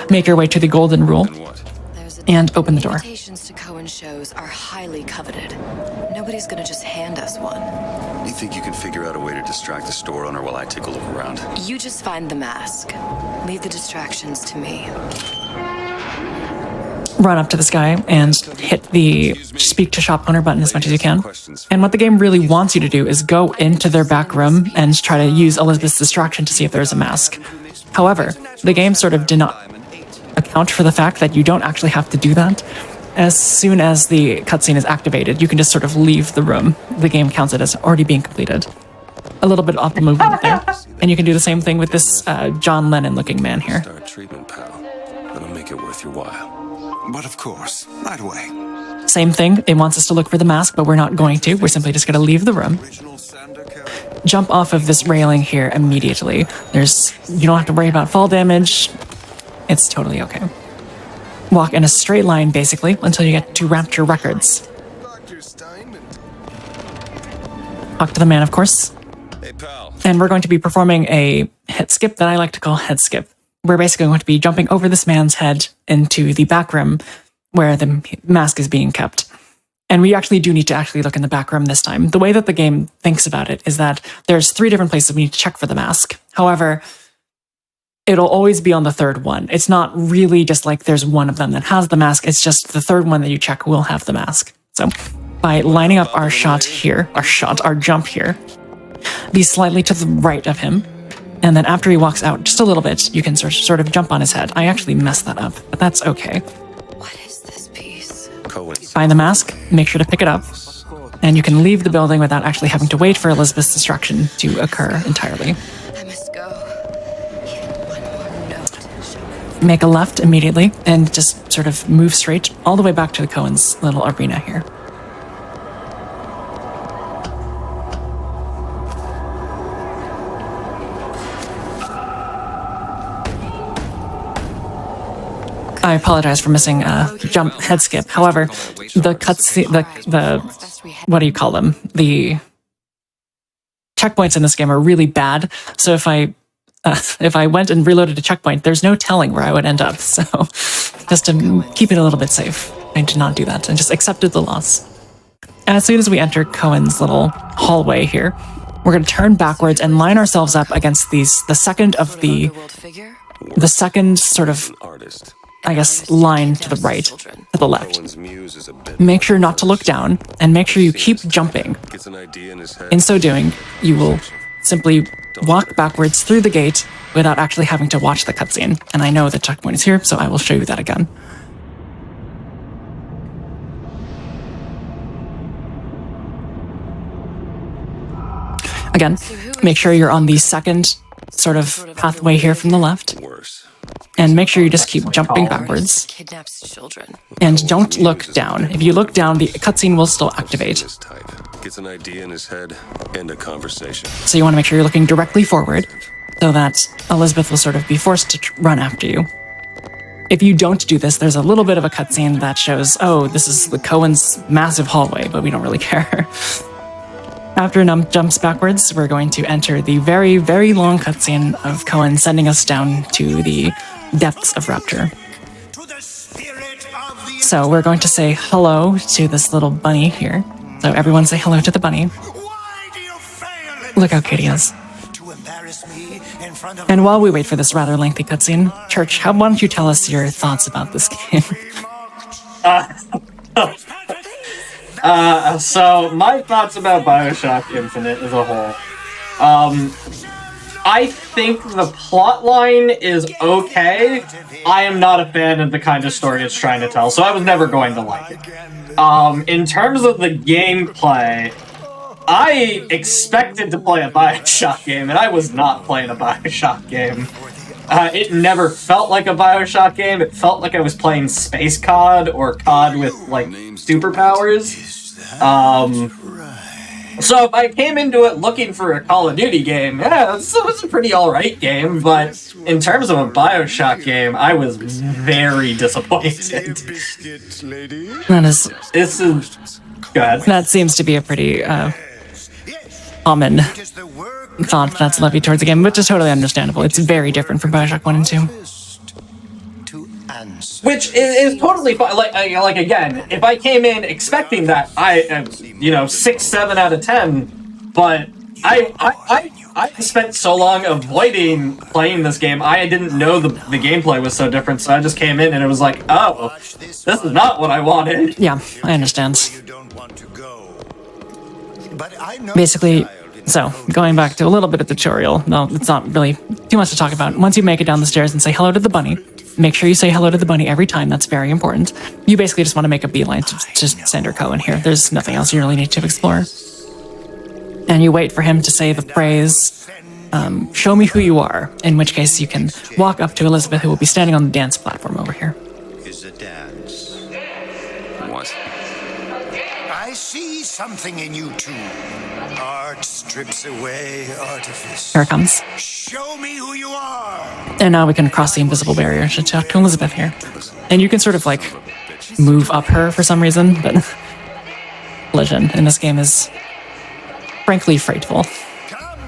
Make your way to the golden rule, and open the door. Invitations to Cohen shows are highly coveted. Nobody's gonna just hand us one. You think you can figure out a way to distract the store owner while I take a look around? You just find the mask. Leave the distractions to me. Run up to this guy and hit the speak to shop owner button as much as you can. And what the game really wants you to do is go into their back room and try to use Elizabeth's distraction to see if there's a mask. However, the game sort of did not account for the fact that you don't actually have to do that. As soon as the cutscene is activated, you can just sort of leave the room. The game counts it as already being completed. A little bit off the movement there. And you can do the same thing with this John Lennon looking man here. Start treatment, pal. That'll make it worth your while. But of course, right away. Same thing, it wants us to look for the mask, but we're not going to. We're simply just going to leave the room. Jump off of this railing here immediately. You don't have to worry about fall damage. It's totally okay. Walk in a straight line, basically, until you get to Rapture Records. Talk to the man, of course. Hey, pal. And we're going to be performing a head skip that I like to call head skip. We're basically going to be jumping over this man's head into the back room where the mask is being kept. And we actually do need to actually look in the back room this time. The way that the game thinks about it is that there's 3 different places we need to check for the mask. However, it'll always be on the third one. It's not really just like there's one of them that has the mask. It's just the third one that you check will have the mask. So by lining up our jump here, be slightly to the right of him. And then after he walks out just a little bit, you can sort of jump on his head. I actually messed that up, but that's okay. What is this piece? Find the mask, make sure to pick it up, and you can leave the building without actually having to wait for Elizabeth's destruction to occur entirely. I must go. One more note. Make a left immediately, and just sort of move straight all the way back to the Cohen's little arena here. I apologize for missing a jump head skip. However, the cutscene, the what do you call them? The checkpoints in this game are really bad. So if I went and reloaded a checkpoint, there's no telling where I would end up. So just to keep it a little bit safe, I did not do that and just accepted the loss. As soon as we enter Cohen's little hallway here, we're going to turn backwards and line ourselves up against the second sort of, I guess, line to the right, to the left. Make sure not to look down, and make sure you keep jumping. In so doing, you will simply walk backwards through the gate without actually having to watch the cutscene. And I know the checkpoint is here, so I will show you that again. Again, make sure you're on the second sort of pathway here from the left. And make sure you just keep jumping backwards. Kidnaps children. And don't look down. If you look down, the cutscene will still activate. Gets an idea in his head and a conversation. So you want to make sure you're looking directly forward so that Elizabeth will sort of be forced to run after you. If you don't do this, there's a little bit of a cutscene that shows, oh, this is the Cohen's massive hallway, but we don't really care. After Num jumps backwards, we're going to enter the very, very long cutscene of Cohen sending us down to the depths of Rapture. So we're going to say hello to this little bunny here. So everyone say hello to the bunny. Look how cute he is. And while we wait for this rather lengthy cutscene, Church, why don't you tell us your thoughts about this game? So my thoughts about BioShock Infinite as a whole. I think the plot line is okay. I am not a fan of the kind of story it's trying to tell, so I was never going to like it. In terms of the gameplay, I expected to play a BioShock game, and I was not playing a BioShock game. It never felt like a BioShock game. It felt like I was playing Space COD or COD with, like, superpowers. So if I came into it looking for a Call of Duty game, yeah, it was a pretty alright game, but in terms of a BioShock game, I was very disappointed. Go ahead. That seems to be a pretty common thought that's levied towards the game, which is totally understandable. It's very different from BioShock 1 and 2. Which is totally fine. Like again, if I came in expecting that, 6, 7 out of 10, but I spent so long avoiding playing this game, I didn't know the gameplay was so different, so I just came in and it was like, oh, this is not what I wanted. Yeah, I understand. Basically, so, going back to a little bit of tutorial, no, it's not really too much to talk about. Once you make it down the stairs and say hello to the bunny, make sure you say hello to the bunny every time, that's very important. You basically just want to make a beeline to just Sander Cohen here. There's nothing else you really need to explore. And you wait for him to say the phrase, show me who you are, in which case you can walk up to Elizabeth, who will be standing on the dance platform over here. Is a dance. What? I see something in you two. Art strips away artifice. Here it comes. Show me who you are. And now we can cross the invisible barrier to talk to Elizabeth here. And you can sort of like move up her for some reason, but collision in this game is frankly frightful. Come,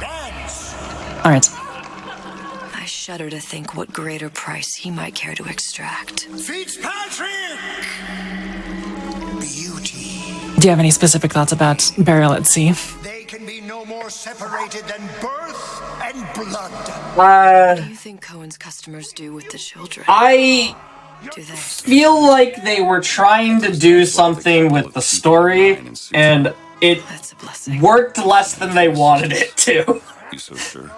dance. Alright. I shudder to think what greater price he might care to extract. Fitzpatrick! Beauty. Do you have any specific thoughts about Burial at Sea? They can be no more separated than birth and blood. What do you think Cohen's customers do with the children? I Do they? feel like they were trying to do something with the story, and it That's a blessing. worked less than they wanted it to. You so sure?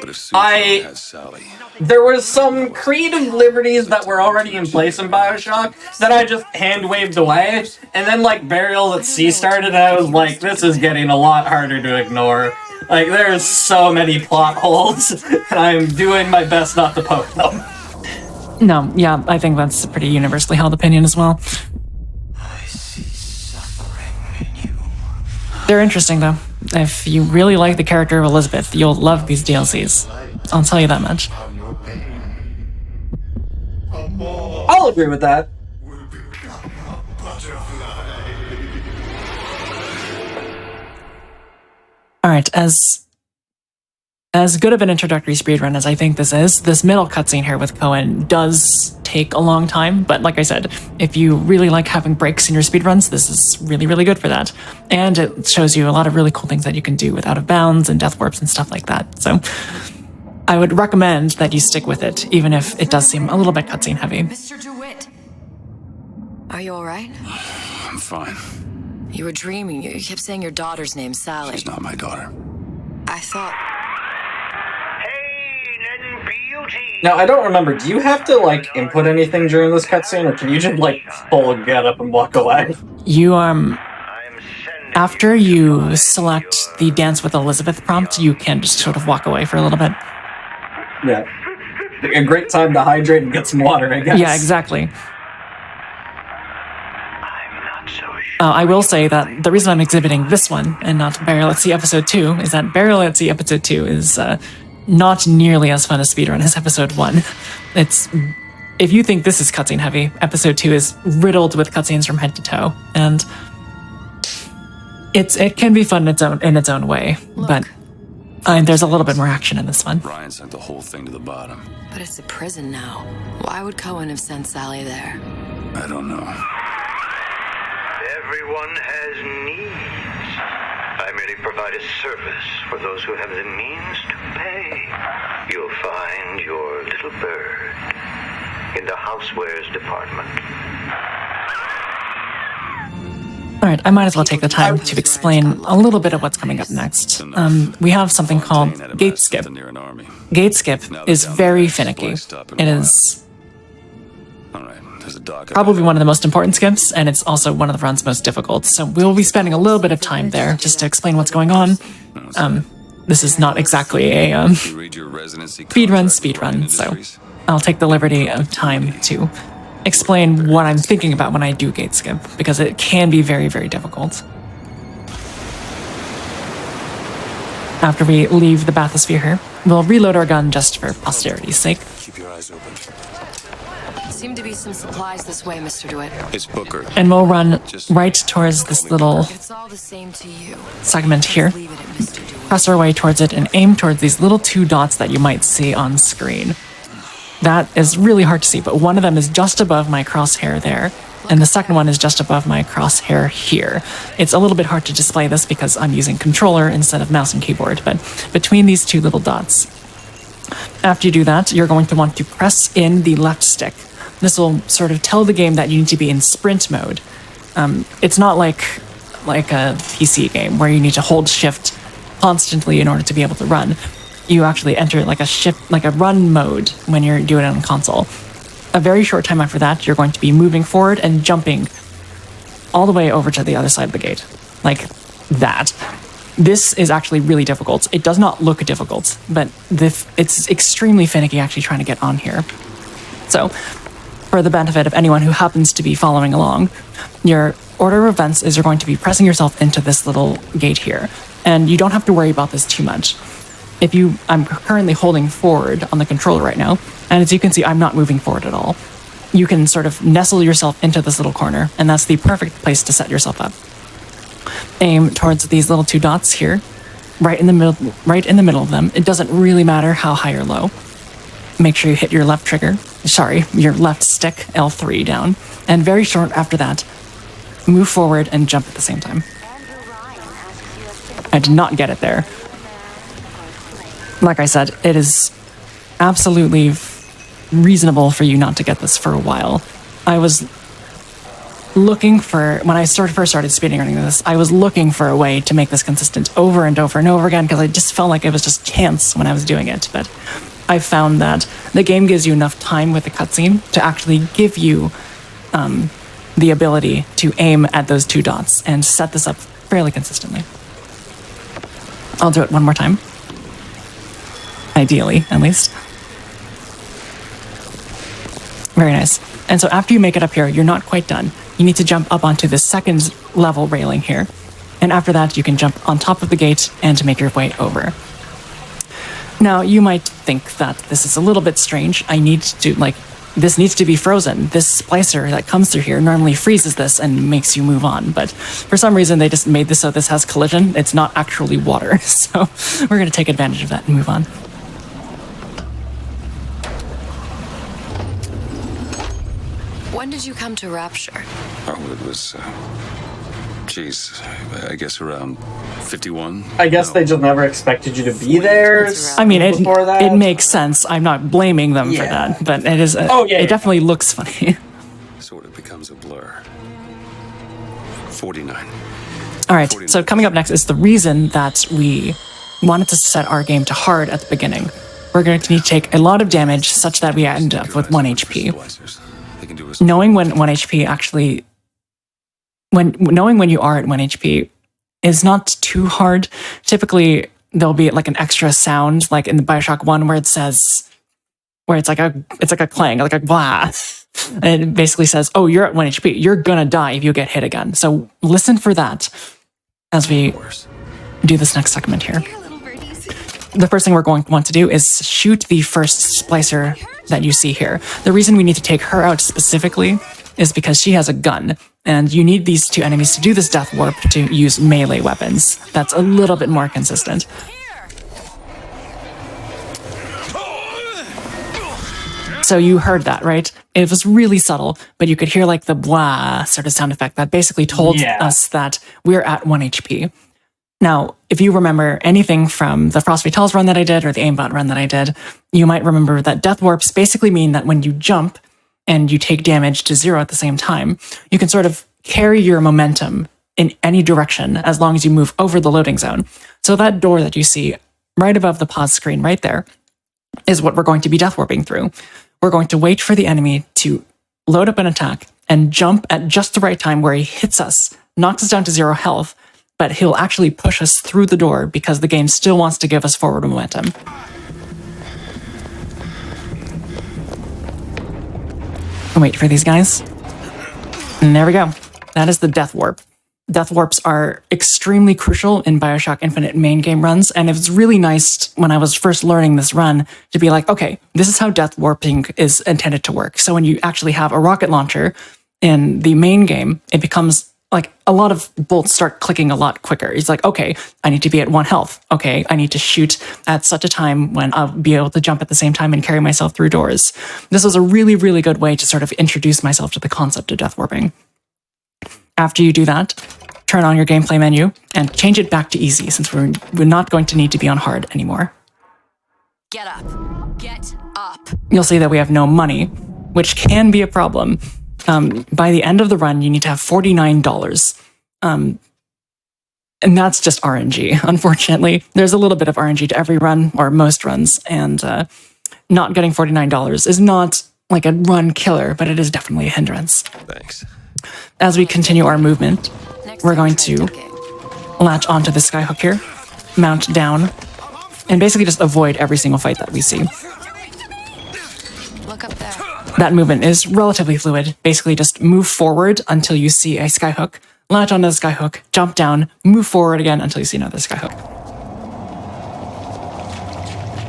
But if Susan has Sally, There was some creative liberties that were already in place in BioShock that I just hand-waved away, and then, like, Burial at Sea started, and I was like, this is getting a lot harder to ignore. Like, there's so many plot holes, and I'm doing my best not to poke them. No, yeah, I think that's a pretty universally held opinion as well. I see suffering in you. They're interesting, though. If you really like the character of Elizabeth, you'll love these DLCs. I'll tell you that much. I'll agree with that. Alright, as good of an introductory speedrun as I think this is, this middle cutscene here with Cohen does take a long time, but like I said, if you really like having breaks in your speedruns, this is really, really good for that. And it shows you a lot of really cool things that you can do with out of bounds and death warps and stuff like that. So I would recommend that you stick with it, even if it does seem a little bit cutscene heavy. Mr. DeWitt! Are you alright? I'm fine. You were dreaming. You kept saying your daughter's name, Sally. She's not my daughter. I thought... Now, I don't remember, do you have to, like, input anything during this cutscene, or can you just, like, full get up and walk away? You, after you select the Dance with Elizabeth prompt, you can just sort of walk away for a little bit. Yeah. A great time to hydrate and get some water, I guess. Yeah, exactly. I will say that the reason I'm exhibiting this one and not Burial at Sea Episode 2 is that Burial at Sea Episode 2 is not nearly as fun a speedrun as Episode 1. If you think this is cutscene heavy, Episode 2 is riddled with cutscenes from head to toe, and it can be fun in its own way, but there's a little bit more action in this one. Brian sent the whole thing to the bottom. But it's a prison now. Why would Cohen have sent Sally there? I don't know. Everyone has needs. I merely provide a service for those who have the means to pay. You'll find your little bird in the housewares department. Alright, right, I might as well take the time to explain a little bit of what's coming up next. We have something called Gate Skip. Gate Skip is very finicky. It is probably one of the most important skips, and it's also one of the run's most difficult. So we'll be spending a little bit of time there just to explain what's going on. This is not exactly a speedrun, so I'll take the liberty of time to explain what I'm thinking about when I do gate skip, because it can be very, very difficult. After we leave the bathysphere here, we'll reload our gun just for posterity's sake. Keep your eyes open. Seem to be some supplies this way, Mr. DeWitt. It's Booker. And we'll run right towards this little It's all the same to you. segment here. Leave it at Mr. DeWitt. Press our way towards it and aim towards these little 2 dots that you might see on screen. That is really hard to see, but one of them is just above my crosshair there, and the second one is just above my crosshair here. It's a little bit hard to display this because I'm using controller instead of mouse and keyboard, but between these 2 little dots. After you do that, you're going to want to press in the left stick. This will sort of tell the game that you need to be in sprint mode. It's not like a PC game where you need to hold shift constantly in order to be able to run. You actually enter like a run mode when you're doing it on console. A very short time after that, you're going to be moving forward and jumping all the way over to the other side of the gate. Like that. This is actually really difficult. It does not look difficult, but it's extremely finicky actually trying to get on here. So, for the benefit of anyone who happens to be following along, your order of events is you're going to be pressing yourself into this little gate here. And you don't have to worry about this too much. I'm currently holding forward on the controller right now, and as you can see, I'm not moving forward at all. You can sort of nestle yourself into this little corner, and that's the perfect place to set yourself up. Aim towards these little 2 dots here, right in the middle of them. It doesn't really matter how high or low. Make sure you hit your left stick, L3 down, and very short after that, move forward and jump at the same time. I did not get it there. Like I said, it is absolutely reasonable for you not to get this for a while. I was looking for, when I first started speedrunning this, I was looking for a way to make this consistent over and over and over again, because I just felt like it was just chance when I was doing it. But I found that the game gives you enough time with the cutscene to actually give you the ability to aim at those 2 dots and set this up fairly consistently. I'll do it one more time. Ideally, at least. Very nice. And so after you make it up here, you're not quite done. You need to jump up onto the 2nd level railing here. And after that, you can jump on top of the gate and make your way over. Now, you might think that this is a little bit strange. This needs to be frozen. This splicer that comes through here normally freezes this and makes you move on. But for some reason, they just made this so this has collision. It's not actually water. So we're going to take advantage of that and move on. When did you come to Rapture? Oh, it was, I guess around 51. I guess they just never expected you to be there. I mean, it makes sense. I'm not blaming them for that, but it is. It definitely looks funny. Sort of becomes a blur. 49. All right, so coming up next is the reason that we wanted to set our game to hard at the beginning. We're going to need to take a lot of damage such that we end up with 1 HP. Knowing when 1 HP actually... Knowing when you are at 1 HP is not too hard. Typically, there'll be like an extra sound, like in the BioShock 1 where it says... Where it's like a clang, like a blah. And it basically says, oh, you're at 1 HP. You're gonna die if you get hit again. So listen for that as we do this next segment here. The first thing we're going to want to do is shoot the first splicer that you see here. The reason we need to take her out specifically is because she has a gun, and you need these 2 enemies to do this death warp to use melee weapons. That's a little bit more consistent. So you heard that, right? It was really subtle, but you could hear like the blah sort of sound effect that basically told us that we're at 1 HP. Now, if you remember anything from the Frost Fatals run that I did or the aimbot run that I did, you might remember that death warps basically mean that when you jump and you take damage to 0 at the same time, you can sort of carry your momentum in any direction as long as you move over the loading zone. So that door that you see right above the pause screen right there is what we're going to be death warping through. We're going to wait for the enemy to load up an attack and jump at just the right time where he hits us, knocks us down to 0 health, but he'll actually push us through the door because the game still wants to give us forward momentum. Wait for these guys. And there we go. That is the death warp. Death warps are extremely crucial in BioShock Infinite main game runs, and it was really nice when I was first learning this run to be like, okay, this is how death warping is intended to work. So when you actually have a rocket launcher in the main game, it becomes like a lot of bolts start clicking a lot quicker. It's like, okay, I need to be at 1 health. Okay, I need to shoot at such a time when I'll be able to jump at the same time and carry myself through doors. This was a really, really good way to sort of introduce myself to the concept of death warping. After you do that, turn on your gameplay menu and change it back to easy since we're not going to need to be on hard anymore. Get up. Get up. You'll see that we have no money, which can be a problem. By the end of the run, you need to have $49. And that's just RNG, unfortunately. There's a little bit of RNG to every run, or most runs, and not getting $49 is not like a run killer, but it is definitely a hindrance. Thanks. As we continue our movement, we're going to latch onto the skyhook here, mount down, and basically just avoid every single fight that we see. Look up there. That movement is relatively fluid. Basically just move forward until you see a skyhook, latch onto the skyhook, jump down, move forward again until you see another skyhook.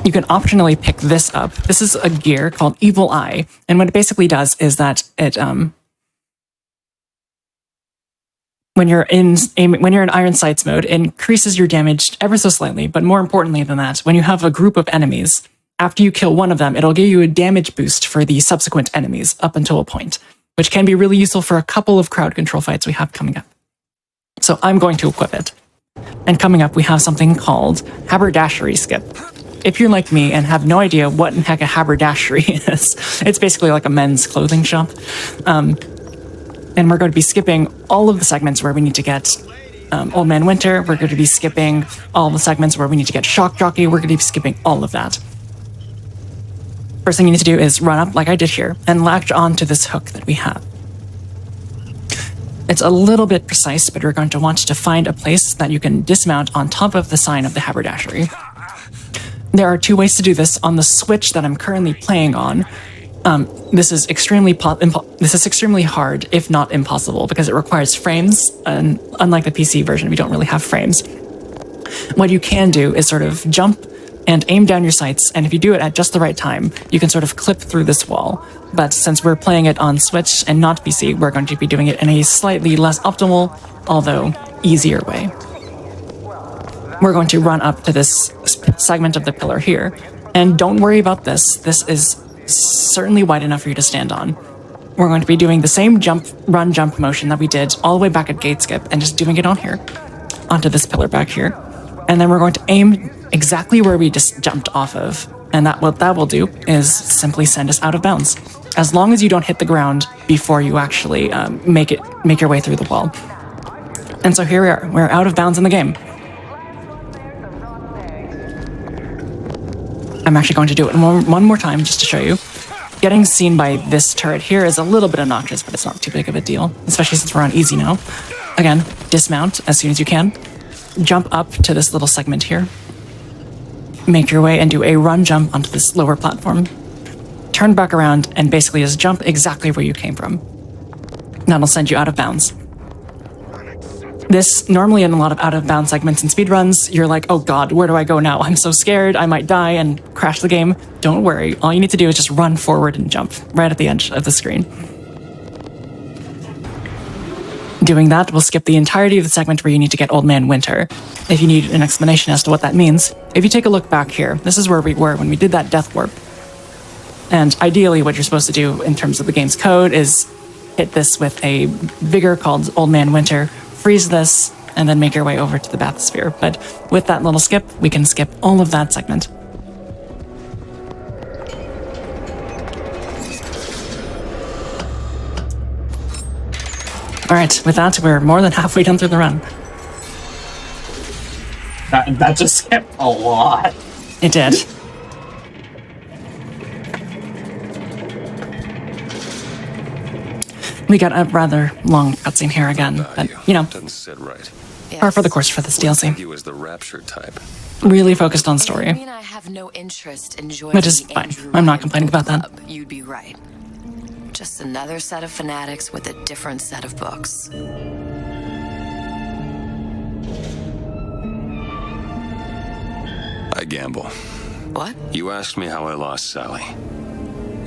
You can optionally pick this up. This is a gear called Evil Eye, and what it basically does is that it when you're in iron sights mode, it increases your damage ever so slightly, but more importantly than that, when you have a group of enemies, after you kill one of them, it'll give you a damage boost for the subsequent enemies up until a point, which can be really useful for a couple of crowd control fights we have coming up. So I'm going to equip it. And coming up, we have something called Haberdashery Skip. If you're like me and have no idea what in heck a haberdashery is, it's basically like a men's clothing shop. And we're going to be skipping all of the segments where we need to get Old Man Winter. We're going to be skipping all the segments where we need to get Shock Jockey. We're going to be skipping all of that. First thing you need to do is run up like I did here and latch onto this hook that we have. It's a little bit precise, but you're going to want to find a place that you can dismount on top of the sign of the haberdashery. There are 2 ways to do this. On the Switch that I'm currently playing on, this is extremely hard, if not impossible, because it requires frames, and unlike the PC version, we don't really have frames. What you can do is sort of jump and aim down your sights, and if you do it at just the right time, you can sort of clip through this wall. But since we're playing it on Switch and not PC, we're going to be doing it in a slightly less optimal, although easier way. We're going to run up to this segment of the pillar here, and don't worry about this. This is certainly wide enough for you to stand on. We're going to be doing the same run jump motion that we did all the way back at gate skip, and just doing it on here, onto this pillar back here. And then we're going to aim exactly where we just jumped off of. And what that will do is simply send us out of bounds. As long as you don't hit the ground before you actually make your way through the wall. And so here we are. We're out of bounds in the game. I'm actually going to do it one more time just to show you. Getting seen by this turret here is a little bit obnoxious, but it's not too big of a deal, especially since we're on easy now. Again, dismount as soon as you can. Jump up to this little segment here. Make your way and do a run jump onto this lower platform. Turn back around and basically just jump exactly where you came from. That'll send you out of bounds. This, normally in a lot of out-of-bounds segments and speedruns, you're like, oh god, where do I go now? I'm so scared, I might die and crash the game. Don't worry, all you need to do is just run forward and jump, right at the edge of the screen. Doing that will skip the entirety of the segment where you need to get Old Man Winter. If you need an explanation as to what that means, if you take a look back here, this is where we were when we did that death warp. And ideally what you're supposed to do in terms of the game's code is hit this with a vigor called Old Man Winter, freeze this, and then make your way over to the bathysphere. But with that little skip, we can skip all of that segment. right, with that, we're more than halfway done through the run. That just skipped a lot. It did. We got a rather long cutscene here again, but, you know, Doesn't sit right. par for the course for this DLC. You as the rapture type. Really focused on story, I mean, I have no interest in joining which is the fine. Andrew I'm not Ryan complaining about that. Club. You'd be right. Just another set of fanatics with a different set of books. I gamble. What? You asked me how I lost Sally.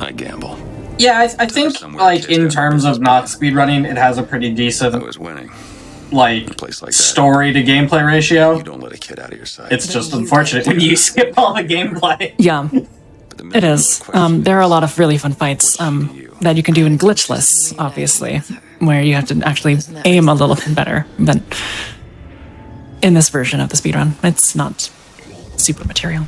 I gamble. Yeah, I think, like, in terms of not speedrunning, it has a pretty I decent, was winning. like, A place like that. story to gameplay ratio. You don't let a kid out of your sight. It's just unfortunate when you skip all the gameplay. Yeah, it is. There are a lot of really fun fights that you can do in glitchless, obviously, where you have to actually aim a little bit better. But in this version of the speedrun, it's not super material.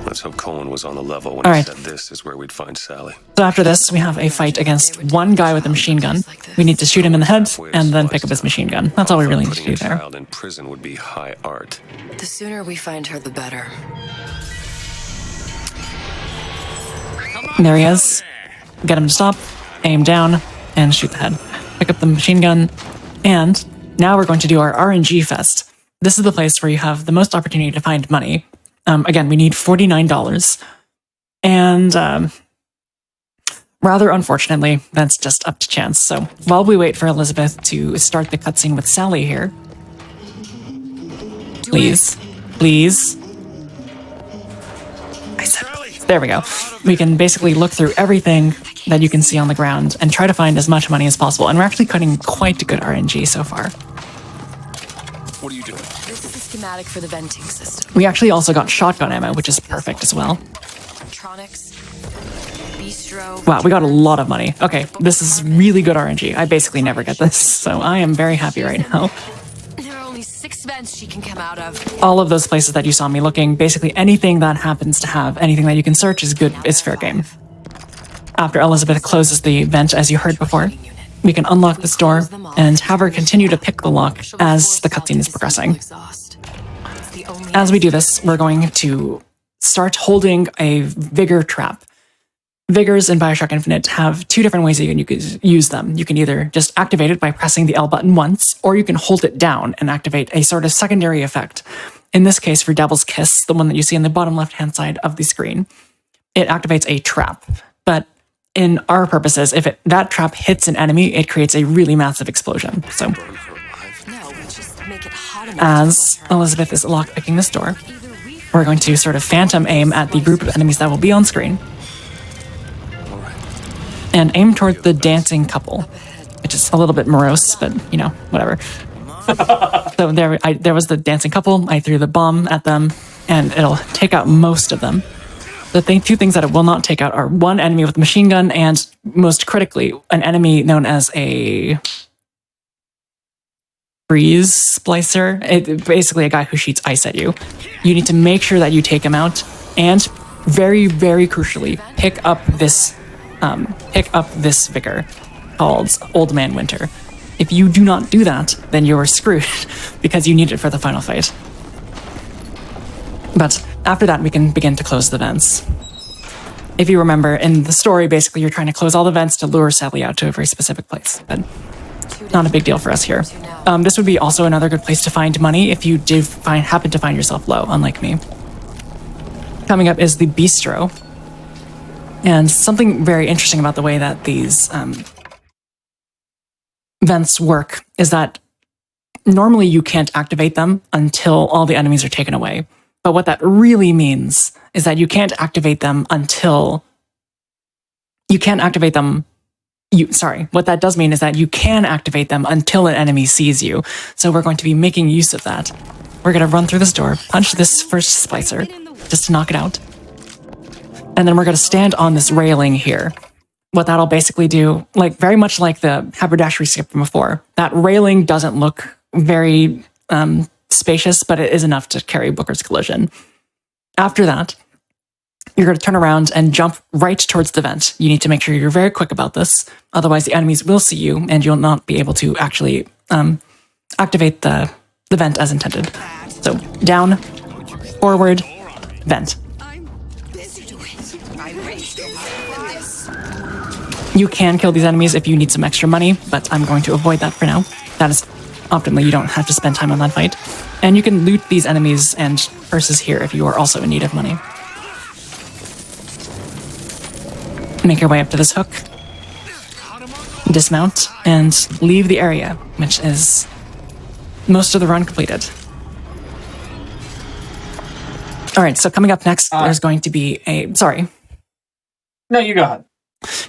Let's hope Colin was on the level when All he right. said this is where we'd find Sally. So after this, we have a fight against one guy with a machine gun. We need to shoot him in the head and then pick up his machine gun. That's all we really need to Putting do a there. child in prison would be high art. The sooner we find her, the better. There he is. Get him to stop, aim down, and shoot the head. Pick up the machine gun, and now we're going to do our RNG fest. This is the place where you have the most opportunity to find money. Again, we need $49, and rather unfortunately, that's just up to chance. So while we wait for Elizabeth to start the cutscene with Sally here, please, I said please. There we go. We can basically look through everything that you can see on the ground and try to find as much money as possible. And we're actually cutting quite a good RNG so far. What are you doing? This is the schematic for the venting system. We actually also got shotgun ammo, which is perfect as well. Electronics, bistro. Wow, we got a lot of money. Okay, this is really good RNG. I basically never get this, so I am very happy right now. There are only 6 vents she can come out of. All of those places that you saw me looking, basically anything that happens to have anything that you can search is good, is fair game. After Elizabeth closes the vent, as you heard before, we can unlock this door and have her continue to pick the lock as the cutscene is progressing. As we do this, we're going to start holding a vigor trap. Vigors in BioShock Infinite have 2 different ways that you can use them. You can either just activate it by pressing the L button once, or you can hold it down and activate a sort of secondary effect. In this case, for Devil's Kiss, the one that you see in the bottom left-hand side of the screen, it activates a trap. But in our purposes, if that trap hits an enemy, it creates a really massive explosion. So, as Elizabeth is lockpicking this door, we're going to sort of phantom aim at the group of enemies that will be on screen, and aim toward the dancing couple, which is a little bit morose, but, you know, whatever. So there was the dancing couple. I threw the bomb at them, and it'll take out most of them. The 2 things that it will not take out are one enemy with a machine gun, and most critically, an enemy known as a freeze splicer. Basically a guy who shoots ice at you. You need to make sure that you take him out, and very, very crucially, pick up this vigor called Old Man Winter. If you do not do that, then you're screwed, because you need it for the final fight. But after that, we can begin to close the vents. If you remember, in the story, basically you're trying to close all the vents to lure Sally out to a very specific place, but not a big deal for us here. This would be also another good place to find money if you did happen to find yourself low, unlike me. Coming up is the bistro. And something very interesting about the way that these vents work is that normally you can't activate them until all the enemies are taken away. But what that really means is that you can't activate them until... what that does mean is that you can activate them until an enemy sees you. So we're going to be making use of that. We're going to run through this door, punch this first splicer, just to knock it out. And then we're going to stand on this railing here. What that'll basically do, very much like the haberdashery skip from before, that railing doesn't look very spacious, but it is enough to carry Booker's Collision. After that, you're going to turn around and jump right towards the vent. You need to make sure you're very quick about this. Otherwise, the enemies will see you and you'll not be able to actually activate the vent as intended. So down, forward, vent. You can kill these enemies if you need some extra money, but I'm going to avoid that for now. That is optimally, you don't have to spend time on that fight. And you can loot these enemies and purses here if you are also in need of money. Make your way up to this hook, dismount, and leave the area, which is most of the run completed. All right, so coming up next, there's going to be a... Sorry. No, you go ahead.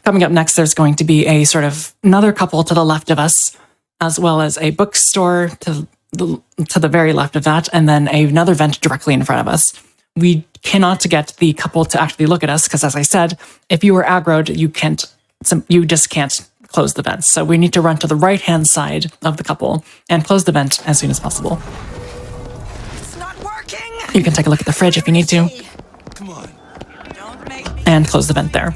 Coming up next, there's going to be a sort of another couple to the left of us, as well as a bookstore to the very left of that, and then another vent directly in front of us. We cannot get the couple to actually look at us, because as I said, if you are aggroed, you just can't close the vents. So we need to run to the right-hand side of the couple and close the vent as soon as possible. It's not working. You can take a look at the fridge if you need to. Come on. And close the vent there.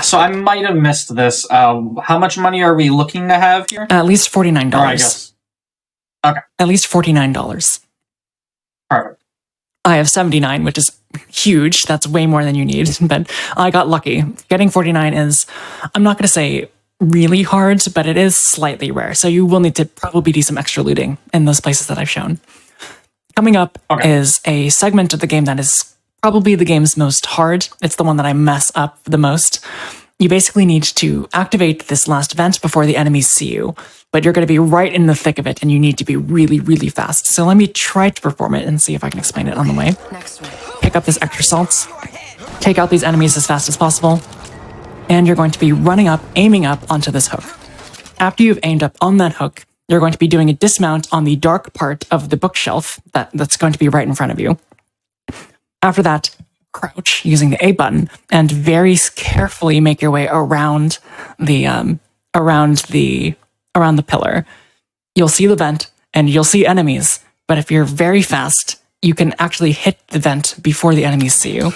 So I might have missed this. How much money are we looking to have here? At least $49. I guess. Okay. At least $49. Perfect. I have 79, which is huge. That's way more than you need, but I got lucky. Getting 49 is, I'm not going to say really hard, but it is slightly rare. So you will need to probably do some extra looting in those places that I've shown. Coming up is a segment of the game that is probably the game's most hard. It's the one that I mess up the most. You basically need to activate this last vent before the enemies see you, but you're going to be right in the thick of it and you need to be really, really fast. So let me try to perform it and see if I can explain it on the way. Pick up this extra salts, take out these enemies as fast as possible, and you're going to be running up, aiming up onto this hook. After you've aimed up on that hook, you're going to be doing a dismount on the dark part of the bookshelf that's going to be right in front of you. After that, crouch using the A button and very carefully make your way around the pillar. You'll see the vent and you'll see enemies, but if you're very fast, you can actually hit the vent before the enemies see you.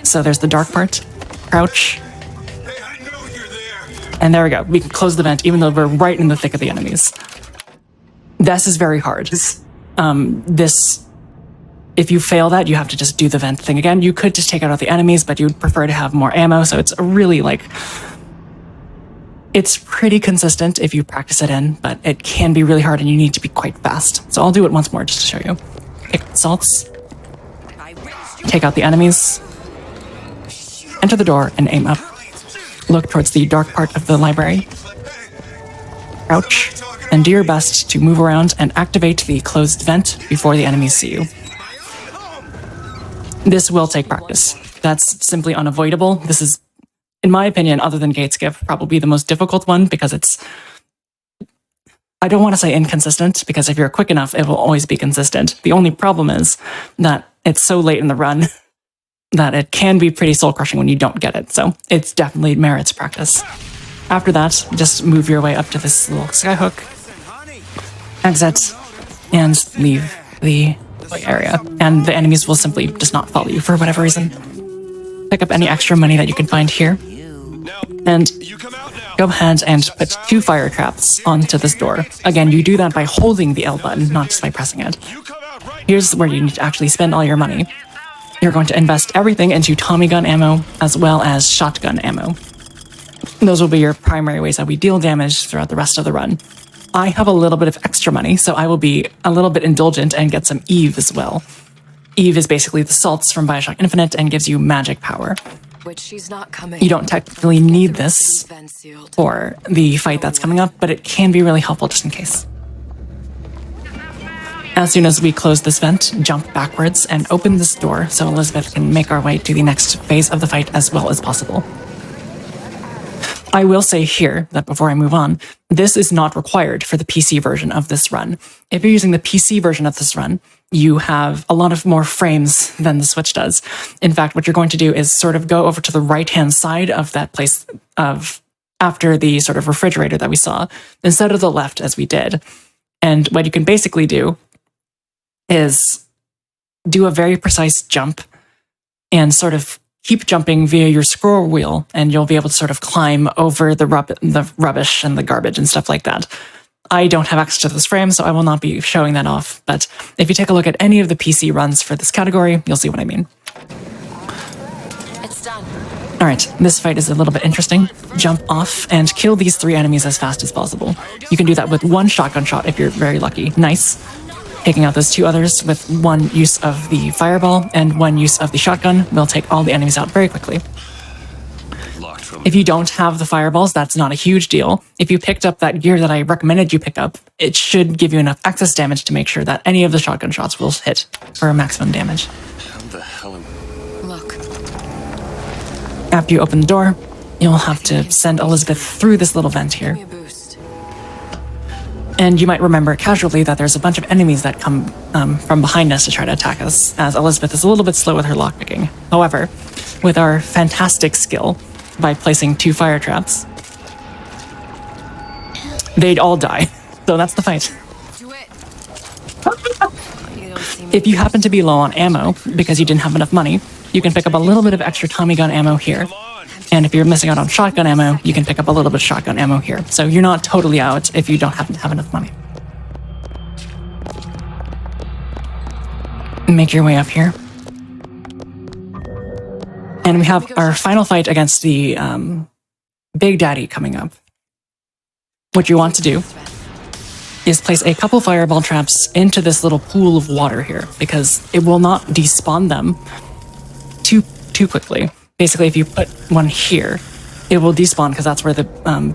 So there's the dark part, crouch, and there we go. We can close the vent even though we're right in the thick of the enemies. This is very hard. If you fail that, you have to just do the vent thing again. You could just take out all the enemies, but you'd prefer to have more ammo, so it's really it's pretty consistent if you practice it in, but it can be really hard and you need to be quite fast. So I'll do it once more just to show you. Pick the salts, take out the enemies, enter the door and aim up. Look towards the dark part of the library, crouch, and do your best to move around and activate the closed vent before the enemies see you. This will take practice. That's simply unavoidable. This is, in my opinion, other than Gateskip, probably the most difficult one because it's, I don't want to say inconsistent, because if you're quick enough, it will always be consistent. The only problem is that it's so late in the run that it can be pretty soul-crushing when you don't get it. So it's definitely merits practice. After that, just move your way up to this little skyhook, exit, and leave the area. And the enemies will simply just not follow you for whatever reason. Pick up any extra money that you can find here. And go ahead and put 2 fire traps onto this door. Again, you do that by holding the L button, not just by pressing it. Here's where you need to actually spend all your money. You're going to invest everything into Tommy gun ammo as well as shotgun ammo. Those will be your primary ways that we deal damage throughout the rest of the run. I have a little bit of extra money, so I will be a little bit indulgent and get some Eve as well. Eve is basically the salts from BioShock Infinite and gives you magic power. You don't technically need this for the fight that's coming up, but it can be really helpful just in case. As soon as we close this vent, jump backwards and open this door so Elizabeth can make our way to the next phase of the fight as well as possible. I will say here that before I move on, this is not required for the PC version of this run. If you're using the PC version of this run, you have a lot of more frames than the Switch does. In fact, what you're going to do is sort of go over to the right-hand side of that place of after the sort of refrigerator that we saw, instead of the left as we did. And what you can basically do is do a very precise jump and sort of keep jumping via your scroll wheel, and you'll be able to sort of climb over the rubbish and the garbage and stuff like that. I don't have access to this frame, so I will not be showing that off, but if you take a look at any of the PC runs for this category, you'll see what I mean. It's done. Alright, this fight is a little bit interesting. Jump off and kill these 3 enemies as fast as possible. You can do that with 1 shotgun shot if you're very lucky. Nice. Taking out those 2 others with 1 use of the fireball and 1 use of the shotgun will take all the enemies out very quickly. If you don't have the fireballs, that's not a huge deal. If you picked up that gear that I recommended you pick up, it should give you enough excess damage to make sure that any of the shotgun shots will hit for maximum damage. How the hell am... Look. After you open the door, you'll have to send Elizabeth through this little vent here. Give me a boost. And you might remember casually that there's a bunch of enemies that come from behind us to try to attack us, as Elizabeth is a little bit slow with her lockpicking. However, with our fantastic skill, by placing 2 fire traps, they'd all die. So that's the fight. Do it. If you happen to be low on ammo, because you didn't have enough money, you can pick up a little bit of extra Tommy gun ammo here. And if you're missing out on shotgun ammo, you can pick up a little bit of shotgun ammo here. So you're not totally out if you don't happen to have enough money. Make your way up here. And we have our final fight against the Big Daddy coming up. What you want to do is place a couple fireball traps into this little pool of water here, because it will not despawn them too quickly. Basically, if you put one here, it will despawn because that's where the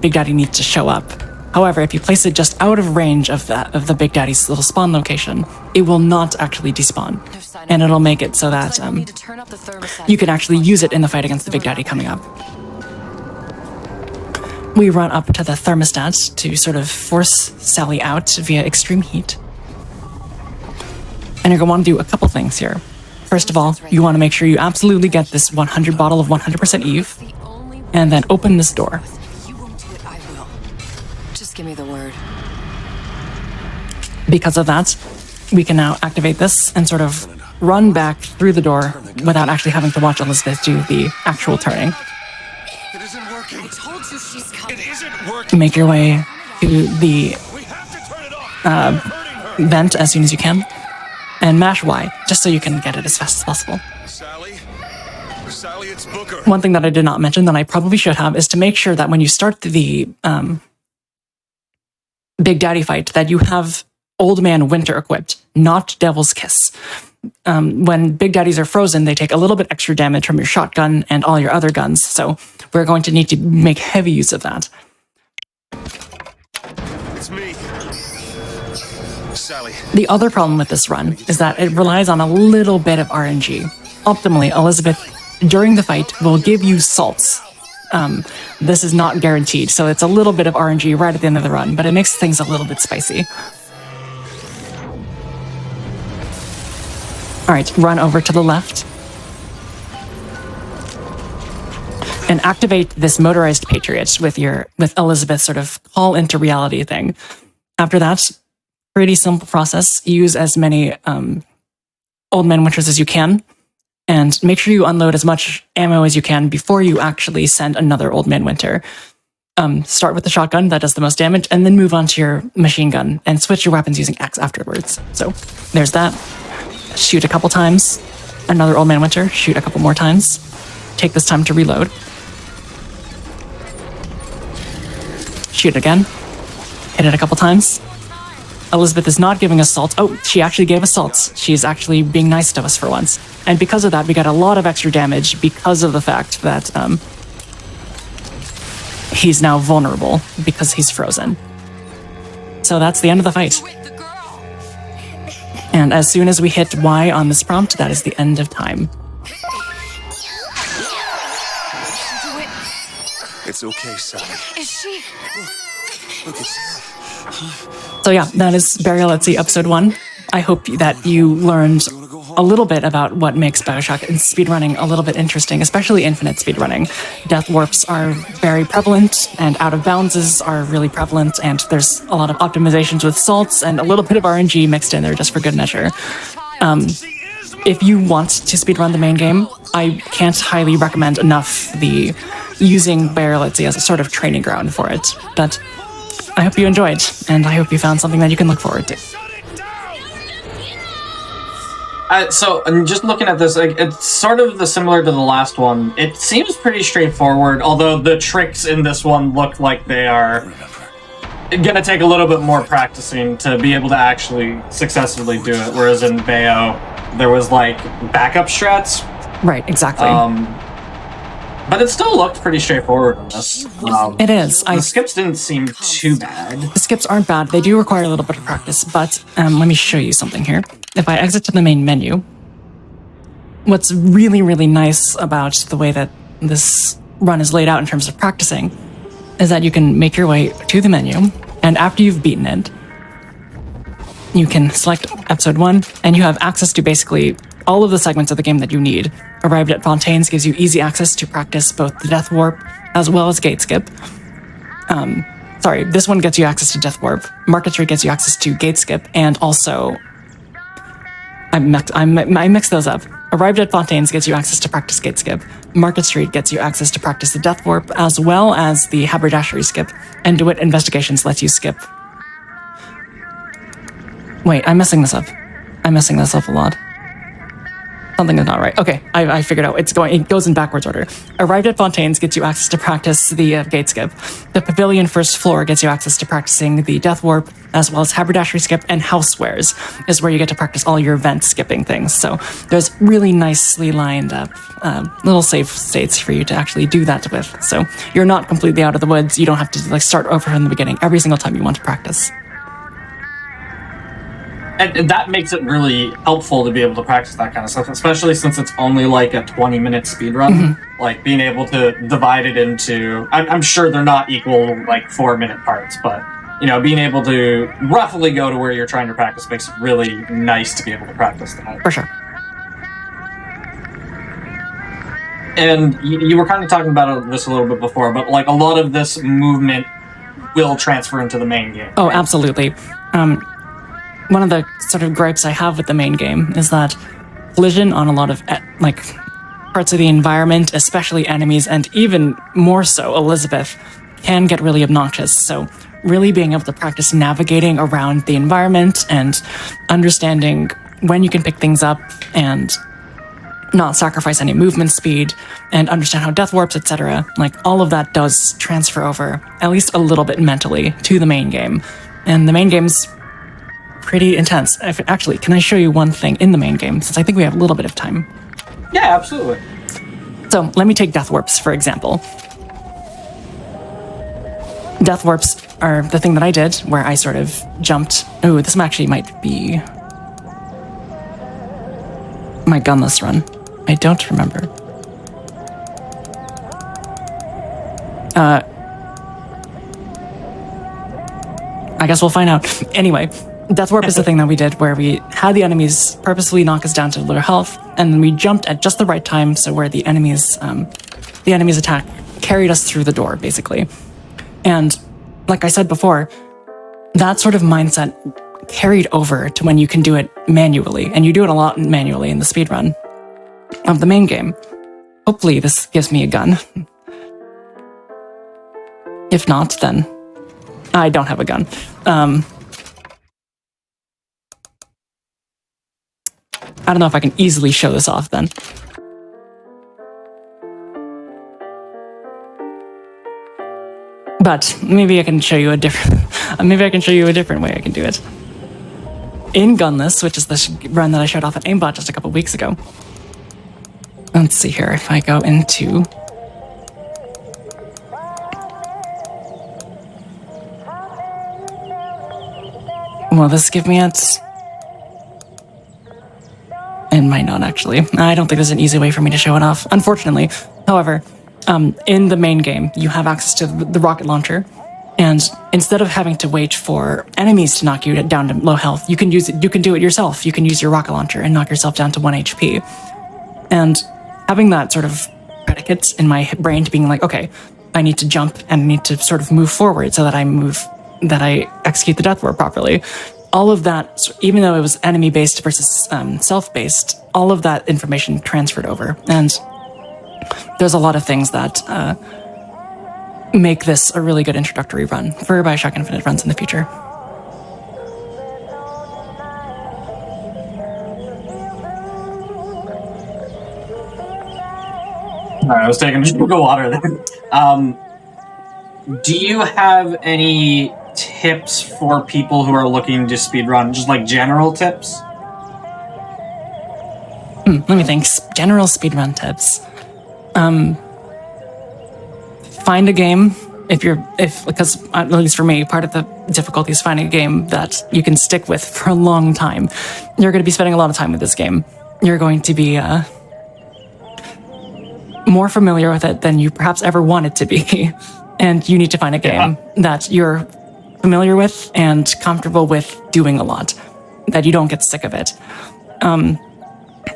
Big Daddy needs to show up. However, if you place it just out of range of the Big Daddy's little spawn location, it will not actually despawn. And it'll make it so that you can actually use it in the fight against the Big Daddy coming up. We run up to the thermostat to sort of force Sally out via extreme heat. And you're going to want to do a couple things here. First of all, you want to make sure you absolutely get this 100 bottle of 100% Eve, and then open this door. You won't do it, I will. Just give me the word. Because of that, we can now activate this and sort of run back through the door without actually having to watch Elizabeth do the actual turning. It isn't working. I told you she's coming. It isn't working. Make your way to the We have to turn it off. vent as soon as you can, and mash Y, just so you can get it as fast as possible. Sally, it's Booker. One thing that I did not mention that I probably should have is to make sure that when you start the Big Daddy fight, that you have Old Man Winter equipped, not Devil's Kiss. When Big Daddies are frozen, they take a little bit extra damage from your shotgun and all your other guns, so we're going to need to make heavy use of that. It's me. Sally. The other problem with this run is that it relies on a little bit of RNG. Optimally, Elizabeth, during the fight, will give you salts. This is not guaranteed, so it's a little bit of RNG right at the end of the run, but it makes things a little bit spicy. Alright, run over to the left. And activate this motorized Patriot with Elizabeth's sort of call into reality thing. After that, pretty simple process. Use as many Old Man Winters as you can, and make sure you unload as much ammo as you can before you actually send another Old Man Winter. Start with the shotgun, that does the most damage, and then move on to your machine gun, and switch your weapons using X afterwards. So, there's that. Shoot a couple times. Another Old Man Winter, shoot a couple more times. Take this time to reload. Shoot again. Hit it a couple times. Elizabeth is not giving us salts. Oh, she actually gave us salts. She's actually being nice to us for once. And because of that, we got a lot of extra damage because of the fact that he's now vulnerable because he's frozen. So that's the end of the fight. And as soon as we hit Y on this prompt, that is the end of time. It's okay, Sally. Is she? Look, it's... So yeah, that is Burial at Sea episode 1. I hope that you learned a little bit about what makes BioShock and speedrunning a little bit interesting, especially infinite speedrunning. Death warps are very prevalent, and out of bounds are really prevalent, and there's a lot of optimizations with salts and a little bit of RNG mixed in there just for good measure. If you want to speedrun the main game, I can't highly recommend enough the using Bayonetta as a sort of training ground for it. But I hope you enjoyed, and I hope you found something that you can look forward to. So, I'm just looking at this, like, it's sort of similar to the last one. It seems pretty straightforward, although the tricks in this one look like they are gonna take a little bit more practicing to be able to actually successfully do it, whereas in Bayo, there was, like, backup strats. Right, exactly. But it still looked pretty straightforward on this. It is. The skips didn't seem too bad. The skips aren't bad. They do require a little bit of practice, but let me show you something here. If I exit to the main menu, what's really, really nice about the way that this run is laid out in terms of practicing is that you can make your way to the menu, and after you've beaten it, you can select episode 1, and you have access to basically all of the segments of the game that you need. Arrived at Fontaines gives you easy access to practice both the Death Warp as well as Gate Skip. Sorry, this one gets you access to Death Warp. Market Street gets you access to Gate Skip, and also... I mixed those up. Arrived at Fontaines gets you access to practice Gate Skip. Market Street gets you access to practice the Death Warp, as well as the Haberdashery Skip. And DeWitt Investigations lets you skip. Wait, I'm messing this up. I'm messing this up a lot. Something is not right. Okay, I figured out. It goes in backwards order. Arrived at Fontaines gets you access to practice the Gate Skip. The Pavilion First Floor gets you access to practicing the Death Warp, as well as Haberdashery Skip, and Housewares is where you get to practice all your event skipping things. So there's really nicely lined up little safe states for you to actually do that with. So you're not completely out of the woods. You don't have to start over from the beginning every single time you want to practice. And that makes it really helpful to be able to practice that kind of stuff, especially since it's only like a 20-minute speedrun. Mm-hmm. Like, being able to divide it into... I'm sure they're not equal, like, 4-minute parts, but, you know, being able to roughly go to where you're trying to practice makes it really nice to be able to practice that. For sure. And you were kind of talking about this a little bit before, but, like, a lot of this movement will transfer into the main game. Oh, absolutely. One of the sort of gripes I have with the main game is that collision on a lot of, like, parts of the environment, especially enemies, and even more so Elizabeth, can get really obnoxious. So really being able to practice navigating around the environment and understanding when you can pick things up and not sacrifice any movement speed and understand how death warps, etc. Like, all of that does transfer over, at least a little bit mentally, to the main game. And the main game's pretty intense. Actually, can I show you one thing in the main game, since I think we have a little bit of time? Yeah, absolutely. So, let me take Death Warps, for example. Death Warps are the thing that I did, where I sort of jumped... Ooh, this actually might be... my gunless run. I don't remember. I guess we'll find out. Anyway... Death Warp is the thing that we did where we had the enemies purposefully knock us down to low health, and then we jumped at just the right time, so where the enemy's attack carried us through the door, basically. And like I said before, that sort of mindset carried over to when you can do it manually, and you do it a lot manually in the speedrun of the main game. Hopefully this gives me a gun. If not, then I don't have a gun. I don't know if I can easily show this off then. But maybe I can show you a different way I can do it. In Gunless, which is the run that I showed off at Aimbot just a couple weeks ago. Let's see here, if I go into... Will this give me it? It might not, actually. I don't think there's an easy way for me to show it off, unfortunately. However, in the main game, you have access to the rocket launcher, And instead of having to wait for enemies to knock you down to low health, you can do it yourself. You can use your rocket launcher and knock yourself down to 1 HP. And having that sort of predicate in my brain to being like, okay, I need to jump and I need to sort of move forward so that I execute the death ward properly. All of that, even though it was enemy-based versus self-based, all of that information transferred over. And there's a lot of things that make this a really good introductory run for BioShock Infinite runs in the future. Alright, I was taking a drink of water there. Do you have any tips for people who are looking to speedrun? Just like general tips? Let me think. General speedrun tips. Find a game because at least for me, part of the difficulty is finding a game that you can stick with for a long time. You're going to be spending a lot of time with this game. You're going to be more familiar with it than you perhaps ever wanted to be. And you need to find a game that you're familiar with and comfortable with doing a lot, that you don't get sick of it.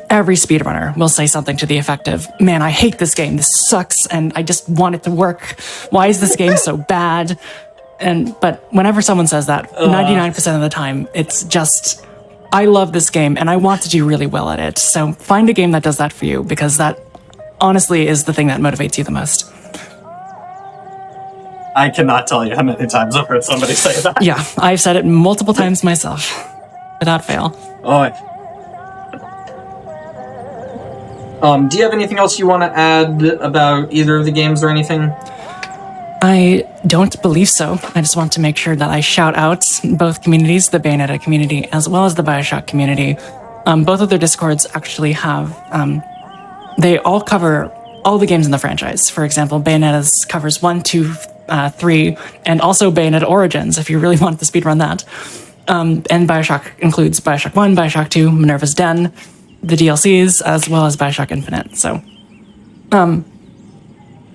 Every speedrunner will say something to the effect of, man, I hate this game. This sucks, and I just want it to work. Why is this game so bad? But whenever someone says that, 99% of the time, it's just, I love this game, and I want to do really well at it. So find a game that does that for you, because that honestly is the thing that motivates you the most. I cannot tell you how many times I've heard somebody say that. Yeah, I've said it multiple times myself, without fail. Do you have anything else you want to add about either of the games or anything? I don't believe so. I just want to make sure that I shout out both communities, the Bayonetta community as well as the BioShock community. Both of their Discords actually have, they all cover all the games in the franchise. For example, Bayonetta's covers 1, 2, 3, and also Bayonetta Origins, if you really want to speedrun that. And BioShock includes BioShock 1, BioShock 2, Minerva's Den, the DLCs, as well as BioShock Infinite. So,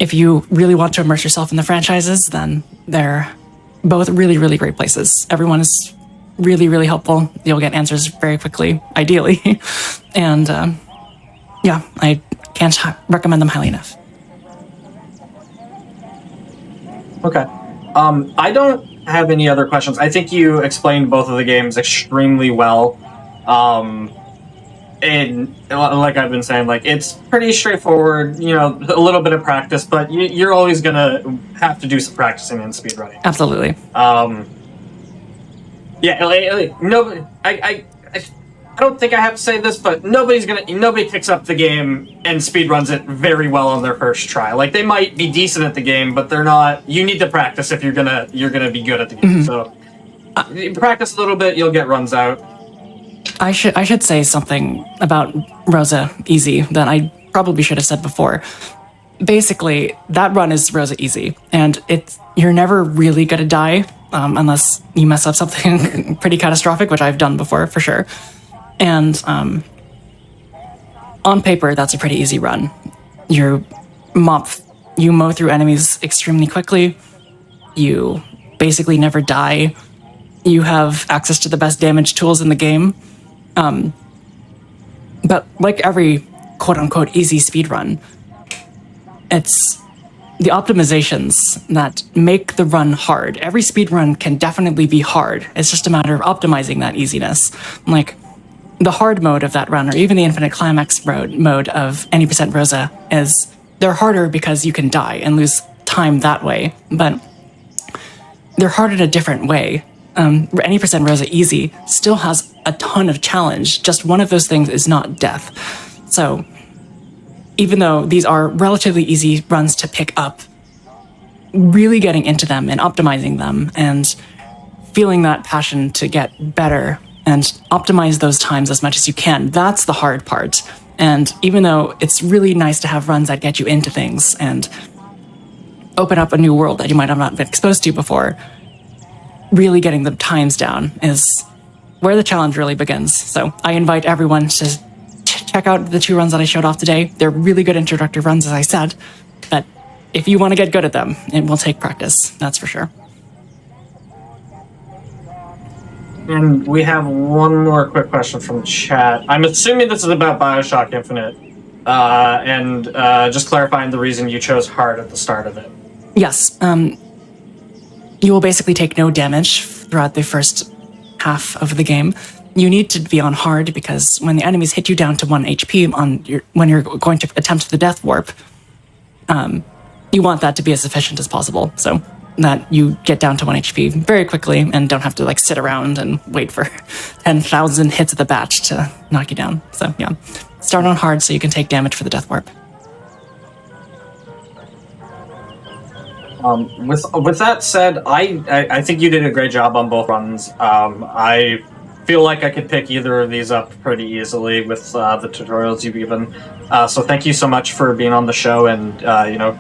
if you really want to immerse yourself in the franchises, then they're both really, really great places. Everyone is really, really helpful. You'll get answers very quickly, ideally. And, yeah, I can't recommend them highly enough. Okay. I don't have any other questions. I think you explained both of the games extremely well. And like I've been saying, like, it's pretty straightforward, you know, a little bit of practice, but you're always going to have to do some practicing in speedrunning. Absolutely. Yeah, nobody, I don't think I have to say this, but nobody picks up the game and speedruns it very well on their first try. Like, they might be decent at the game, but they're not, you need to practice if you're gonna be good at the game. So practice a little bit, you'll get runs out. I should say something about Rosa Easy that I probably should have said before. Basically, that run is Rosa Easy, and you're never really gonna die unless you mess up something pretty catastrophic, which I've done before for sure. And on paper, that's a pretty easy run. You mow through enemies extremely quickly. You basically never die. You have access to the best damage tools in the game. But like every quote-unquote easy speedrun, it's the optimizations that make the run hard. Every speedrun can definitely be hard. It's just a matter of optimizing that easiness. Like, the hard mode of that run, or even the infinite climax mode of any % Rosa, they're harder because you can die and lose time that way, but they're hard in a different way. Any % Rosa Easy still has a ton of challenge. Just one of those things is not death. So even though these are relatively easy runs to pick up, really getting into them and optimizing them and feeling that passion to get better and optimize those times as much as you can, that's the hard part. And even though it's really nice to have runs that get you into things and open up a new world that you might have not been exposed to before, really getting the times down is where the challenge really begins. So I invite everyone to check out the 2 runs that I showed off today. They're really good introductory runs, as I said, but if you want to get good at them, it will take practice, that's for sure. And we have one more quick question from chat. I'm assuming this is about BioShock Infinite. And just clarifying the reason you chose hard at the start of it. Yes. You will basically take no damage throughout the first half of the game. You need to be on hard because when the enemies hit you down to 1 HP when you're going to attempt the death warp, you want that to be as efficient as possible, so that you get down to 1 HP very quickly and don't have to like sit around and wait for 10,000 hits of the batch to knock you down. So yeah, start on hard so you can take damage for the death warp. With that said, I think you did a great job on both runs. I feel like I could pick either of these up pretty easily with the tutorials you've given. So thank you so much for being on the show and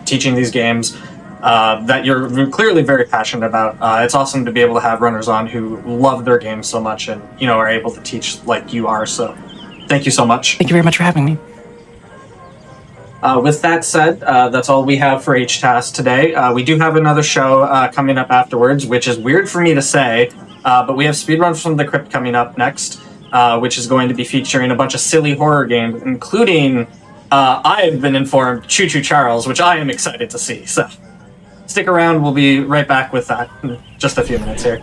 teaching these games that you're clearly very passionate about. It's awesome to be able to have runners on who love their games so much and are able to teach like you are. So thank you so much. Thank you very much for having me. With that said, that's all we have for HTAS today. We do have another show coming up afterwards, which is weird for me to say, but we have Speedrun from the Crypt coming up next, which is going to be featuring a bunch of silly horror games, including, I've been informed, Choo Choo Charles, which I am excited to see. So stick around, we'll be right back with that in just a few minutes here.